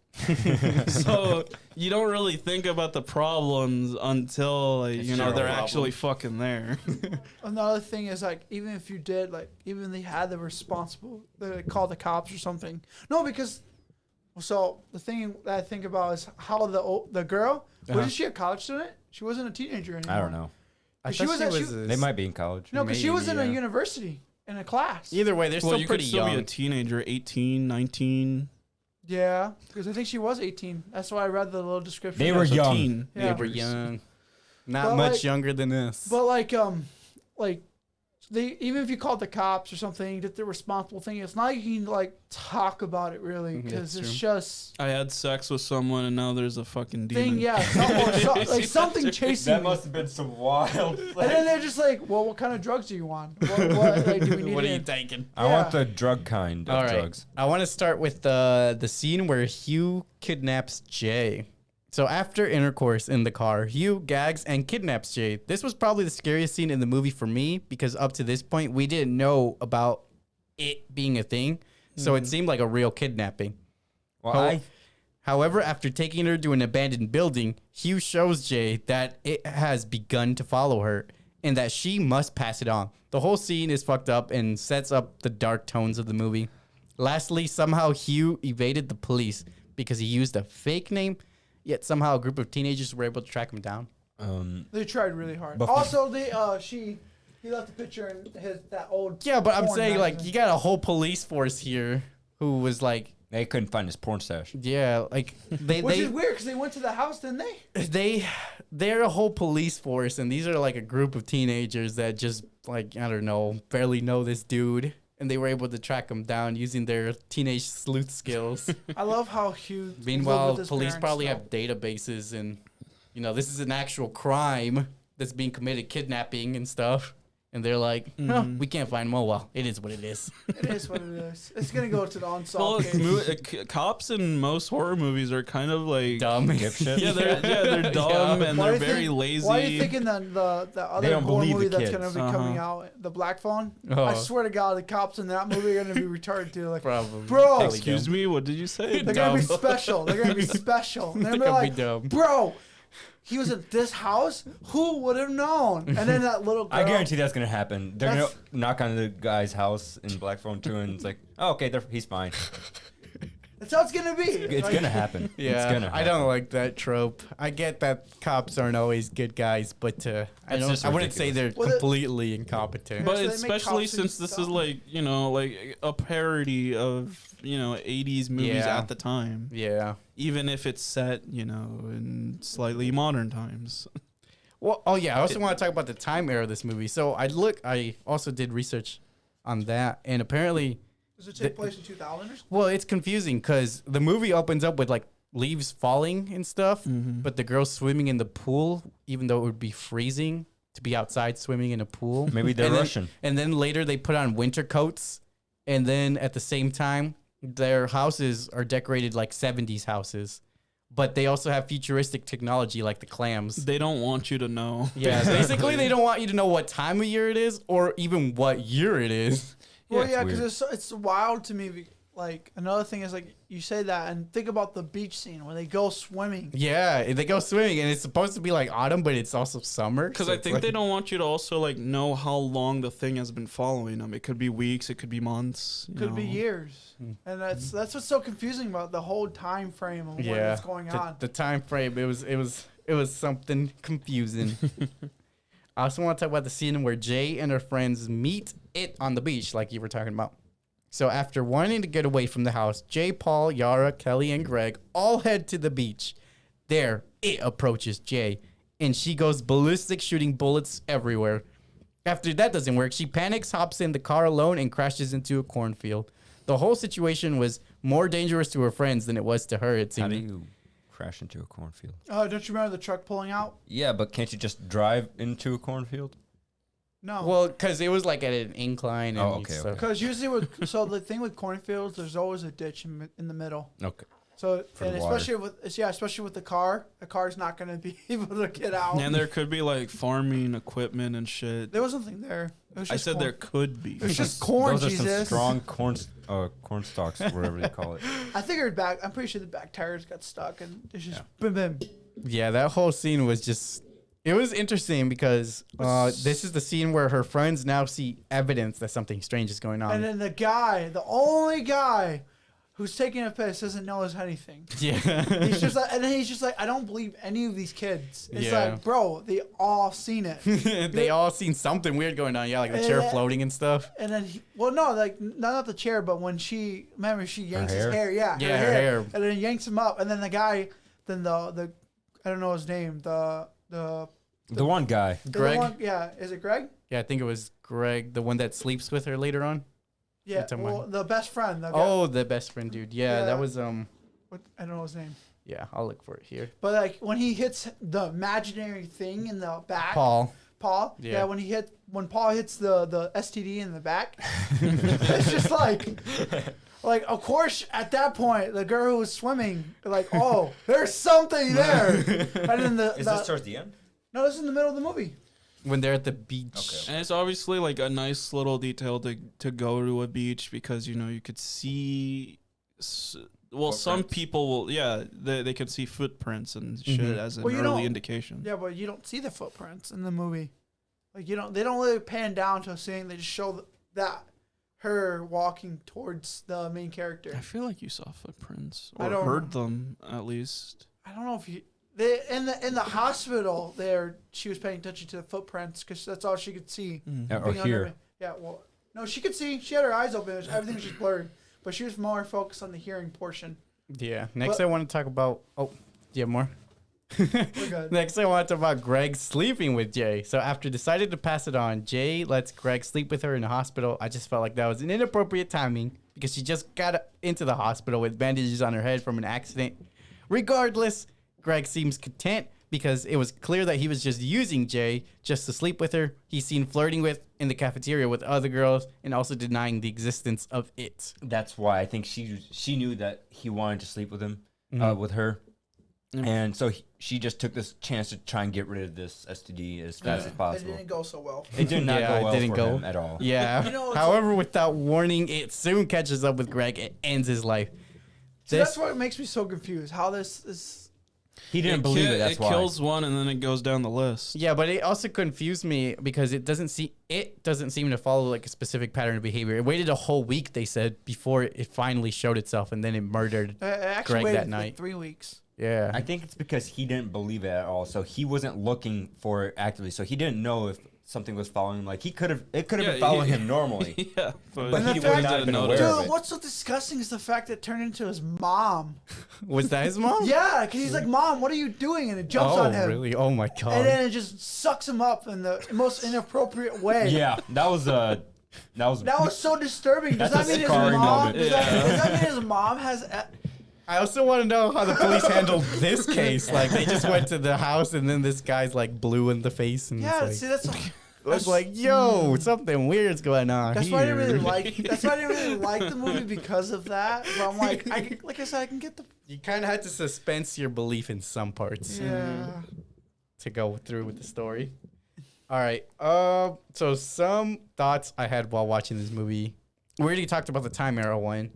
So you don't really think about the problems until like, It's you know your they're problem. actually fucking there. Another thing is like, even if you did, like, even they had the responsible, they call the cops or something. No, because so the thing that I think about is how the girl wasn't she a college student? She wasn't a teenager anymore. I don't know. I she thought was a- They might be in college. No, because she was in Maybe, a yeah. university in a class. Either way, they're Well, still you pretty could still young. be a teenager, 18, 19. Yeah, because I think she was 18. That's why I read the little description. They were So young. teen. Yeah. They were young. Not But, much like- younger than us. But like they, even if you called the cops or something, did the responsible thing. It's not like you can like talk about it really because That's it's true. just I had sex with someone and now there's a fucking demon. thing. Yeah, like something chasing That me. must have been some wild. And then they're just like, well, what kind of drugs do you want? What like, do we need What are you in? taking? I want Yeah. the drug kind of All right. drugs. I want to start with the scene where Hugh kidnaps Jay. So after intercourse in the car, Hugh gags and kidnaps Jay. This was probably the scariest scene in the movie for me because up to this point, we didn't know about it being a thing. So it seemed like a real kidnapping. Well, How- However, after taking her to an abandoned building, Hugh shows Jay that it has begun to follow her and that she must pass it on. The whole scene is fucked up and sets up the dark tones of the movie. Lastly, somehow Hugh evaded the police because he used a fake name, yet somehow a group of teenagers were able to track him down. They tried really hard. But- Also, he left a picture in that old. Yeah, but I'm porn saying, like, magazine. you got a whole police force here who was like, they couldn't find his porn stash. yeah, like, Which is weird because they went to the house, didn't they? they're a whole police force, and these are like a group of teenagers that just, like, I don't know, barely know this dude, and they were able to track him down using their teenage sleuth skills. I love how Hugh. lived Meanwhile, with his police parents, probably though. have databases, and, you know, this is an actual crime that's being committed, kidnapping and stuff. And they're like, "Huh, we can't find him. Oh, well, it is what it is." It is what it is. It's gonna go to the Well, unsolved case. cops in most horror movies are kind of like Dumb. Dipshit. Yeah, they're dumb and Why they're do you very think- lazy. Why are you thinking the They other don't horror believe movie the that's kids. gonna be coming out, the Black Phone? Oh. I swear to God, the cops in that movie are gonna be retarded too. Like, Probably. Bro. Excuse me, what did you say? they're gonna be Dumb. special. They're gonna be special. And they're They're gonna gonna be be like, dumb. bro, he was at this house. Who would have known? And then that little girl. I guarantee that's gonna happen. They're gonna That's- knock on the guy's house in Black Phone 2 and it's like, oh, okay, he's fine. That's how it's gonna be. It's Like, gonna happen. Yeah, It's gonna I happen. don't like that trope. I get that cops aren't always good guys, but just I wouldn't say they're Well, completely incompetent. But So they make especially cops and since this stuff. is like, like a parody of, 80s movies Yeah. at the time. Yeah. Even if it's set, in slightly modern times. Well, oh yeah, I also want to talk about the time era of this movie. So I also did research on that, and apparently, Does it take place in 2000 or something? well, it's confusing because the movie opens up with like leaves falling and stuff, but the girl's swimming in the pool, even though it would be freezing to be outside swimming in a pool. Maybe they're And then- Russian. And then later they put on winter coats, and then at the same time, their houses are decorated like 70s houses, but they also have futuristic technology like the clams. They don't want you to know. Yeah, basically they don't want you to know what time of year it is or even what year it is. Well, it's yeah, because weird. it's wild to me. Like, another thing is, like, you say that, and think about the beach scene where they go swimming. Yeah, they go swimming, and it's supposed to be like autumn, but it's also summer. Because so I it's think like- they don't want you to also know how long the thing has been following them. It could be weeks, it could be months. you Could be know. years. And that's what's so confusing about the whole time frame of what Yeah, is going on. the time frame. It was something confusing. I also want to talk about the scene where Jay and her friends meet it on the beach, like you were talking about. So after wanting to get away from the house, Jay, Paul, Yara, Kelly, and Greg all head to the beach. There, it approaches Jay, and she goes ballistic, shooting bullets everywhere. After that doesn't work, she panics, hops in the car alone, and crashes into a cornfield. The whole situation was more dangerous to her friends than it was to her, it How seemed. do you crash into a cornfield? Oh, don't you remember the truck pulling out? Yeah, but can't you just drive into a cornfield? No. Well, because it was like at an incline. And Oh, okay, so- okay. Because usually the thing with cornfields, there's always a ditch in the middle. Okay. So, For and the water. especially with the car's not going to be able to get out. And there could be farming equipment and shit. There was nothing there. It was I just said corn. there could be. It's just corn, Those are some Jesus. strong corn stalks, whatever they call it. I figured back. I'm pretty sure the back tires got stuck, and it's just bim bim. Yeah, that whole scene was just. It was interesting because this is the scene where her friends now see evidence that something strange is going on. And then the only guy who's taking a piss doesn't know us anything. yeah. He's just like, and then he's just like, I don't believe any of these kids. It's Yeah. like, bro, they all seen it. They all seen something weird going on. Yeah, like the chair Yeah. floating and stuff. And then, not the chair, but when she yanks his hair? hair, yeah, Yeah, her hair. and then yanks him up, and then the guy, then the I don't know his name, the The one guy. Greg? one, yeah, is it Greg? Yeah, I think it was Greg, the one that sleeps with her later on. Yeah, talking well, about- the best friend. The guy, Oh, the best friend dude. Yeah, Yeah. that was what, I don't know his name, Yeah, I'll look for it here. but like when he hits the imaginary thing in the back, Paul. Yeah, Yeah. when Paul hits the STD in the back, it's just like of course at that point the girl who was swimming like, oh, there's something there, and then Is this towards the end? no, this is in the middle of the movie. When they're at the beach. Okay. And it's obviously a nice little detail to go to a beach because you could see. Well, some Footprints. people will, they can see footprints and shit as an Well, you early don't- indication. Yeah, but you don't see the footprints in the movie. Like they don't really pan down to a scene. They just show that her walking towards the main character. I feel like you saw footprints I or don't heard them at least. I don't know if in the hospital there she was paying attention to the footprints because that's all she could see. Or Being under here. me. Yeah, well, no, she could see. She had her eyes open. Everything was just blurred, but she was more focused on the hearing portion. Yeah. Next, But- I want to talk about. Oh, do you have more? We're good. Next, I want to talk about Greg sleeping with Jay. So after deciding to pass it on, Jay lets Greg sleep with her in the hospital. I just felt like that was an inappropriate timing because she just got into the hospital with bandages on her head from an accident. Regardless, Greg seems content because it was clear that he was just using Jay just to sleep with her. He's seen flirting with in the cafeteria with other girls and also denying the existence of it. That's why I think she knew that he wanted to sleep with him, with her. And so she just took this chance to try and get rid of this STD as fast as It possible. didn't go so well. It did not Yeah, go well it didn't for go. him at all. Yeah. You know, it's However, without warning, it soon catches up with Greg and ends his life. See, This- that's what makes me so confused. How this is. He didn't believe it. That's it why. kills one and then it goes down the list. Yeah, but it also confused me because it doesn't seem to follow like a specific pattern of behavior. It waited a whole week, they said, before it finally showed itself, and then it murdered. I actually Greg waited that for night. 3 weeks. Yeah. I think it's because he didn't believe it at all. So he wasn't looking for it actively. So he didn't know if something was following him. Like it could have been following him normally. Yeah, But And he the would fact- not have been Dude, aware of Dude, it. what's so disgusting is the fact that it turned into his mom. Was that his mom? Yeah, because he's like, Mom, what are you doing? And it jumps Oh, on him. really? Oh my god. And then it just sucks him up in the most inappropriate way. Yeah, that was That was so disturbing. Does That's that a mean his scarring mom? moment. Does that mean his mom has? I also want to know how the police handled this case. Like they just went to the house and then this guy's like blue in the face and Yeah, it's see, like, that's it's like, yo, something weird's going on that's here. why I didn't really like. That's why I didn't really like the movie because of that. But I'm like, like I said, I can get the. You kind of had to suspense your belief in some parts Yeah. to go through with the story. All right. So some thoughts I had while watching this movie. We already talked about the time era one.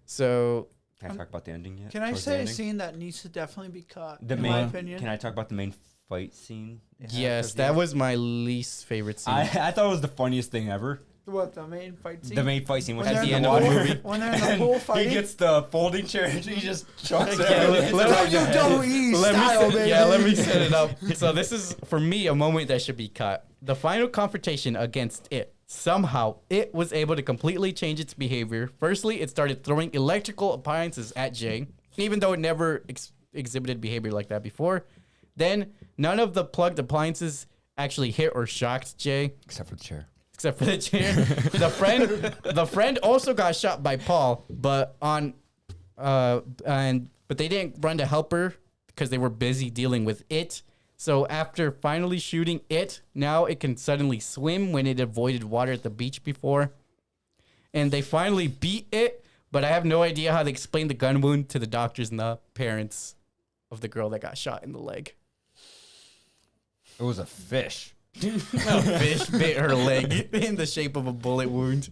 So Can I talk about the ending yet? Can I Towards the say a ending? scene that needs to definitely be cut? The in main. my opinion. Can I talk about the main fight scene? yes, that was my least favorite scene. I thought it was the funniest thing ever. What, the main fight scene? The main fight scene was When At they're the in end of the pool- movie. When they're in the pool he fighting. gets the folding chair and he just chucks it. Yeah, let me- WWE style, baby. let me set it up. So this is for me a moment that should be cut. The final confrontation against it. Somehow, it was able to completely change its behavior. Firstly, it started throwing electrical appliances at Jay, even though it never exhibited behavior like that before. Then, none of the plugged appliances actually hit or shocked Jay, Except for the chair. except for the chair. the friend also got shot by Paul, but they didn't run to help her because they were busy dealing with it. So after finally shooting it, now it can suddenly swim when it avoided water at the beach before. And they finally beat it, but I have no idea how they explained the gun wound to the doctors and the parents of the girl that got shot in the leg. It was a fish. A fish bit her leg in the shape of a bullet wound.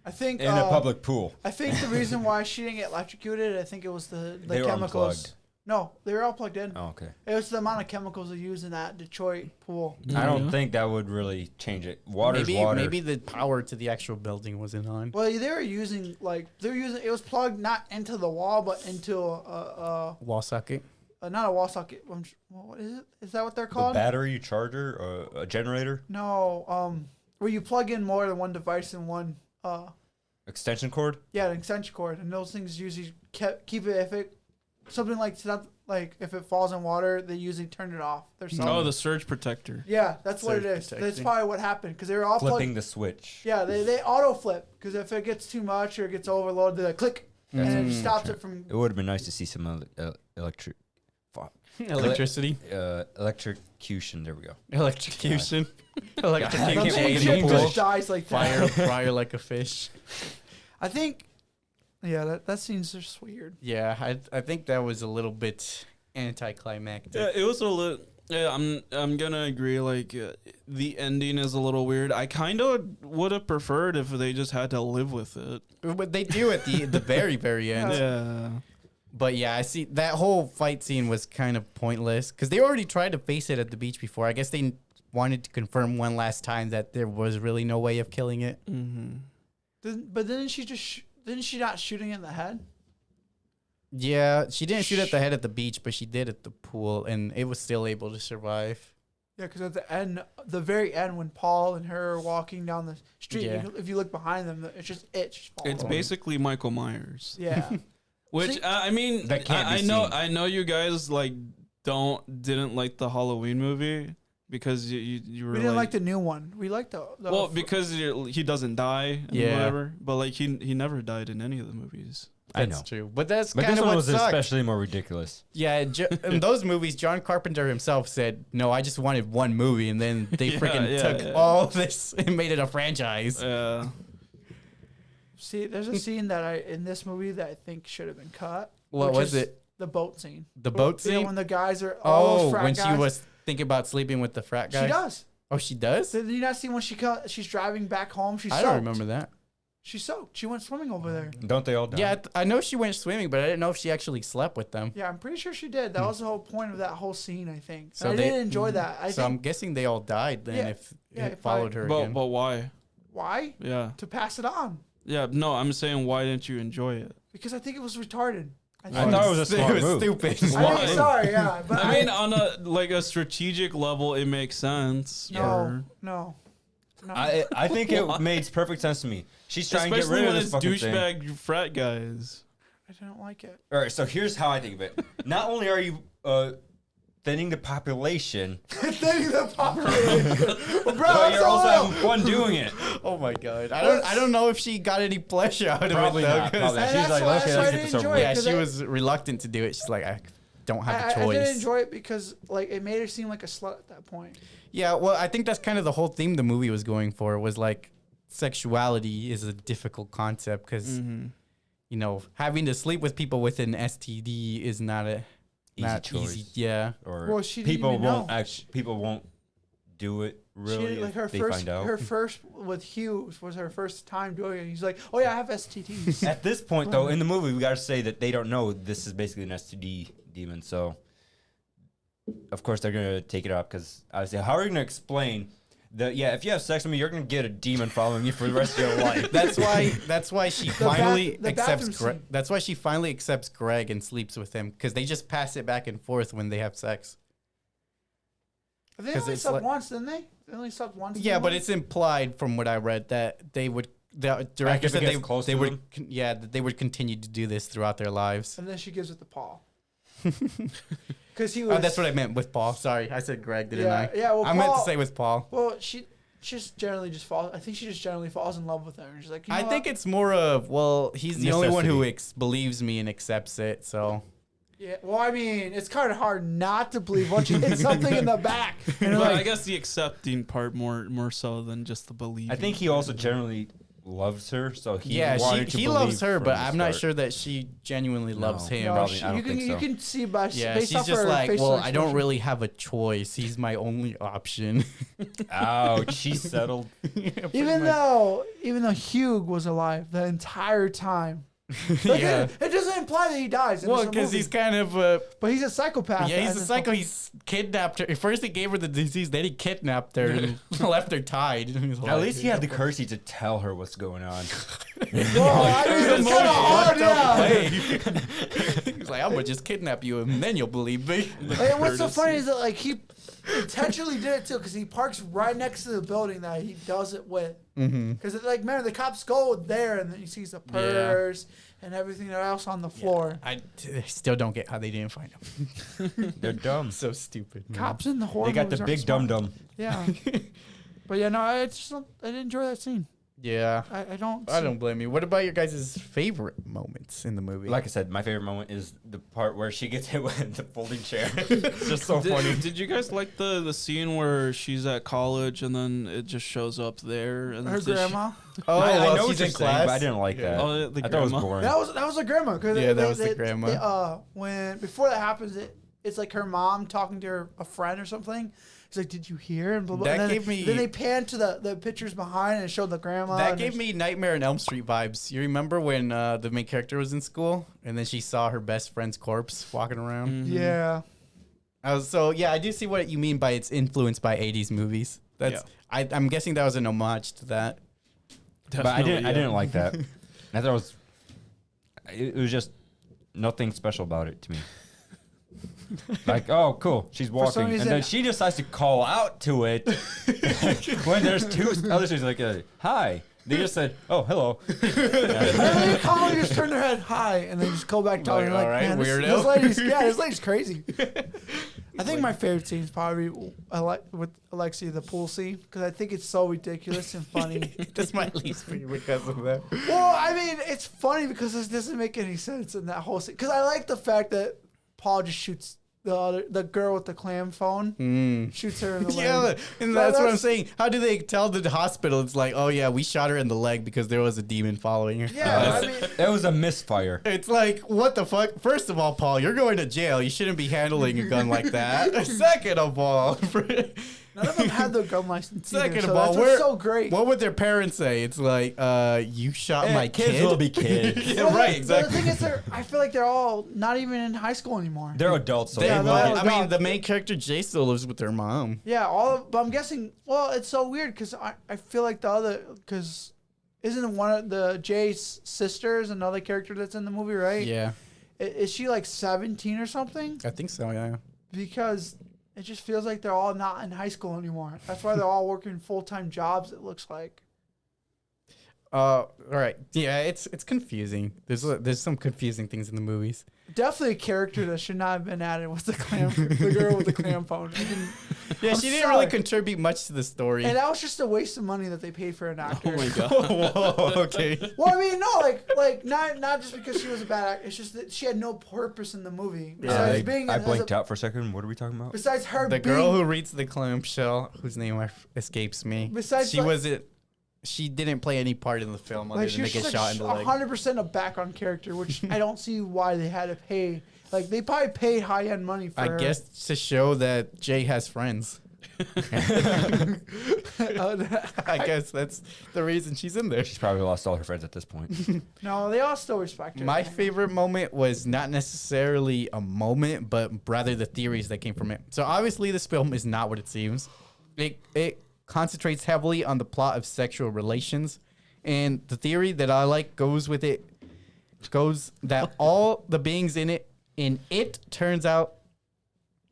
I think In a public pool. I think the reason why she didn't get electrocuted, I think it was the They were chemicals. unplugged. No, they were all plugged in. Oh, okay. It was the amount of chemicals they used in that Detroit pool. I don't think that would really change it. Water's water. Maybe the power to the actual building wasn't on. Well, they were using it was plugged not into the wall but into Wall socket. not a wall socket. What is it? Is that what they're The called? battery charger or a generator? No, where you plug in more than one device in one. Extension cord? Yeah, an extension cord, and those things usually keep it if it something like if it falls in water, they usually turn it off. There's something. Oh, the surge protector. Yeah, that's what it Surge is. That's protection. probably what happened because they were all Flipping plugged. the switch. Yeah, they auto flip because if it gets too much or it gets overloaded, they like click and it stops it from. It would have been nice to see some electrocution. There we go. Electrocution. I Electrocution. can't Nothing wait to shit get just pulled. dies like that. Fire like a fish. I think. Yeah, that seems just weird. Yeah, I think that was a little bit anticlimactic. Yeah, it was a little. Yeah, I'm gonna agree. Like the ending is a little weird. I kind of would have preferred if they just had to live with it. But they do at the very end. Yeah. But yeah, I see that whole fight scene was kind of pointless because they already tried to face it at the beach before. I guess they wanted to confirm one last time that there was really no way of killing it. Mm-hmm. But didn't she not shooting in the head? Yeah, she didn't shoot at the head at the beach, but she did at the pool, and it was still able to survive. Yeah, because at the end, the very end, when Paul and her are walking down the street, Yeah. if you look behind them, it's just it. It's basically Michael Myers. Yeah. Which See- I mean, That can't I be know seen. I know you guys like didn't like the Halloween movie because you were We didn't like the new one. We liked the well because he doesn't die and Yeah. whatever, but like he never died in any of the movies. I That's know. true. But that's But kind this of one what was sucked. especially more ridiculous. Yeah, in those movies, John Carpenter himself said, "No, I just wanted one movie," and then they took all this and made it a franchise. See, there's a scene in this movie that I think should have been cut. What which was is it? The boat scene. The boat Yeah, scene? when the guys are all those frat when guys. she was thinking about sleeping with the frat guy. She does. Oh, she does? Did you not see when she's driving back home? She's I soaked. don't remember that. She's soaked. She went swimming over there. Don't they all die? Yeah, I know she went swimming, but I didn't know if she actually slept with them. Yeah, I'm pretty sure she did. That was the whole point of that whole scene, I think. So And I they- did enjoy that. I So think I'm guessing they all died then Yeah, if yeah, it if followed her again. But why? why? Yeah. To pass it on. Yeah, no, I'm saying why didn't you enjoy it? Because I think it was retarded. I thought it was a smart was move. stupid. I think, sorry, yeah. But I mean, on a strategic level, it makes sense. no. I think it makes perfect sense to me. She's trying to get Especially rid when of it's this fucking thing. douchebag frat guys. I don't like it. All right, so here's how I think of it. Not only are you thinning the population, Thinning the population. Bro, but you're also so having fun doing it. Oh my god! I don't know if she got any pleasure out of Probably it though. not. 'cause- Probably not. And She's that's like, why- okay, that's why let's I get this didn't over enjoy with. it. Yeah, 'cause she I- was reluctant to do it. She's like, I don't have a I choice. didn't enjoy it because like it made her seem like a slut at that point. Yeah, well, I think that's kind of the whole theme the movie was going for. Was like sexuality is a difficult concept because you know having to sleep with people with an STD is not a Easy choice. easy. Yeah, Or Well, she didn't people even won't know. people won't do it really She, like if they find out. her first with Hugh was her first time doing it. He's like, "Oh yeah, I have STDs." At this point, though, in the movie, we got to say that they don't know this is basically an STD demon. So, of course, they're gonna take it up because obviously, how are you gonna explain that? Yeah, if you have sex with me, you're gonna get a demon following you for the rest of your life. that's why she finally the accepts. bathroom scene. That's why she finally accepts Greg and sleeps with him because they just pass it back and forth when they have sex. They 'Cause only it's slept like- once, didn't they? They only slept once. in Yeah, the but movie? it's implied from what I read that they would. The director if it said gets close they to would. them? Yeah, that they would continue to do this throughout their lives. And then she gives it to Paul. Because he was. Oh, that's what I meant with Paul. Sorry, I said Greg, didn't I? Yeah, well, I meant to Paul- say with Paul. Well, she just generally just falls. I think she just generally falls in love with him. And she's like, you know I think what? it's more of he's the only one who Necessity. believes me and accepts it. So Yeah. Well, I mean, it's kind of hard not to believe once you hit something in the back. And But like, I guess the accepting part more so than just the believing. I think he also generally loves her, so he yeah, wanted to he loves believe her, from but the I'm not start. sure that she genuinely loves him. no, probably- I don't you can think so. you can see by Yeah, based she's off just her like, facial well, I don't expression. really have a choice. He's my only option. Ouch, she's settled. Even though Hugh was alive the entire time. Like, yeah. it doesn't imply that he dies. in Well, this because movie, he's kind of but he's a psychopath. yeah, he's and a it's psycho. like- He's kidnapped her. First, he gave her the disease. Then he kidnapped her and left her tied. And he's At like, least he had the courtesy to tell her what's going on. Well, I mean, it's kind of hard, yeah. He's like, I'm gonna just kidnap you, and then you'll believe me. Like, what's so funny is that like he intentionally did it too, because he parks right next to the building that he does it with. Because like, man, the cops go there and then he sees the purse and everything else on the floor. I still don't get how they didn't find him. They're dumb. So stupid. man. Cops in the horror They got the movies big aren't dum smart. dum. Yeah. But yeah, no, I didn't enjoy that scene. Yeah. I don't. I don't blame you. What about your guys' favorite moments in the movie? Like I said, my favorite moment is the part where she gets hit with the folding chair. It's just so funny. Did you guys like the scene where she's at college and then it just shows up there and Her the grandma. oh, I well, know what she's you're in saying, class. but I didn't like that. Oh, the I thought it was grandma. boring. That was a grandma. Cause Yeah, that was the grandma. When before that happens, it's like her mom talking to a friend or something. It's like, did you hear? And blah, blah. That And gave me- Then they panned to the pictures behind and it showed the grandma. That and gave me Nightmare on Elm Street vibes. You remember when the main character was in school and then she saw her best friend's corpse walking around? Yeah. I do see what you mean by it's influenced by 80s movies. That's I'm guessing that was an homage to that. But I didn't like that. I thought it was just nothing special about it to me. Like, oh, cool, she's walking, some and reason- then she decides to call out to it when there's two other students like, hi. They just said, oh, hello. And they calmly just turn their head, hi, and then just go back talking. Like, Like, all right, man, weirdo. this lady's crazy. I think my favorite scene is probably with Aleksey, the pool scene, because I think it's so ridiculous and funny. That's my least favorite because of that. Well, I mean, it's funny because it doesn't make any sense in that whole scene. Because I like the fact that Paul just shoots the girl with the clam phone, shoots her in the leg. Yeah, and that's what I'm saying. How do they tell the hospital? It's like, oh yeah, we shot her in the leg because there was a demon following her. Yeah, I mean, That was a misfire. It's like, what the fuck? First of all, Paul, you're going to jail. You shouldn't be handling a gun like that. Second of all, none of them had their gun license. Second Either, of so all, that's what's so great. what would their parents say? It's like, you shot my kid. Kids will be kids. Yeah, Well, right, The exactly. thing is, I feel like they're all not even in high school anymore. They're adults, so They- Yeah, they they're will all get- I mean, the main character Jay still lives with their mom. Yeah, but I'm guessing. Well, it's so weird because I feel like because isn't one of the Jay's sisters another character that's in the movie, right? Yeah, Is she like 17 or something? I think so. Yeah. Because it just feels like they're all not in high school anymore. That's why they're all working full-time jobs. It looks like. All right. Yeah, it's confusing. There's some confusing things in the movies. Definitely a character that should not have been added was the girl with the clam phone. Yeah, I'm she didn't sorry. really contribute much to the story. And that was just a waste of money that they paid for an actor. Oh my god. Whoa, okay. Well, I mean, no, like not just because she was a bad actor. It's just that she had no purpose in the movie. Besides being I blanked out for a second. What are we talking about? Besides her The being, girl who reads the clamshell, whose name escapes me. Besides, she like- wasn't. She didn't play any part in the film other like than she to was get just shot in the leg. 100% a background character, which I don't see why they had to pay. Like they probably paid high end money for I her. guess to show that Jay has friends. I guess that's the reason she's in there. She's probably lost all her friends at this point. No, they all still respect her. My favorite moment was not necessarily a moment, but rather the theories that came from it. So obviously, this film is not what it seems. It concentrates heavily on the plot of sexual relations, and the theory that I like goes that all the beings in it turns out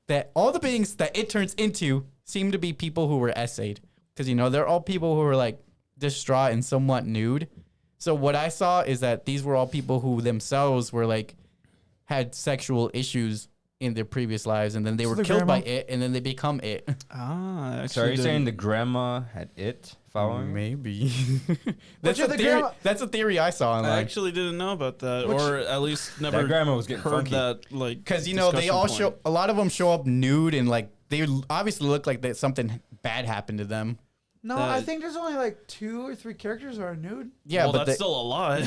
that all the beings that it turns into seem to be people who were essayed, because they're all people who were like distraught and somewhat nude. So what I saw is that these were all people who themselves were like had sexual issues in their previous lives, and then they were the killed by grandma? it, and then they become it. Ah, actually So are you saying didn't- the grandma had it following? Maybe. that's Which a of the theory. grandma- That's a theory I saw I online. actually didn't know about that, Which- or at least never That grandma was getting heard funky. that. Like, Because they discussion all point. show. A lot of them show up nude, and like they obviously look like that something bad happened to them. No, I think there's only like 2 or 3 characters that are nude. Yeah, well, but that's still a lot.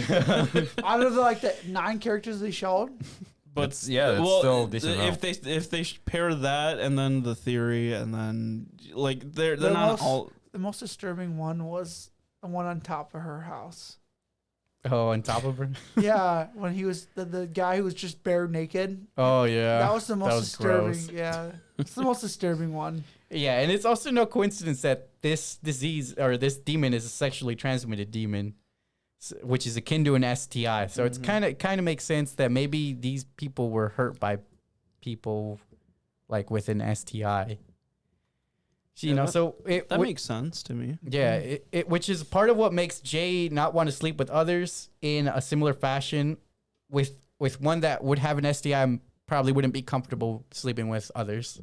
Out of the 9 characters they showed. But That's still a decent amount. if they pair that and then the theory and then like they're The not most- all. The most disturbing one was the one on top of her house. oh, on top of her. Yeah, when he was the guy who was just bare naked. Oh yeah, That was the most disturbing. gross. Yeah, it's the most disturbing one. Yeah, and it's also no coincidence that this disease or this demon is a sexually transmitted demon, which is akin to an STI. So it's kind of makes sense that maybe these people were hurt by people like with an STI. So That makes sense to me. yeah, it which is part of what makes Jay not want to sleep with others in a similar fashion with one that would have an STI and probably wouldn't be comfortable sleeping with others.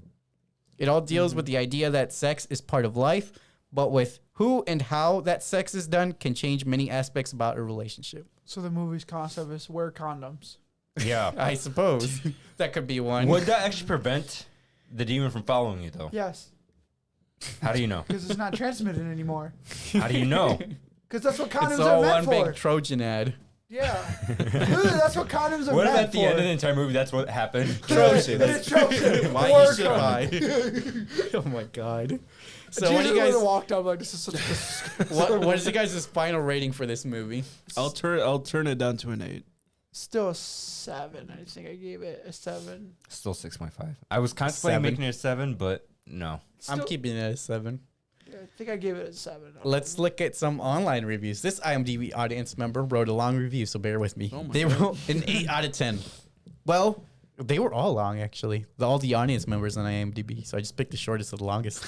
It all deals with the idea that sex is part of life, but with who and how that sex is done can change many aspects about a relationship. So the movie's concept is wear condoms. Yeah. I suppose that could be one. Would that actually prevent the demon from following you, though? Yes, How do you know? because it's not transmitted anymore. How do you know? Because that's what condoms It's all are one meant for. big Trojan ad. Yeah, Literally, that's what condoms are What if meant at the for. end of the entire movie, that's what happened? Trojan. It's Trojan. Why War you should condom. buy? Oh my god. So So what do you guys? walked up like this is such a What is you guys' final rating for this movie? I'll turn it down to an 8. Still a 7. I think I gave it a 7. Still 6.5. I was contemplating 7. making it a 7, but no. I'm Still- keeping it at a 7. I think I gave it a 7. Let's look at some online reviews. This IMDb audience member wrote a long review, so bear with me. Oh my They wrote an 8 out of 10. Well, they were all long, actually. All the audience members on IMDb, so I just picked the shortest of the longest.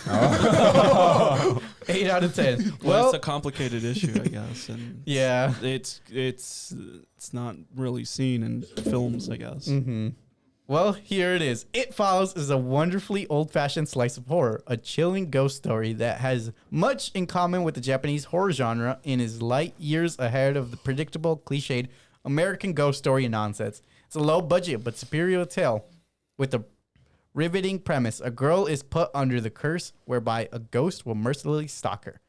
8 out of 10. Well, it's a complicated issue, I guess, and yeah. it's not really seen in films, I guess. Mm-hmm. Well, here it is. It Follows is a wonderfully old-fashioned slice of horror, a chilling ghost story that has much in common with the Japanese horror genre and is light years ahead of the predictable, cliched American ghost story nonsense. It's a low-budget but superior tale with a riveting premise. A girl is put under the curse whereby a ghost will mercilessly stalk her,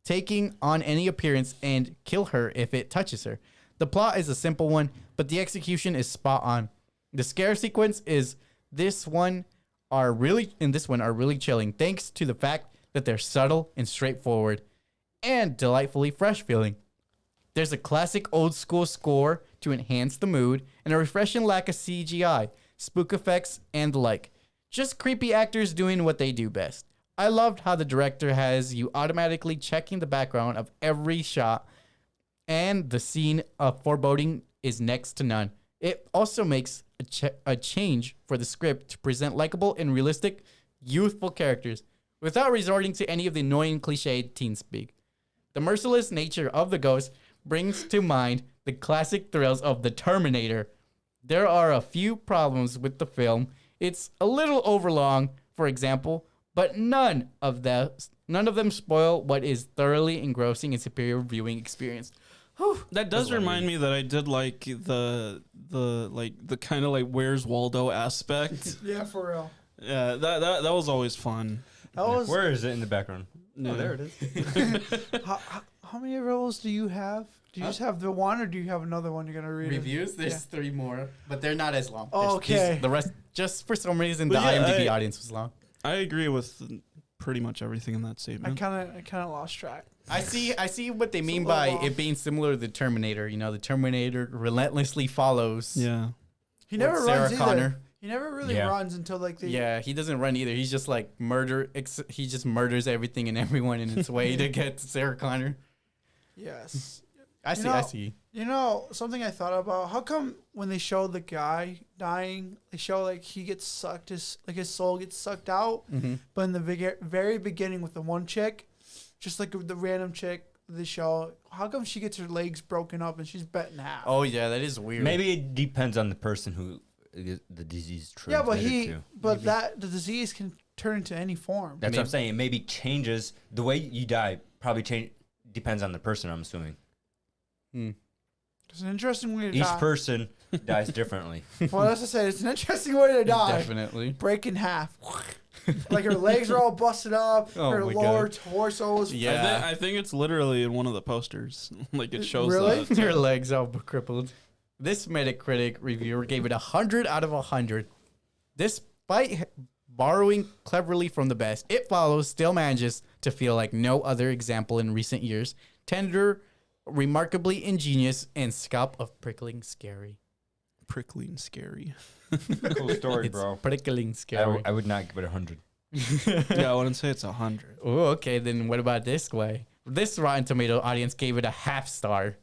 taking on any appearance and kill her if it touches her. The plot is a simple one, but the execution is spot on. The scare sequence is this one are really chilling, thanks to the fact that they're subtle and straightforward and delightfully fresh feeling. There's a classic old school score to enhance the mood and a refreshing lack of CGI, spook effects, and the like. Just creepy actors doing what they do best. I loved how the director has you automatically checking the background of every shot, and the scene of foreboding is next to none. It also makes a change for the script to present likable and realistic, youthful characters without resorting to any of the annoying cliched teen speak. The merciless nature of the ghost brings to mind the classic thrills of The Terminator. There are a few problems with the film. It's a little overlong, for example, but none of them spoil what is thoroughly engrossing and superior viewing experience. Whew. That does remind me that I did like the kind of like Where's Waldo aspect. Yeah, for real. Yeah, that was always fun. That was. Where is it in the background? Yeah. Oh, there it is. How many rolls do you have? Do you just have the one, or do you have another one you're gonna read? Reviews? There's 3 more, but they're not as long. Oh, okay. The rest, just for some reason, the But yeah, IMDb audience was long. I agree with pretty much everything in that I statement. kind of lost track. I see what they mean a by little off. it being similar to the Terminator. You know, the Terminator relentlessly follows. Yeah. He never Sarah runs either. Connor. He never really Yeah. runs until like the. Yeah, he doesn't run either. He's just like he just murders everything and everyone in its way to get to Sarah Connor. Yes. I know- see. You know, something I thought about, how come when they show the guy dying, they show like he gets sucked, his soul gets sucked out, Mm-hmm. but in the very beginning with the one chick, just like the random chick they show, how come she gets her legs broken up and she's bent in half? Oh yeah, that is weird. Maybe it depends on the person who the disease yeah, but transmitted to. the disease can turn into any form. That's what I'm saying. It maybe changes the way you die. Probably depends on the person. I'm assuming It's an interesting way to each die. person dies differently. Well, that's to say, it's an interesting way to die. Definitely. Break in half. Like her legs are all busted up. Oh her my lower God. torso is. Yeah. I think it's literally in one of the posters. Like it shows Really? that. Your legs all crippled. This Metacritic reviewer gave it 100 out of 100. Despite borrowing cleverly from the best, It Follows still manages to feel like no other example in recent years. Tender, remarkably ingenious, and scalp of prickling scary. Prickling scary. Cool story, It's bro. prickling scary. I would not give it 100. Yeah, I wouldn't say it's 100. Oh, okay. Then what about this way? This Rotten Tomato audience gave it a half star.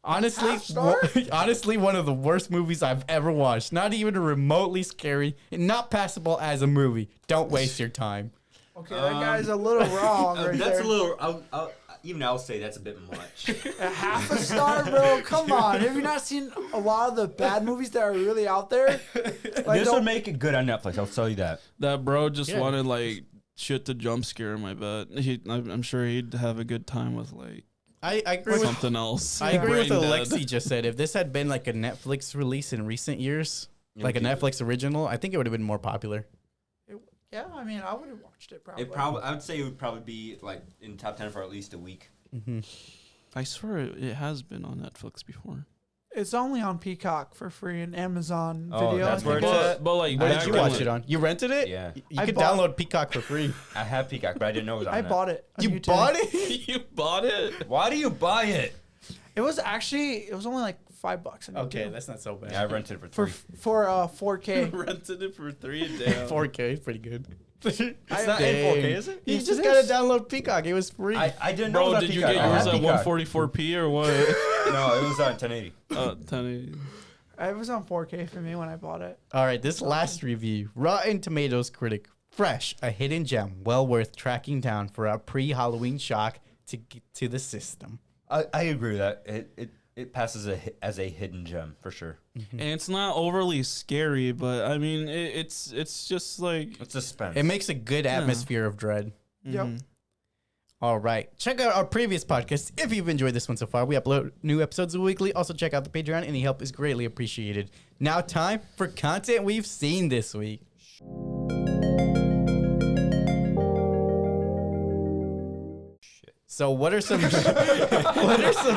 Honestly, Half star? honestly, one of the worst movies I've ever watched. Not even remotely scary, and not passable as a movie. Don't waste your time. Okay, that guy's a little wrong right that's there. a little. I'll say that's a bit much. A half a star, bro. Come on. Have you not seen a lot of the bad movies that are really out there? Like, This would make it good on Netflix. I'll tell you that. That bro just Yeah. wanted like shit to jump scare him. I bet I'm sure he'd have a good time with like I agree with something else. I agree with what Brain dead. Aleksey just said. If this had been like a Netflix release in recent years, like a Netflix original, I think it would have been more popular. yeah, I mean, I would have watched it probably. I would say it would probably be like in top 10 for at least a week. I swear it has been on Netflix before. It's only on Peacock for free and Amazon Oh, Video. that's I where think it's it is. at? But like, Where did back you when, watch like- it on? You rented it? Yeah. You I could bought- download Peacock for free. I have Peacock, but I didn't know it was on I that. bought it. on You YouTube. bought it? You bought it? Why do you buy it? It was only like $5 on Okay, YouTube. that's not so bad. Yeah, I rented it for for 4K. Rented it for $3 damn. 4K is pretty good. It's not in 4K, is it? You Yes, just it gotta is. download Peacock. It was free. I didn't know. it Bro, was on did you Peacock. get I yours had at Peacock. 144p or what? No, it was on 1080. 1080. It was on 4K for me when I bought it. All right, this last review. Rotten Tomatoes critic. Fresh, a hidden gem, well worth tracking down for a pre-Halloween shock to get to the system. I agree with that. it passes as a hidden gem for sure. And it's not overly scary, but I mean, it's just like It's suspense. It makes a good atmosphere of dread. Yep. mhm. All right. Check out our previous podcast if you've enjoyed this one so far. We upload new episodes weekly. Also, check out the Patreon. Any help is greatly appreciated. Now, time for content we've seen this week. So, what are some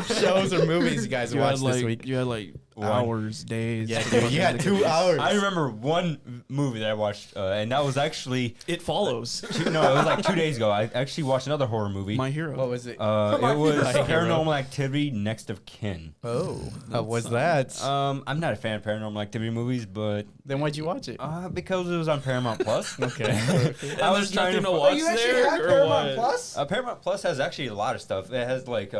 shows or movies you guys You watched had like this week? you had like One. hours, days. Yeah, dude, you had 2 hours. I remember one movie that I watched, and that was actually It follows. it was like 2 days ago. I actually watched another horror movie. My hero. What was it? It was My Hero. Paranormal Activity: Next of Kin. Oh, how was that? I'm not a fan of Paranormal Activity movies, but Then why'd you watch it? because it was on Paramount Plus. Okay. I was trying to watch you actually there have or Paramount what? Plus? Paramount Plus has actually a lot of stuff. It has like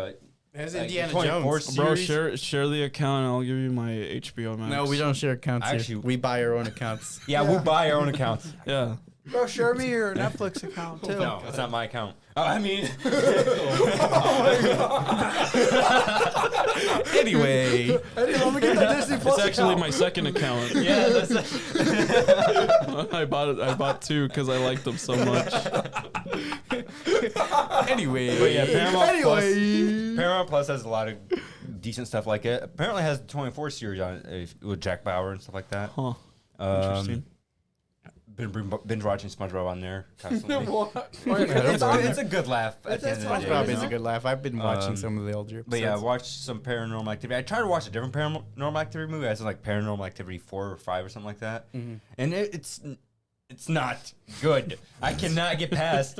Has like Indiana 24 Jones. Bro, series. share the account and I'll give you my HBO Max. No, we don't share accounts here. Actually- We buy our own accounts. Yeah, we buy our own accounts. Yeah. Bro, share me your Netflix account too. No, it's not my account. I mean, Anyway, Eddie, let me get the Disney Plus It's actually account. my second account. yeah, that's I bought two because I liked them so much. anyway. But yeah, Paramount Plus. Anyway. Paramount Plus has a lot of decent stuff like it. Apparently has the 24 series on it with Jack Bauer and stuff like that. Huh. Interesting. Been binge watching SpongeBob on there constantly. What? It's a good laugh at the end of the day. SpongeBob you is know? a good laugh. I've been watching Um, some of the older episodes. But yeah, I watched some Paranormal Activity. I tried to watch a different Paranormal Activity movie. I said like Paranormal Activity 4 or 5 or something like that. Mhm. And it's not good. I cannot get past.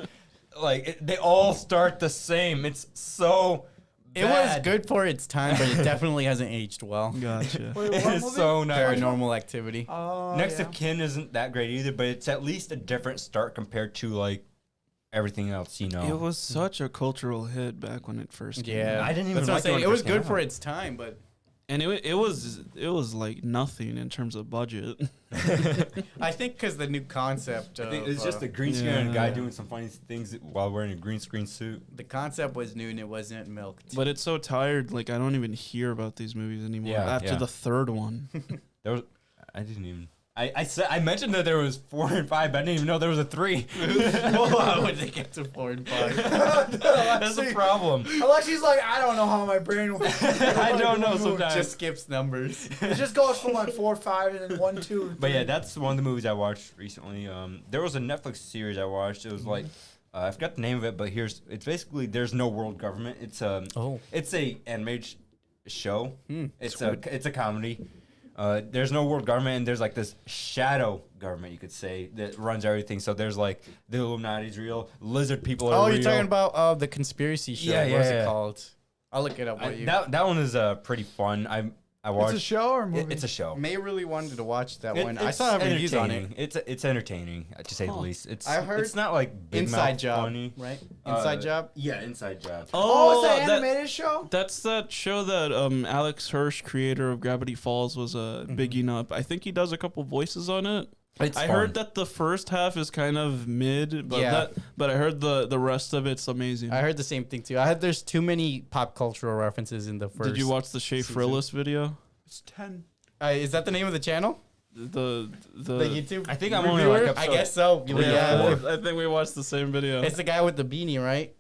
They all start the same. It's so It was bad. good for its time, but it definitely hasn't aged well. Gotcha. Wait, It what is movie? so not good. Paranormal Activity. Oh, Next yeah. of Kin isn't that great either, but it's at least a different start compared to like everything else, you know. It was such a cultural hit back when it first came Yeah, out. I didn't even That's what I'm like it saying. when It it was first came good for out. its time, but And it was like nothing in terms of budget. I think because the new concept. I think of, it's just a green screen and a guy yeah. doing some funny things while wearing a green screen suit. the concept was new and it wasn't milked. But it's so tired, like I don't even hear about these movies anymore. Yeah, After yeah. the third one. There was, I didn't even. I said I mentioned that there was 4 and 5, but I didn't even know there was a 3. How would they get to 4 and 5? That's the problem. Alexei's like, I don't know how my brain works. I don't know sometimes. Just skips numbers. It just goes from like 4, 5, and then 1, 2. But yeah, that's one of the movies I watched recently. There was a Netflix series I watched. It was like I forgot the name of it, but it's basically there's no world government. It's Oh. it's a animated show. Hmm, It's a comedy. There's no world government, and there's like this shadow government, you could say, that runs everything. So there's like the Illuminati's real, lizard people are Oh, real. you're talking about the conspiracy show. Yeah, What is yeah. it called? I'll look it up. that one is pretty fun. I It's watched. a show or a movie? It's a show. May really wanted to watch that It- one. I it's saw reviews on it. entertaining. It's entertaining to say the least. It's I heard it's not like big Inside mouth Job, funny. right? Inside Job. Yeah, Inside Job. Oh, it's an that- animated show? That's that show that Alex Hirsch, creator of Gravity Falls, was bigging up. I think he does a couple voices on it. It's I fun. heard that the first half is kind of mid, but Yeah. but I heard the rest of it's amazing. I heard the same thing too. I heard there's too many pop cultural references in the first. Did you watch the Shea season. Frillis video? It's 10. Is that the name of the channel? The The YouTube. I think I'm only like I episode. guess so. three or Yeah, four. I think we watched the same video. it's the guy with the beanie, right?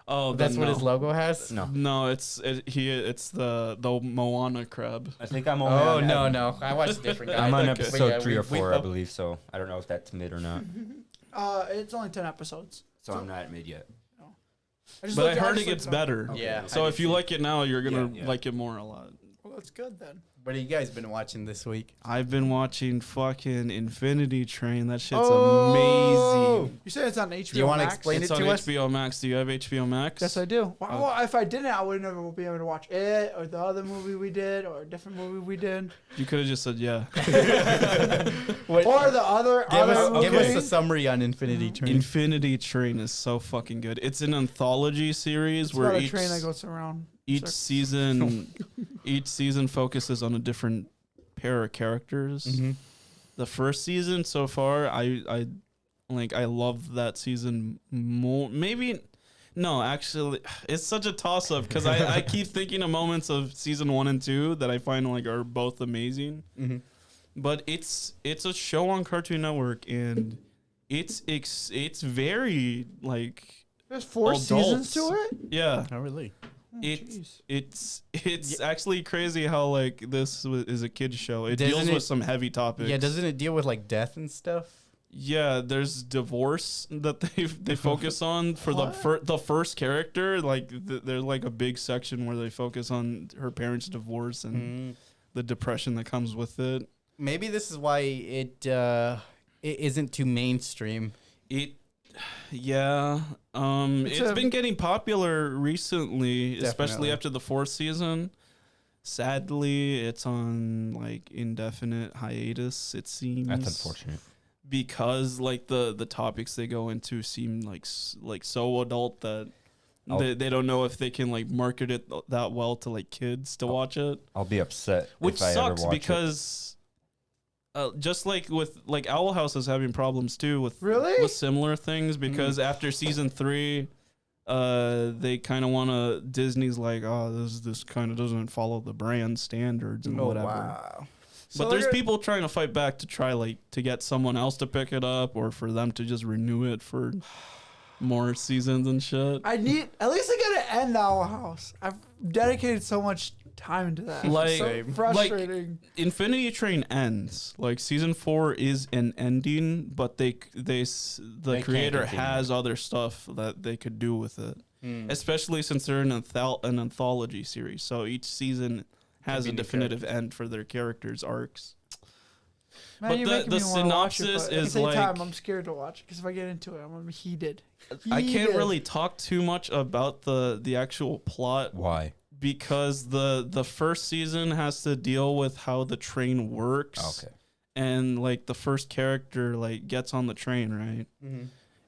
Oh, That's then what no. his logo has. No, No, it's the Moana crab. I think I'm only. Oh on no. I watched a different guy. I'm on Okay. episode But yeah, 3 or we 4, I both- believe. So I don't know if that's mid or not. It's only 10 episodes. So I'm not mid yet. But I heard just it gets looked up. better. Okay. Yeah. So I if did you see. like it now, you're gonna Yeah. like it more a lot. Well, that's good then. What have you guys been watching this week? I've been watching fucking Infinity Train. That shit's Oh! amazing. You said it's on HBO Do you wanna Max? explain It's it on to us? HBO Max. Do you have HBO Max? Yes, I do. Well, if I didn't, I would never be able to watch it or the other movie we did or a different movie we did You could have just said yeah. What, or the other give movie. us a summary on Infinity Train. Infinity Train is so fucking good. It's an anthology series It's where about a each train that goes around. each circles. season focuses on a different pair of characters. Mhm. The first season so far, I love that season more. Maybe No, actually, it's such a toss-up because I keep thinking of moments of season 1 and 2 that I find like are both amazing. Mm-hmm. But it's a show on Cartoon Network, and it's very like There's 4 seasons to adults. it. Yeah. Oh, really? Oh, It's jeez. actually crazy how like this is a kids show. It Doesn't deals it- with some heavy topics. Yeah, doesn't it deal with like death and stuff? Yeah, there's divorce that they focus on for What? the first character. Like there's like a big section where they focus on her parents' divorce and the depression that comes with it. Maybe this is why it isn't too mainstream. Yeah, it's a- been getting popular recently, especially Definitely. after the 4th season. Sadly, it's on like indefinite hiatus. It seems That's unfortunate. because like the topics they go into seem like so adult that they don't know if they can like market it that well to like kids to watch it, I'll be upset which if I sucks ever watch because just like with like Owl House is having problems too with Really? similar things because after season 3 they kind of want to Disney's like, oh, this kind of doesn't follow the brand standards and whatever. Wow. So But there's they're- people trying to fight back to try like to get someone else to pick it up or for them to just renew it for more seasons and shit. I need at least I gotta end Owl House. I've dedicated so much time into that. Like- so Same. frustrating. Infinity Train ends. Like season 4 is an ending, but the can't creator continue. has other stuff that they could do with it. Hmm. Especially since they're an anthology series, so each season has be a new definitive end for their characters' arcs. Man, but you're the- making the me wanna watch it, synopsis but at the is same time, like- I'm scared to watch it because if I get into it, I'm gonna be heated. I can't Heated. really talk too much about the actual plot Why? because the first season has to deal with how the train works. Okay. And like the first character like gets on the train, right? Mm-hmm.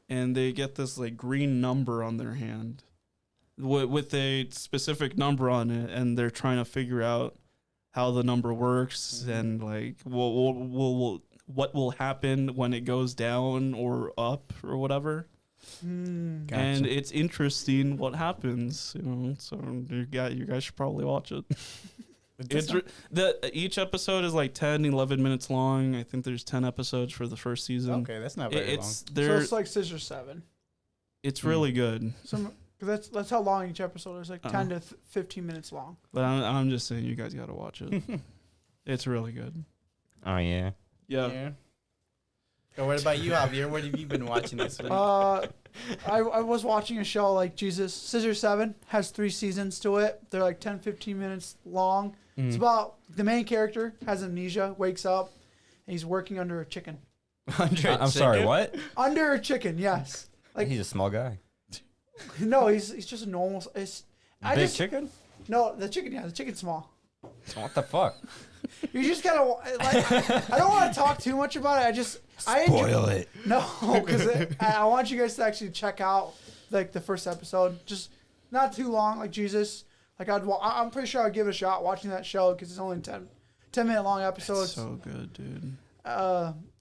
And they get this like green number on their hand with a specific number on it, and they're trying to figure out how the number works and like what will happen when it goes down or up or whatever. Mm. Gotcha. And it's interesting what happens, you know. So you guys should probably watch it. Each episode is like 10, 11 minutes long. I think there's 10 episodes for the first season. Okay, that's not very long. It's So there. it's like Scissor 7. It's really good. Because that's how long each episode is, like Uh-huh. 10 to 15 minutes long. But I'm just saying, you guys got to watch it. It's really good. Oh yeah. Yeah. So what about you, Javier? What have you been watching this week? I was watching a show like Jesus. Scissor 7 has 3 seasons to it. They're like 10, 15 minutes long. Mm. It's about the main character has amnesia, wakes up, and he's working under a chicken. I'm sorry. What? Under a chicken, yes. Like He's a small guy. no, he's just a normal. Big chicken? No, the chicken. Yeah, the chicken's small. What the fuck? You just gotta like. I don't want to talk too much about it. I enjoy it. No, because I want you guys to actually check out like the first episode. Just not too long, like Jesus. Like I'm pretty sure I'd give it a shot watching that show because it's only 10-minute long episodes. It's so good, dude.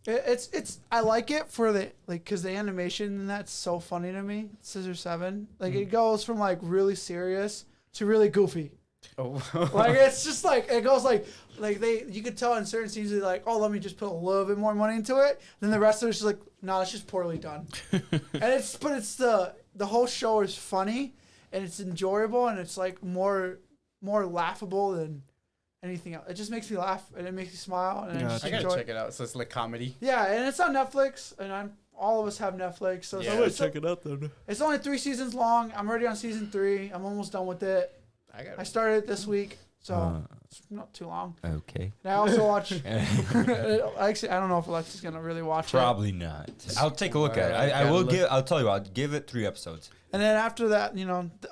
It's I like it for the like because the animation in that's so funny to me. Scissor 7, like it goes from like really serious to really goofy. Oh. Like it's just like it goes like you could tell in certain scenes they're like, oh, let me just put a little bit more money into it. Then the rest of it's just like, no, it's just poorly done. And it's the whole show is funny and it's enjoyable and it's like more laughable than anything else. It just makes me laugh and it makes me smile and I just I gotta enjoy. check it out. So it's like comedy. Yeah, and it's on Netflix and all of us have Netflix, so Yeah, it's, it out then. it's only 3 seasons long. I'm already on season 3. I'm almost done with it. I started it this week, so it's not too long. Okay. And I also watch. Actually, I don't know if Alexa's gonna really watch it. Probably not. I'll take a look at it. Alright, I gotta will look. give. I'll tell you what. I'll give it 3 episodes. And then after that,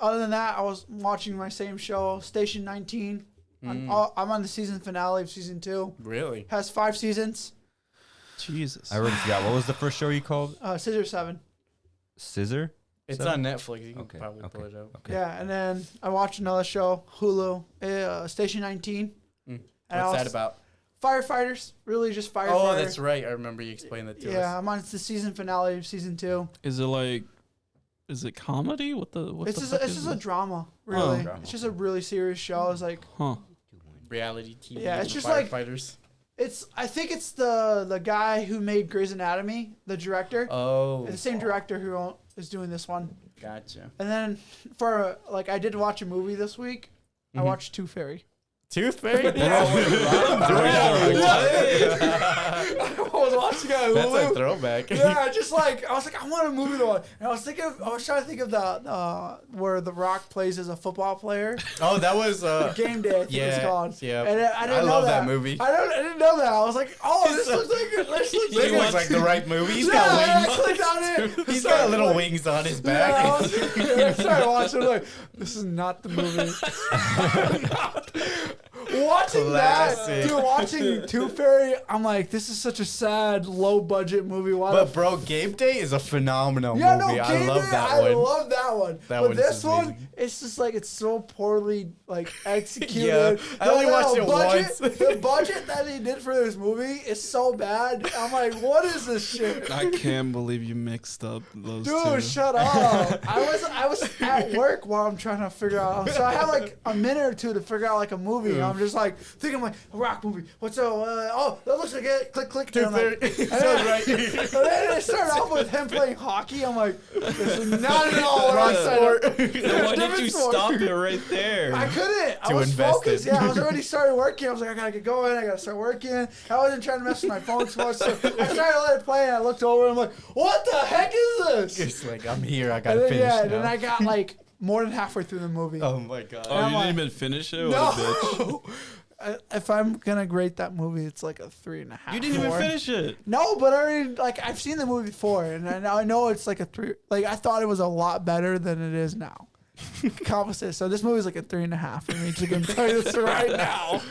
other than that, I was watching my same show, Station 19. I'm on the season finale of season 2. Really? Has 5 seasons. Jesus. I already forgot. What was the first show you called? Scissor 7. Scissor. It's So- on Netflix. You can Okay, probably okay. pull it up. Okay. Yeah, and then I watched another show, Hulu, Station 19. Mm. And What's that about? Firefighters, really just firefighters. Oh, that's right. I remember you explained that to us. Yeah, I'm on the season finale of season 2. Is it like is it comedy? What the It's the just fuck it's is just a it? drama, really. Drama. It's just a really serious show. It's like Huh. Reality TV. Yeah, with it's the just like- firefighters. I think it's the guy who made Grey's Anatomy, the director. Oh, It's the same director who is doing this one. gotcha. And then for like I did watch a movie this week. I Mhm. watched Tooth Fairy. Tooth Fairy. I was watching it on That's a Hulu. throwback. Yeah, just like I was like, I want a movie to watch. And I was trying to think of the where The Rock plays as a football player. Oh, that was Game Day, I think it's yeah, called. yeah. And I didn't I know love that movie. I didn't know that. I was like, oh, this looks like He looks like the right movie. He's yeah, I got clicked on wings. it. He's Started, got little like- wings on his Yeah, back. I started watching. I'm like, this is not the movie. Watching that, Classic. dude, watching Tooth Fairy, I'm like, this is such a sad, low budget movie. Why But the bro, Game Day is a phenomenal yeah, movie. no, I Game love Day, that I one. love that one. That but one's this one, amazing. it's just like it's so poorly like executed. Yeah, I only watched it budget, once. The budget that they did for this movie is so bad. I'm like, what is this shit? I can't believe you mixed up those two. Dude, shut up! I was at work while I'm trying to figure out. So I have like a minute or two to figure out like a movie. And I'm just like thinking like a rock movie. What's oh that looks like it. Click click. And, I'm like, Tooth Fairy. and then it started off with him playing hockey. I'm like, this is not at all what I signed up. Then why did you Different sport. stop it right there? I couldn't. I Too was invested. focused. Yeah, I was already started working. I was like, I gotta get going. I gotta start working. I wasn't trying to mess with my phone too much. So I started to let it play, and I looked over, and I'm like, what the heck is this? It's like I'm here. I And gotta then, finish yeah, now. and then I got like more than halfway through the movie. Oh my god. Oh, I'm you like, didn't even finish it? What a bitch. No. If I'm gonna rate that movie, it's like a 3.5. You didn't even 4. finish it. No, but I already like I've seen the movie before, and I know it's like a 3. Like I thought it was a lot better than it is now. Opposite. So this movie's like a 3.5 for me. Just gonna tell you this right now.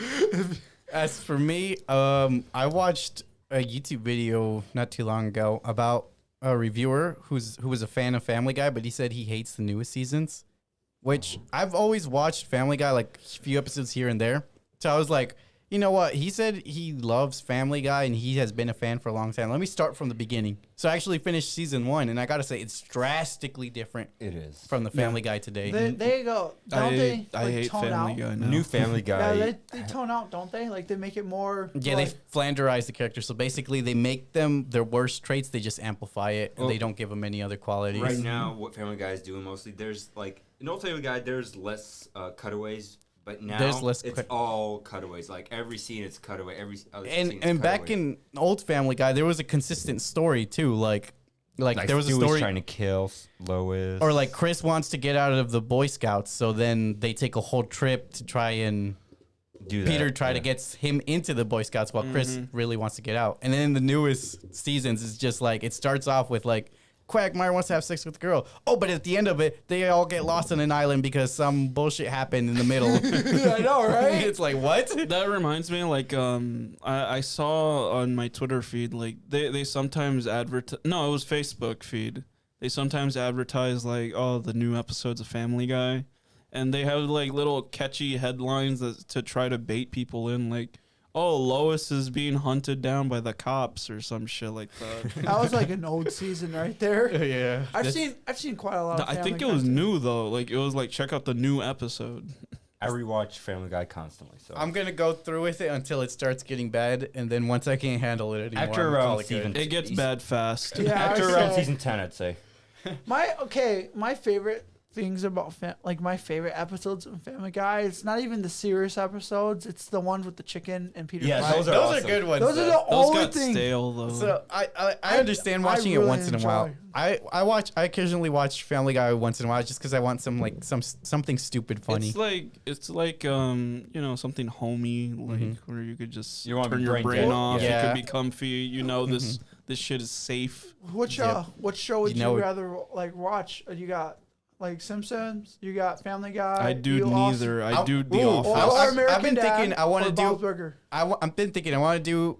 As for me, I watched a YouTube video not too long ago about a reviewer who was a fan of Family Guy, but he said he hates the newest seasons, which I've always watched Family Guy, like a few episodes here and there. So I was like, you know what? He said he loves Family Guy and he has been a fan for a long time. Let me start from the beginning. So I actually finished season 1, and I gotta say it's drastically different It is. from the Family Guy today. They go. Don't they? I like, hate tone Family out? Guy now. New Family Guy. Yeah, they tone out, don't they? Like they make it more. Yeah, like, they flanderize the characters. So basically, they make them their worst traits. They just amplify it, and Well, they don't give them any other qualities. Right now, what Family Guy is doing mostly, there's like in old Family Guy, there's less cutaways, but now There's less it's all cutaways. Like every scene, it's cutaway. Every other scene, it's And back cutaway. in old Family Guy, there was a consistent story too. Like there was a Stu story, trying to kill Lois, or like Chris wants to get out of the Boy Scouts, so then they take a whole trip to try and do that. Peter try to get him into the Boy Scouts while Chris really wants to get out. And then in the newest seasons, it's just like it starts off with like Quagmire wants to have sex with a girl. Oh, but at the end of it, they all get lost on an island because some bullshit happened in the middle. I know, right? It's like what? That reminds me, like, I saw on my Twitter feed, like, they sometimes advertise. No, it was Facebook feed. They sometimes advertise, like, oh, the new episodes of Family Guy. And they have, like, little catchy headlines to try to bait people in, like, oh, Lois is being hunted down by the cops or some shit like that. That was like an old season right there. Yeah. I've seen quite a lot. Of I think Family it was Guy, too. new, though. Like, it was like, check out the new episode. I rewatch Family Guy constantly. So I'm gonna go through with it until it starts getting bad, and then once I can't handle it anymore, After I'm around call it good. season- It gets bad fast. Yeah, after I'd around say- season 10, I'd say. My favorite things about my favorite episodes of Family Guy. It's not even the serious episodes. It's the ones with the chicken and Peter. Yeah, Pan. those are Those awesome. are good ones. Those are though. the Those only got thing. stale, though. So I understand watching really it once in a while. enjoy. I occasionally watch Family Guy once in a while just because I want something stupid funny. It's like you know, something homey, like where you could just You wanna turn be your brain brain dead. off. Yeah. You could be comfy. You know, this shit is safe. What show would You know you it- rather like watch? You got like Simpsons. You got Family Guy. I do you Lost- neither. I do The Ooh, Office. Or I've American been Dad, thinking I want or to do. Bob's Burger. I've been thinking I want to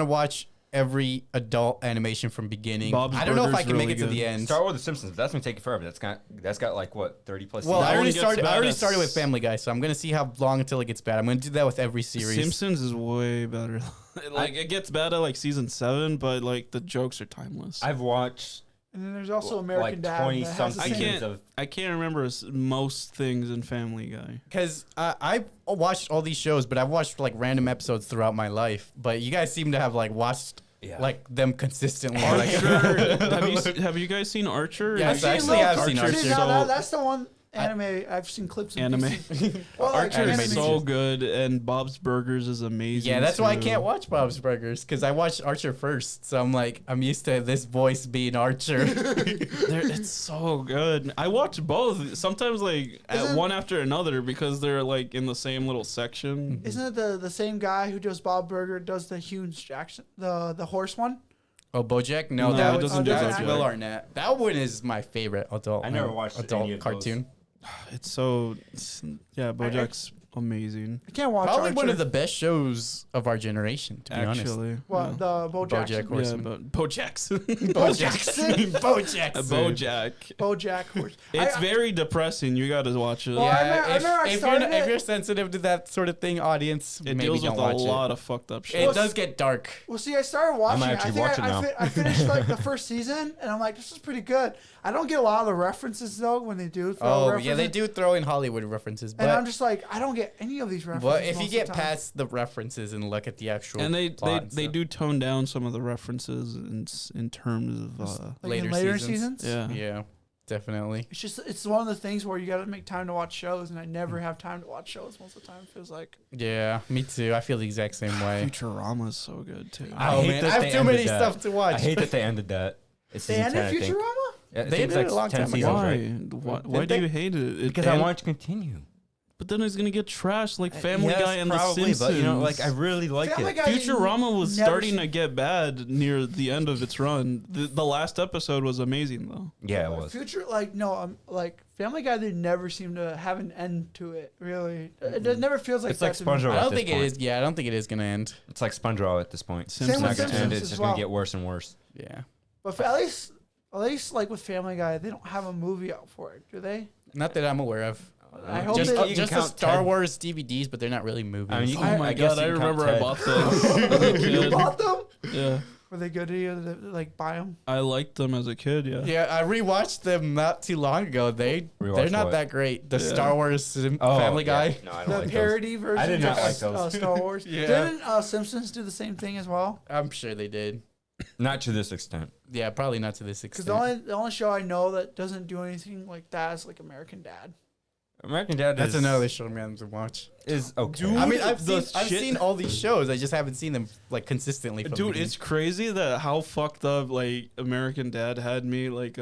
watch every adult animation from beginning. Bob's I don't know if I Burger's can make really it to good. the end. Start with The Simpsons. That's gonna take you forever. That's got like what 30 plus. Well, That I one already gets started. bad I already at started with Family Guy, so I'm gonna see how long until it gets bad. I'm gonna do that with every series. Simpsons is way better. Like it gets bad at like season 7, but like the jokes are timeless. I've watched And then there's also American Dad. 20 that has some the I same- seasons I can't remember most things in Family Guy. Because I watched all these shows, but I've watched like random episodes throughout my life. But you guys seem to have like watched Yeah. like them consistently. Archer. have you guys seen Archer? Yes, I've I seen actually have Loki. seen See, Archer. no, that's the one anime I've seen clips of. Anime. Well, like, Archer anime is so good, and Bob's Burgers is amazing. Yeah, that's why I too. can't watch Bob's Burgers because I watched Archer first. So I'm used to this voice being Archer. It's so good. I watch both. Sometimes one after another because they're like in the same little section. Isn't it the same guy who does Bob Burger does the Hughes Jackson the horse one? Oh, BoJack? No, No, that it doesn't do that's BoJack. Will Arnett. That one is my favorite adult. I never watched adult any of those. cartoon. It's so BoJack's amazing. I can't watch Probably Archer. one of the best shows of our generation, to be honest. Actually, What, yeah. the Bo Jackson? BoJack Yeah, Horseman. but BoJack's BoJackson. BoJackson. BoJack. BoJack Horse. It's very depressing. You got to watch it. Well, I remember I if started if it- you're sensitive to that sort of thing, audience, It maybe deals don't with a watch lot of fucked up it. shit. It does get dark. Well, see, I started watching might it. actually I think watch it now. I finished like the first season, and I'm like, this is pretty good. I don't get a lot of the references though when they do. Throw Oh, references. yeah, they do throw in Hollywood references, And I'm but just like, I don't get any of these references. but if you most of get the time. past the references and look at the actual And they plot and they stuff. do tone down some of the references in terms of like in later seasons, yeah. Yeah, definitely. it's one of the things where you got to make time to watch shows, and I never have time to watch shows most of the time. It feels like Yeah, me too. I feel the exact same way. Futurama is so good too. I Oh hate man, that I have they too ended many that. stuff to watch. I hate that they ended that. It's they season 10, ended I think. Futurama. Yeah, I They think it's did it a like long 10 time ago. seasons, Why? right? Why Did do they? you hate it? Because I want it to continue. But then it's gonna get trashed like Family Yes, Guy and probably, The Simpsons. but you know, like I really like Family it. Guy- Futurama was Never starting seen- to get bad near the end of its run. The last episode was amazing though. Yeah, it was. Like Family Guy, they never seem to have an end to it. Really, it never feels like It's like that to me. SpongeBob. I at don't this think it point. is. Yeah, I don't think it is gonna end. It's like SpongeBob at this point. Same It's with not going to Simpsons end. as It's just well. going to get worse and worse. Yeah, But at least like with Family Guy, they don't have a movie out for it, do they? not that I'm aware of. I hope Just, they- you can just the count Star 10. Wars DVDs, but they're not really movies. I mean, you Oh can- my I guess god, I you can count remember I 10. bought those as a You kid. bought them? Yeah, Were they good to you to like buy them? I liked them as a kid. Yeah. Yeah, I rewatched them not too long ago. They're Rewatched not what? that great. The Yeah. Star Wars Oh, Family yeah. Guy. No, I don't The like those. parody version. I did not of, like those. Star Wars. Yeah. Didn't Simpsons do the same thing as well? I'm sure they did. Not to this extent. Yeah, probably not to this Because extent. the only show I know that doesn't do anything like that is like American Dad. American Dad That's is, another show man to watch. is okay. Dude, I mean, I've the seen all these shows. I just haven't seen them like consistently. From the Dude, beginning. it's crazy that how fucked up like American Dad had me like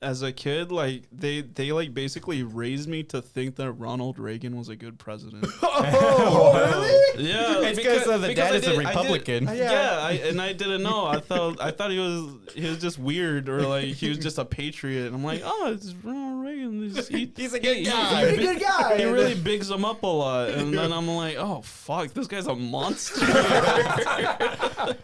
as a kid. Like they like basically raised me to think that Ronald Reagan was a good president. Oh, really? Yeah, It's because the dad is a Republican. Yeah. And I didn't know. I thought he was just weird or like he was just a patriot. And I'm like, oh, it's Ronald Reagan. He's a good guy. Pretty good guy. He really bigs him up a lot, and then I'm like, oh fuck, this guy's a monster.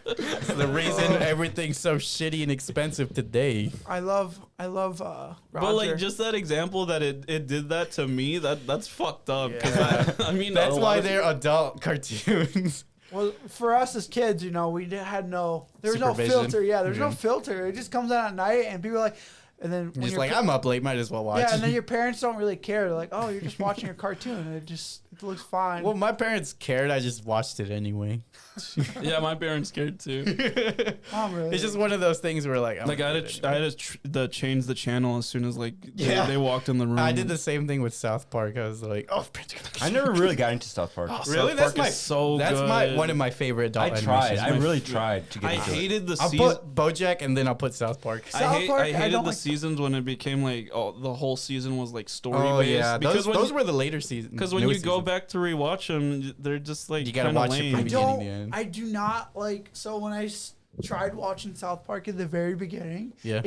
It's the reason everything's so shitty and expensive today. I love Roger. But like just that example that it did that to me, that's fucked up. Because Yeah. I mean That's a why lot of- they're adult cartoons. Well, for us as kids, we had no, there was no Supervision. filter. Yeah, there's no Yeah. filter. It just comes out at night, and people are like, and then when Just you're like, ki- I'm up late, might as well watch. yeah, and then your parents don't really care. They're like, oh, you're just watching a cartoon. It looks fine. Well, my parents cared. I just watched it anyway. Yeah, my parents cared too. Mom really. It's just one of those things where like, Like I had to change the channel as soon as like Yeah. they walked in the room. I did the same thing with South Park. I was like, oh, I never really got into South Park. really? South Park is so that's good. one of my favorite adult I tried. animations. I my really f- tried to get I into it. hated the I'll season. put BoJack and then I'll put South Park. South I Park, I hated don't the like- seasons when it became like the whole season was like story Oh based. yeah, because those were the later seasons. because when you go back to rewatch them, they're just like You gotta kinda watch it lame. from I the beginning to don't. end. I do not like. So when I tried watching South Park at the very beginning, Yeah.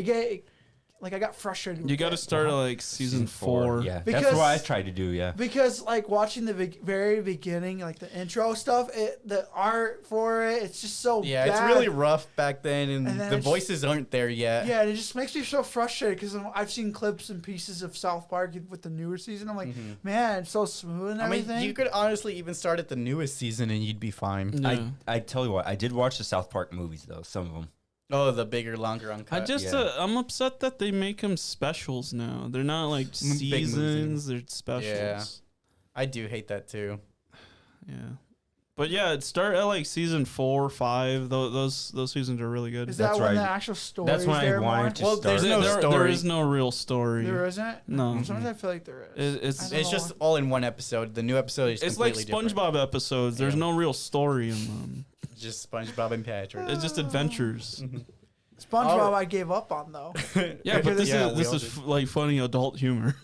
I got frustrated. You with got to it. start at like season 4. Yeah, Because- that's what I tried to do. Yeah. Because like watching the very beginning, like the intro stuff, the art for it, it's just so Yeah, it's bad. really rough back then, and And then the it's- voices aren't there yet. Yeah, and it just makes me so frustrated because I've seen clips and pieces of South Park with the newer season. I'm like, man, it's so smooth and I mean, everything. you could honestly even start at the newest season and you'd be fine. Yeah. I tell you what, I did watch the South Park movies though, some of them. Oh, the bigger, longer uncut. I'm upset that they make them specials now. They're not like Big movies. seasons, they're specials. Yeah. I do hate that too. Yeah. But yeah, it start at like season 4, 5. Those seasons are really good. Is that That's when right. the actual story That's is when I there wanted more? to Well, start. there's no there story. is no real story. There isn't? No. Sometimes I feel like there is. It's I don't It's know just why. all in one episode. The new episode is It's like completely SpongeBob different. episodes. There's Yeah. no real story in them. Just SpongeBob and Patrick. It's just adventures. SpongeBob Alright. I gave up on though. Yeah, but this Yeah, is we this all is did. like funny adult humor.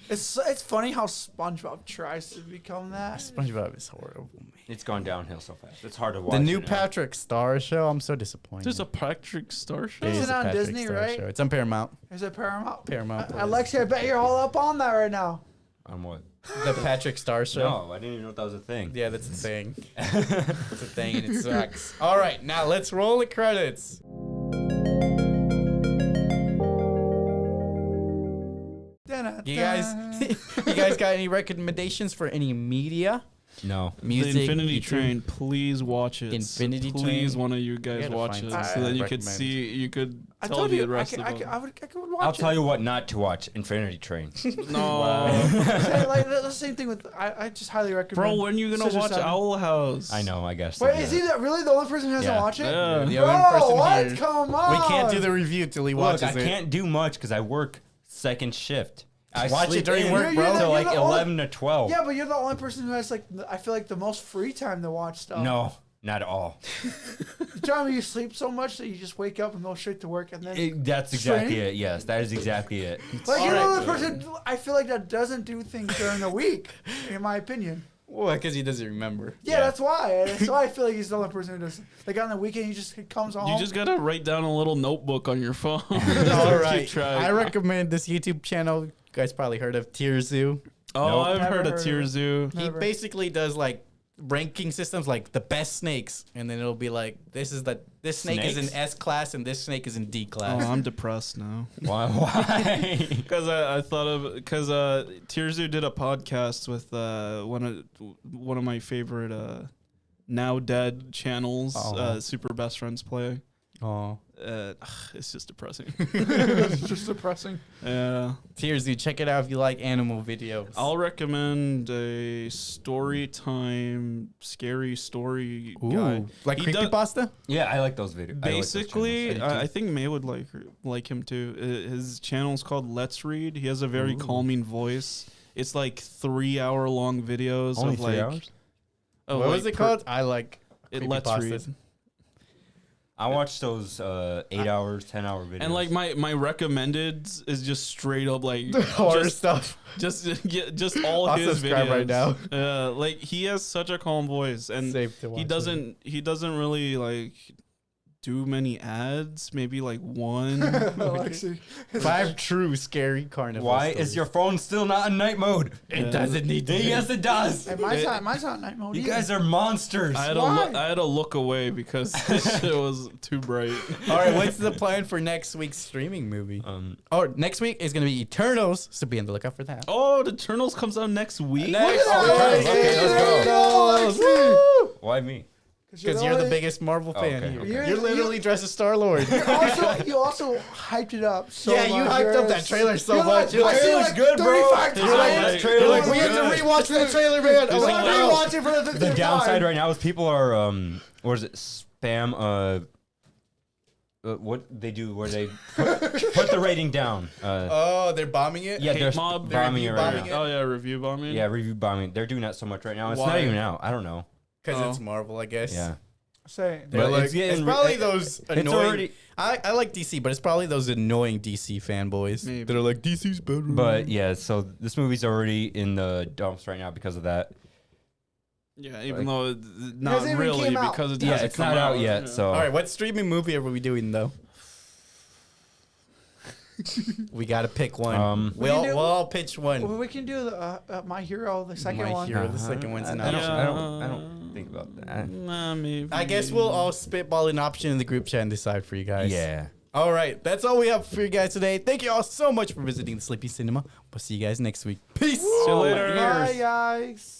It's funny how SpongeBob tries to become that. SpongeBob is horrible. Man. It's gone downhill so fast. It's hard to watch. The new it now. Patrick Star show. I'm so disappointed. There's a Patrick Star show. Is is it a on Patrick Disney, Star right? show. It's on Paramount. Is it Paramount? Paramount. Plus. Alexi, I bet you're all up on that right now. On what? The Patrick Star show. No, I didn't even know that was a thing. Yeah, that's a thing. It's a thing and it sucks. All right, now let's roll the credits. You guys got any recommendations for any media? No. Music, The Infinity YouTube? Train, please watch it. Infinity please, Train? one of you guys gotta watch find it, some so then you could recommend. see, you could I tell told the you rest I of them. could watch I'll it. tell you what not to watch. Infinity Train. No, Say, like, that's the same thing with. I just highly recommend. bro, when are you gonna Six or watch seven. Owl House? I know, I guess. Wait, is he really the only person who hasn't Yeah. watched it? Yeah. The Bro, only person what? here. Come on. We can't do the review till he Look, watches I it. can't do much because I work second shift. I Watch it sleep during in work, bro. You're till like the only- 11 to 12. Yeah, but you're the only person who has like I feel like the most free time to watch stuff. No, not at all. You tell me you sleep so much that you just wake up and go straight to work and then That's exactly Straight? it. Yes, that is exactly it. like All you're the right. only person I feel like that doesn't do things during the week, in my opinion. Well, because he doesn't remember. Yeah, that's why. That's why I feel like he's the only person who does. Like on the weekend, he just comes home. You just gotta write down a little notebook on your phone. All right. Keep track. I recommend this YouTube channel. You guys probably heard of Tier Zoo. Oh, Nope. I've Never heard heard of of Tier it. Zoo. He Never. basically does like ranking systems, like the best snakes, and then it'll be like this snake is in Snakes? S class and this snake is in D Oh, class. I'm depressed now. Why? Why? Because I thought of because Tier Zoo did a podcast with one of my favorite now dead channels, Oh. Super Best Friends Play. Oh, It's just depressing. It's just depressing. Yeah, Tier Zoo, check it out if you like animal videos. I'll recommend a story time, scary story guy. Ooh, like He does- creepypasta? Yeah, I like those videos. Basically, channels. I think May would like him too. His channel is called Let's Read. He has a very calming voice. It's like 3-hour long videos Only of 3 like. hours? of, What like, was it called? I like It Let's creepypastas. Read. I watch those 8 hours, 10-hour videos. And like my recommended is just straight up like horror just, stuff. just all I'll his subscribe videos. right now. Like he has such a calm voice, and Safe to watch he doesn't really like do many ads. Maybe like one. Alexi. 5 true scary carnival. Why stories. is your phone still not in night mode? It doesn't need to. Yes, it does. Hey, mine's not night mode. You either. guys are monsters. I had to look away because this shit was too bright. All right, what's the plan for next week's streaming movie? Oh, next week is gonna be Eternals, so be on the lookout for that. Oh, the Eternals comes out next week. Next at week. that. Okay, let's Eternals. Why me? Because you're the biggest Marvel fan okay, here. okay. You're literally dressed as Star-Lord. You also hyped it up so Yeah, you much. hyped up You're that trailer so you're much. Like, You're I like, see trailer's like good, bro. 35 You're like, times. trailer You're like, was we have to good. rewatch the trailer, man. I'm He's like, like, no. Rewatch it for the 50th The downside time. right now is people are what is it? Spam. What they do where they put the rating down. Oh, they're bombing it? Yeah, Hate they're mob, bombing it review right bombing now. it? Oh yeah, review bombing. Yeah, review bombing. They're doing that so much right now. It's Why? not even out. I don't know. Because Oh. it's Marvel, I guess. Yeah. Say, They're But like, it's getting probably it- those it's annoying. already- I like DC, but it's probably those annoying DC fanboys Maybe. that are like, DC's better. But yeah, so this movie's already in the dumps right now because of that. Yeah, even though not Hasn't even really came out. because it Yeah, hasn't it's come not out yet. Yeah. So all right, what streaming movie are we doing though? We gotta pick one. We we'll all pitch one. well, we can do the My Hero, the second My one. Hero, the second one's I an don't, option. I don't think about that. Nah, maybe. I guess we'll all spitball an option in the group chat and decide for you guys. Yeah. All right, that's all we have for you guys today. Thank you all so much for visiting the Sleepy Cinema. We'll see you guys next week. Peace. See you later. Bye, guys.